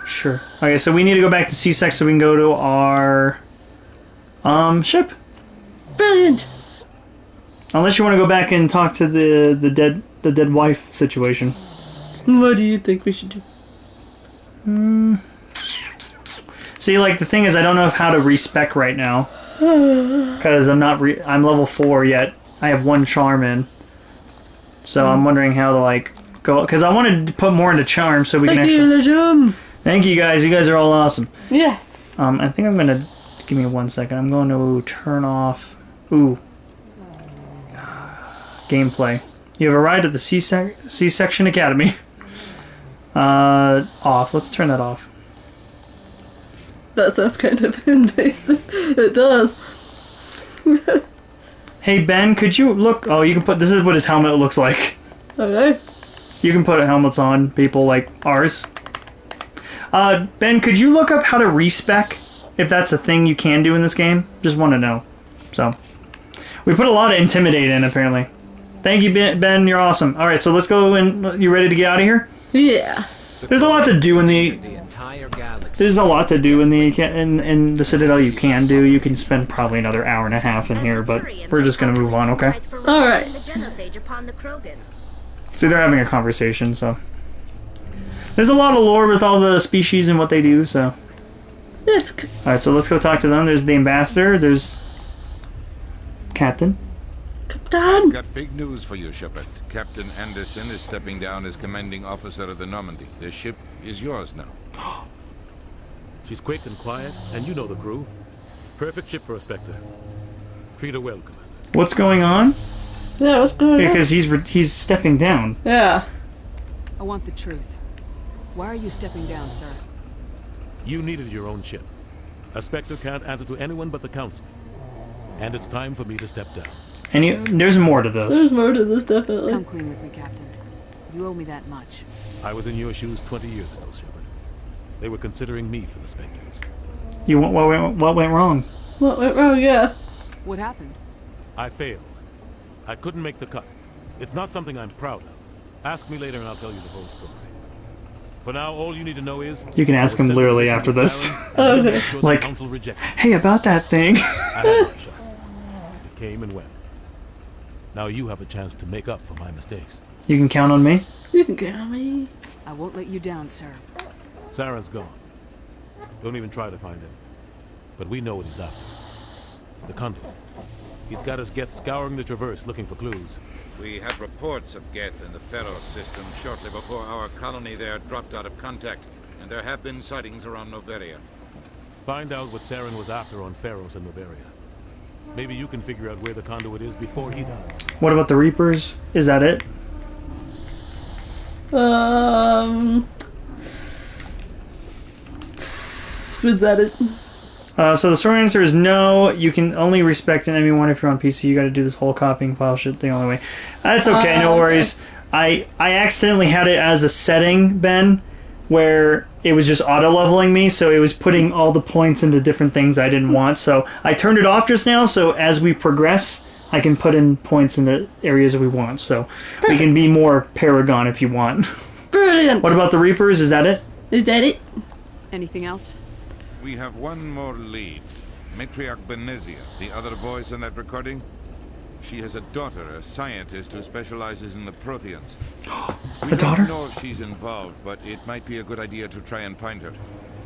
Sure. Okay, so we need to go back to C-Sec so we can go to our... ship. Brilliant. Unless you want to go back and talk to the dead wife situation. What do you think we should do? See, like, the thing is, I don't know how to respec right now. Because I'm not I'm level 4 yet. I have 1 charm in. So I'm wondering how to, like, go... Because I wanted to put more into charm so we can actually... Thank you, guys. You guys are all awesome. Yeah. I think I'm going to... Give me 1 second. I'm going to turn off... Ooh. Gameplay. You have arrived at the C-Section Academy. Off. Let's turn that off. That's kind of invasive. It does. Hey, Ben, could you look... Oh, you can put... This is what his helmet looks like. Okay. You can put helmets on people like ours. Ben, could you look up how to respec? If that's a thing you can do in this game? Just want to know. So... We put a lot of Intimidate in, apparently. Thank you, Ben. You're awesome. Alright, so let's go and... You ready to get out of here? Yeah. There's a lot to do in the... There's a lot to do in the Citadel you can do. You can spend probably another hour and a half in here, but we're just going to move on, okay? Alright. See, they're having a conversation, so... There's a lot of lore with all the species and what they do, so... That's good. Alright, so let's go talk to them. There's the ambassador, there's... Captain. I've got big news for you, Shepard. Captain Anderson is stepping down as commanding officer of the Normandy. The ship is yours now. She's quick and quiet, and you know the crew. Perfect ship for a Spectre. Treat her well, Commander. What's going on? Yeah, what's going on? Because he's stepping down. Yeah. I want the truth. Why are you stepping down, sir? You needed your own ship. A Spectre can't answer to anyone but the Council. And it's time for me to step down. And there's more to this. There's more to this, definitely. Come clean with me, Captain. You owe me that much. I was in your shoes 20 years ago, Shepard. They were considering me for the Spectres. What went wrong? What went wrong, yeah. What happened? I failed. I couldn't make the cut. It's not something I'm proud of. Ask me later and I'll tell you the whole story. For now, all you need to know is... You can ask him literally after this. Okay. Sure Like, hey, about that thing. I had my shot. It came and went. Now you have a chance to make up for my mistakes. You can count on me? You can count on me. I won't let you down, sir. Saren's gone. Don't even try to find him. But we know what he's after. The conduit. He's got his Geth scouring the Traverse looking for clues. We had reports of Geth in the Pharos system shortly before our colony there dropped out of contact, and there have been sightings around Noveria. Find out what Saren was after on Pharos and Noveria. Maybe you can figure out where the conduit is before he does. What about the Reapers? Is that it? Is that it? So the short answer is no. You can only respect an enemy one if you're on PC. You got to do this whole copying file shit the only way. That's okay. No worries. I accidentally had it as a setting, Ben, where it was just auto leveling me, so it was putting all the points into different things I didn't want. So I turned it off just now. So as we progress, I can put in points in the areas we want. So we can be more Paragon if you want. Brilliant. What about the Reapers? Is that it? Is that it? Anything else? We have one more lead. Matriarch Benezia, the other voice in that recording. She has a daughter, a scientist who specializes in the Protheans. A daughter? We don't know if she's involved, but it might be a good idea to try and find her.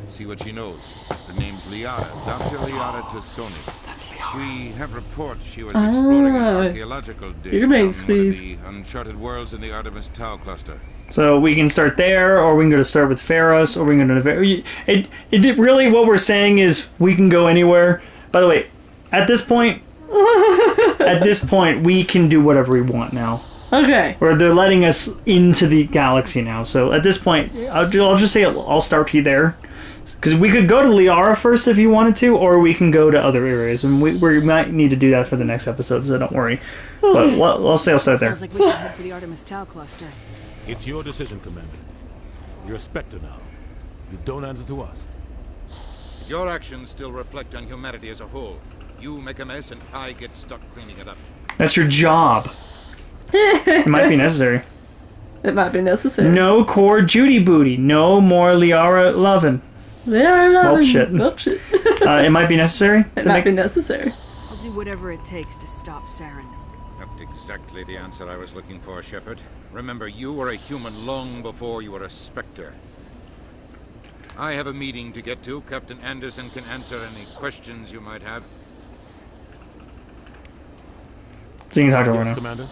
See what she knows. Her name's Liara, Dr. Liara Tassoni. That's Liara. We have reports she was exploring an archaeological dig your on main one of squeeze. the uncharted worlds in the Artemis Tau cluster. So we can start there, or we can go to start with Pharos, or we can go to it really, what we're saying is we can go anywhere. By the way, at this point, we can do whatever we want now. Okay. Or they're letting us into the galaxy now. So at this point, I'll just say I'll start you there. Because we could go to Liara first if you wanted to, or we can go to other areas. And we might need to do that for the next episode, so don't worry. But I'll say I'll start there. Sounds like we should head for the Artemis Tau cluster. It's your decision, Commander. You're a Spectre now. You don't answer to us. Your actions still reflect on humanity as a whole. You make a mess and I get stuck cleaning it up. That's your job. It might be necessary. It might be necessary. No core Judy booty. No more Liara lovin'. Liara lovin'. Well, shit. It might be necessary. It might be necessary. I'll do whatever it takes to stop Saren. Not exactly the answer I was looking for, Shepard. Remember, you were a human long before you were a Spectre. I have a meeting to get to. Captain Anderson can answer any questions you might have. So you can talk to her Yes, now. Commander.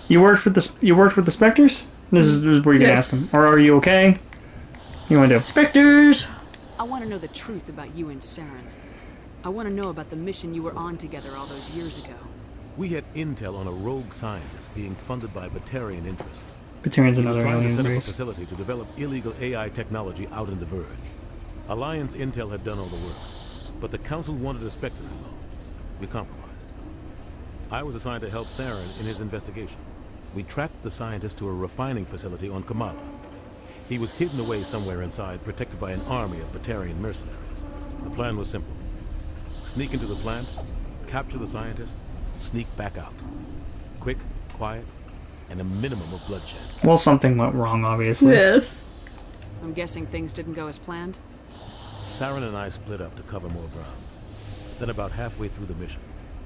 You worked with the Spectres? This is where you can ask them. Or are you okay? You want to do? Spectres! I want to know the truth about you and Saren. I want to know about the mission you were on together all those years ago. We had intel on a rogue scientist being funded by Batarian interests. Batarian's He was another trying to alien set up a race. facility to develop illegal AI technology out in the Verge. Alliance intel had done all the work, but the Council wanted a Spectre involved. We compromised. I was assigned to help Saren in his investigation. We tracked the scientist to a refining facility on Kamala. He was hidden away somewhere inside, protected by an army of Batarian mercenaries. The plan was simple. Sneak into the plant, capture the scientist, sneak back out. Quick, quiet, and a minimum of bloodshed. Well, something went wrong, obviously. Yes. I'm guessing things didn't go as planned? Saren and I split up to cover more ground. Then about halfway through the mission,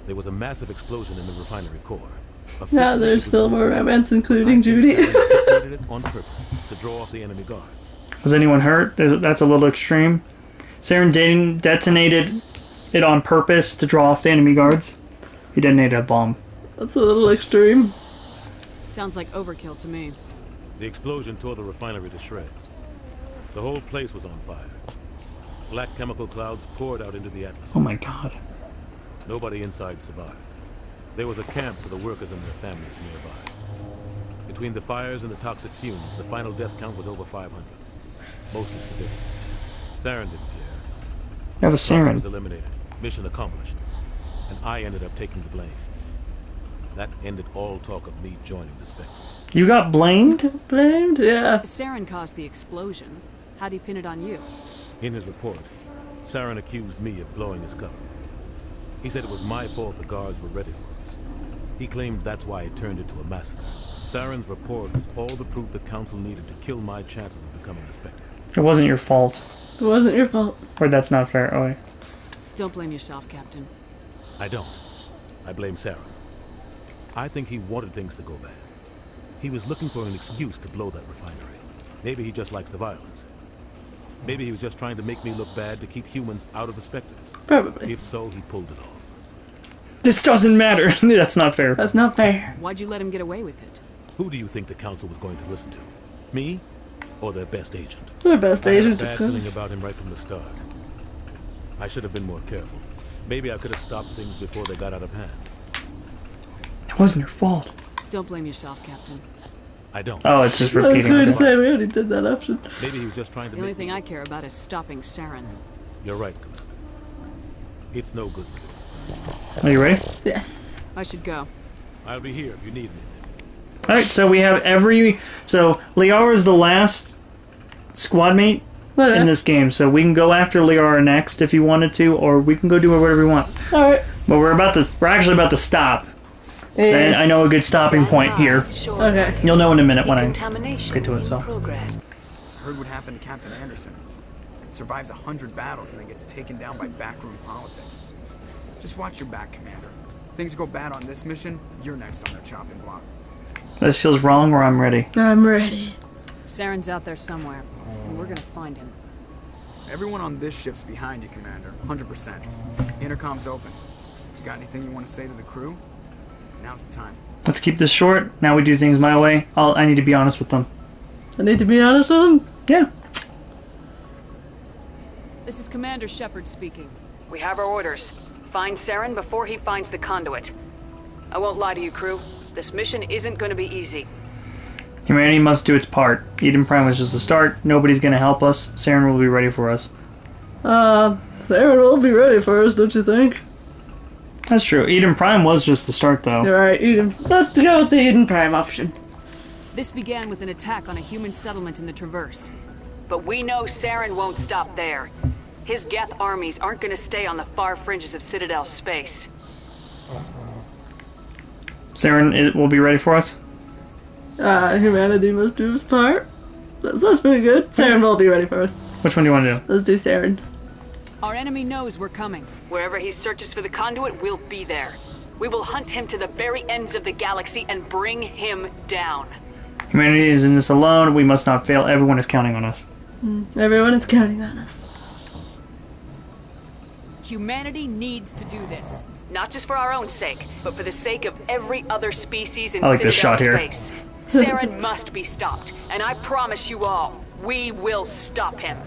there was a massive explosion in the refinery core. Now there's still more romance, including Judy. Detonated it on purpose to draw off the enemy guards. Was anyone hurt? That's a little extreme. Saren detonated it on purpose to draw off the enemy guards. He detonated a bomb. That's a little extreme. Sounds like overkill to me. The explosion tore the refinery to shreds. The whole place was on fire. Black chemical clouds poured out into the atmosphere. Oh my god. Nobody inside survived. There was a camp for the workers and their families nearby. Between the fires and the toxic fumes, the final death count was over 500. Mostly civilians. Saren didn't care. That was Problem Saren. was eliminated. Mission accomplished. And I ended up taking the blame. That ended all talk of me joining the Spectres. You got blamed? Blamed? Yeah. Saren caused the explosion. How'd he pin it on you? In his report, Saren accused me of blowing his cover. He said it was my fault the guards were ready for us. He claimed that's why it turned into a massacre. Saren's report was all the proof the Council needed to kill my chances of becoming a Spectre. It wasn't your fault. It wasn't your fault. Or that's not fair. Oh, wait. Don't blame yourself, Captain. I don't. I blame Saren. I think he wanted things to go bad. He was looking for an excuse to blow that refinery. Maybe he just likes the violence. Maybe he was just trying to make me look bad to keep humans out of the Spectres. Probably. If so, he pulled it off. This doesn't matter. That's not fair. That's not fair. Why'd you let him get away with it? Who do you think the Council was going to listen to? Me? Or their best agent? Their best agent, I had of a bad feeling course. about him right from the start. I should have been more careful. Maybe I could have stopped things before they got out of hand. It wasn't your fault. Don't blame yourself, Captain. I don't. Oh, it's just I was repeating going to it. say, we already did that option. Maybe he was just trying to The only make thing I care about is stopping Saren. You're right, Commander. It's no good with Are you ready? Yes. I should go. it. I'll be here if you need me. Alright, so we have So, Liara is the last squad mate in this game, so we can go after Liara next if you wanted to, or we can go do whatever we want. Alright. But we're actually about to stop. So I know a good stopping point here. Okay. You'll know in a minute when I get to it, so. Heard what happened to Captain Anderson. Survives 100 battles and then gets taken down by backroom politics. Just watch your back, Commander. Things go bad on this mission, you're next on their chopping block. This feels wrong, or I'm ready. I'm ready. Saren's out there somewhere, and we're gonna find him. Everyone on this ship's behind you, Commander. 100%. Intercom's open. Got anything you want to say to the crew? Now's the time. Let's keep this short. Now we do things my way. I need to be honest with them. I need to be honest with them? Yeah. This is Commander Shepard speaking. We have our orders. Find Saren before he finds the conduit. I won't lie to you, crew. This mission isn't going to be easy. Humanity must do its part. Eden Prime was just the start. Nobody's going to help us. Saren will be ready for us. Saren will be ready for us, don't you think? That's true. Eden Prime was just the start, though. You're right, Eden. Let's go with the Eden Prime option. This began with an attack on a human settlement in the Traverse. But we know Saren won't stop there. His Geth armies aren't going to stay on the far fringes of Citadel space. Saren will be ready for us? Humanity must do its part. That's pretty good. Saren will be ready for us. Which one do you want to do? Let's do Saren. Our enemy knows we're coming. Wherever he searches for the conduit, we'll be there. We will hunt him to the very ends of the galaxy and bring him down. Humanity is in this alone. We must not fail. Everyone is counting on us. Everyone is counting on us. Humanity needs to do this. Not just for our own sake, but for the sake of every other species in I like this shot here. space. Saren must be stopped, and I promise you all, we will stop him.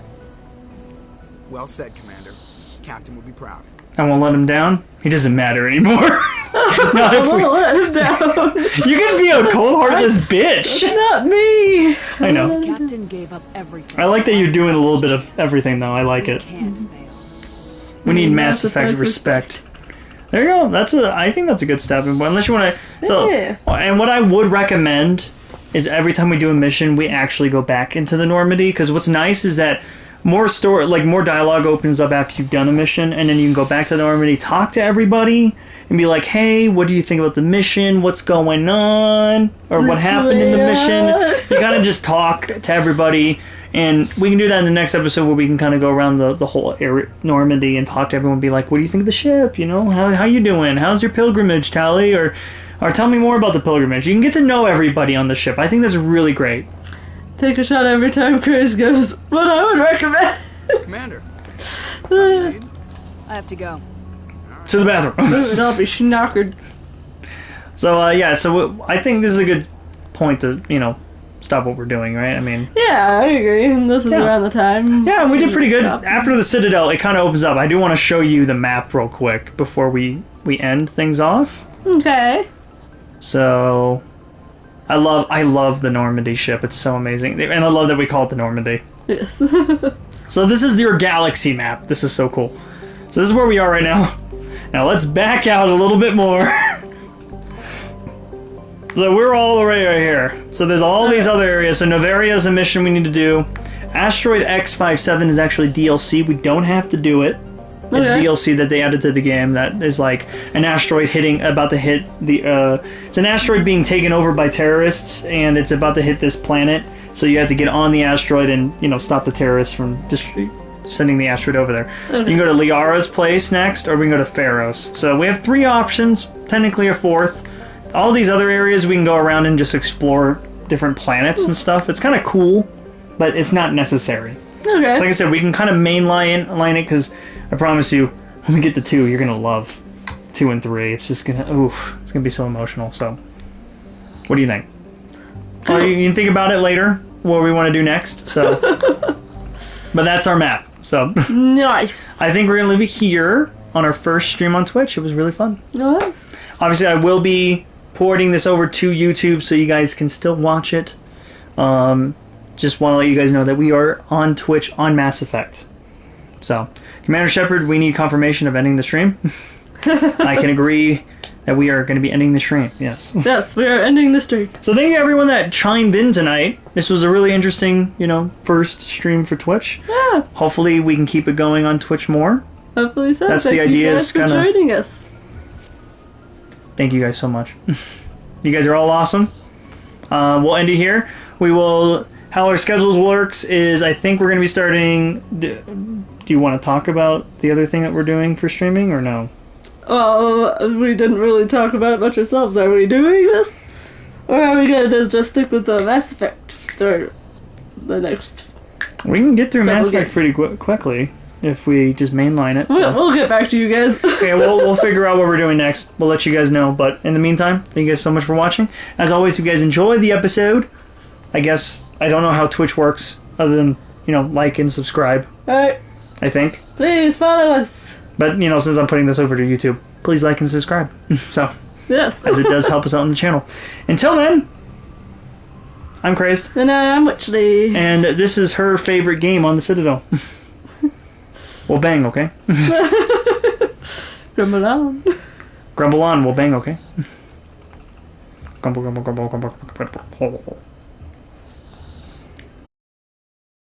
Well said, Commander. Captain will be proud. I won't let him down. He doesn't matter anymore. I won't let him down. You can be a cold-hearted bitch. That's not me. I know. The captain gave up everything. I like that you're doing a little bit of everything, though. I like it. We need Mass Effect respect. There you go. I think that's a good step. Unless you want to. So, and what I would recommend is every time we do a mission, we actually go back into the Normandy. Because what's nice is that more dialogue opens up after you've done a mission, and then you can go back to the Normandy, talk to everybody, and be like, "Hey, what do you think about the mission? What's going on? Or what happened in the mission?" You kind of just talk to everybody. And we can do that in the next episode where we can kind of go around the whole Normandy and talk to everyone and be like, what do you think of the ship? You know, how you doing? How's your pilgrimage, Tally? Or tell me more about the pilgrimage. You can get to know everybody on the ship. I think that's really great. Take a shot every time Chris goes, what I would recommend. Commander. I have to go. To the bathroom. I'll be schnockered. So, so I think this is a good point to, stop what we're doing, right? I mean... Yeah, I agree. And this is around the time. Yeah, we did pretty good. After the Citadel, it kind of opens up. I do want to show you the map real quick before we end things off. Okay. So... I love the Normandy ship. It's so amazing. And I love that we call it the Normandy. Yes. So this is your galaxy map. This is so cool. So this is where we are right now. Now let's back out a little bit more. So we're all the way right here. So there's all these other areas. So Novaria is a mission we need to do. Asteroid X57 is actually DLC. We don't have to do it. It's DLC that they added to the game that is like an asteroid about to hit the... it's an asteroid being taken over by terrorists, and it's about to hit this planet. So you have to get on the asteroid and, stop the terrorists from just sending the asteroid over there. You can go to Liara's place next, or we can go to Pharaoh's. So we have 3 options, technically a 4th. All these other areas we can go around and just explore different planets and stuff. It's kind of cool, but it's not necessary. Okay. So like I said, we can kind of mainline it, because I promise you, when we get to 2, you're going to love 2 and 3. It's just going to, it's going to be so emotional. So, what do you think? Cool. You can think about it later, what we want to do next. So, but that's our map. So, nice. I think we're going to leave it here on our first stream on Twitch. It was really fun. Nice. Obviously, I will be porting this over to YouTube so you guys can still watch it. Just want to let you guys know that we are on Twitch on Mass Effect. So, Commander Shepard, we need confirmation of ending the stream. I can agree that we are going to be ending the stream. Yes. Yes, we are ending the stream. So thank you everyone that chimed in tonight. This was a really interesting, first stream for Twitch. Yeah. Hopefully we can keep it going on Twitch more. Hopefully so. That's the idea. Thank you guys for joining us. Thank you guys so much. You guys are all awesome. We'll end it here. We will... How our schedules works is I think we're going to be starting... Do you want to talk about the other thing that we're doing for streaming, or no? Oh, we didn't really talk about it much ourselves. Are we doing this? Or are we going to just stick with the Mass Effect? Or the next... We can get through Mass Effect pretty quickly. if we just mainline it. So. We'll get back to you guys. Okay, we'll figure out what we're doing next. We'll let you guys know. But in the meantime, thank you guys so much for watching. As always, if you guys enjoyed the episode, I guess I don't know how Twitch works other than, like and subscribe. Alright. I think. Please follow us. But, since I'm putting this over to YouTube, please like and subscribe. So, yes. As it does help us out on the channel. Until then, I'm Crazed. And I'm Witchley. And this is her favorite game on the Citadel. We'll bang, okay? Grumble on. Grumble on, we'll bang, okay? Grumble, grumble, grumble, grumble, grumble, grumble.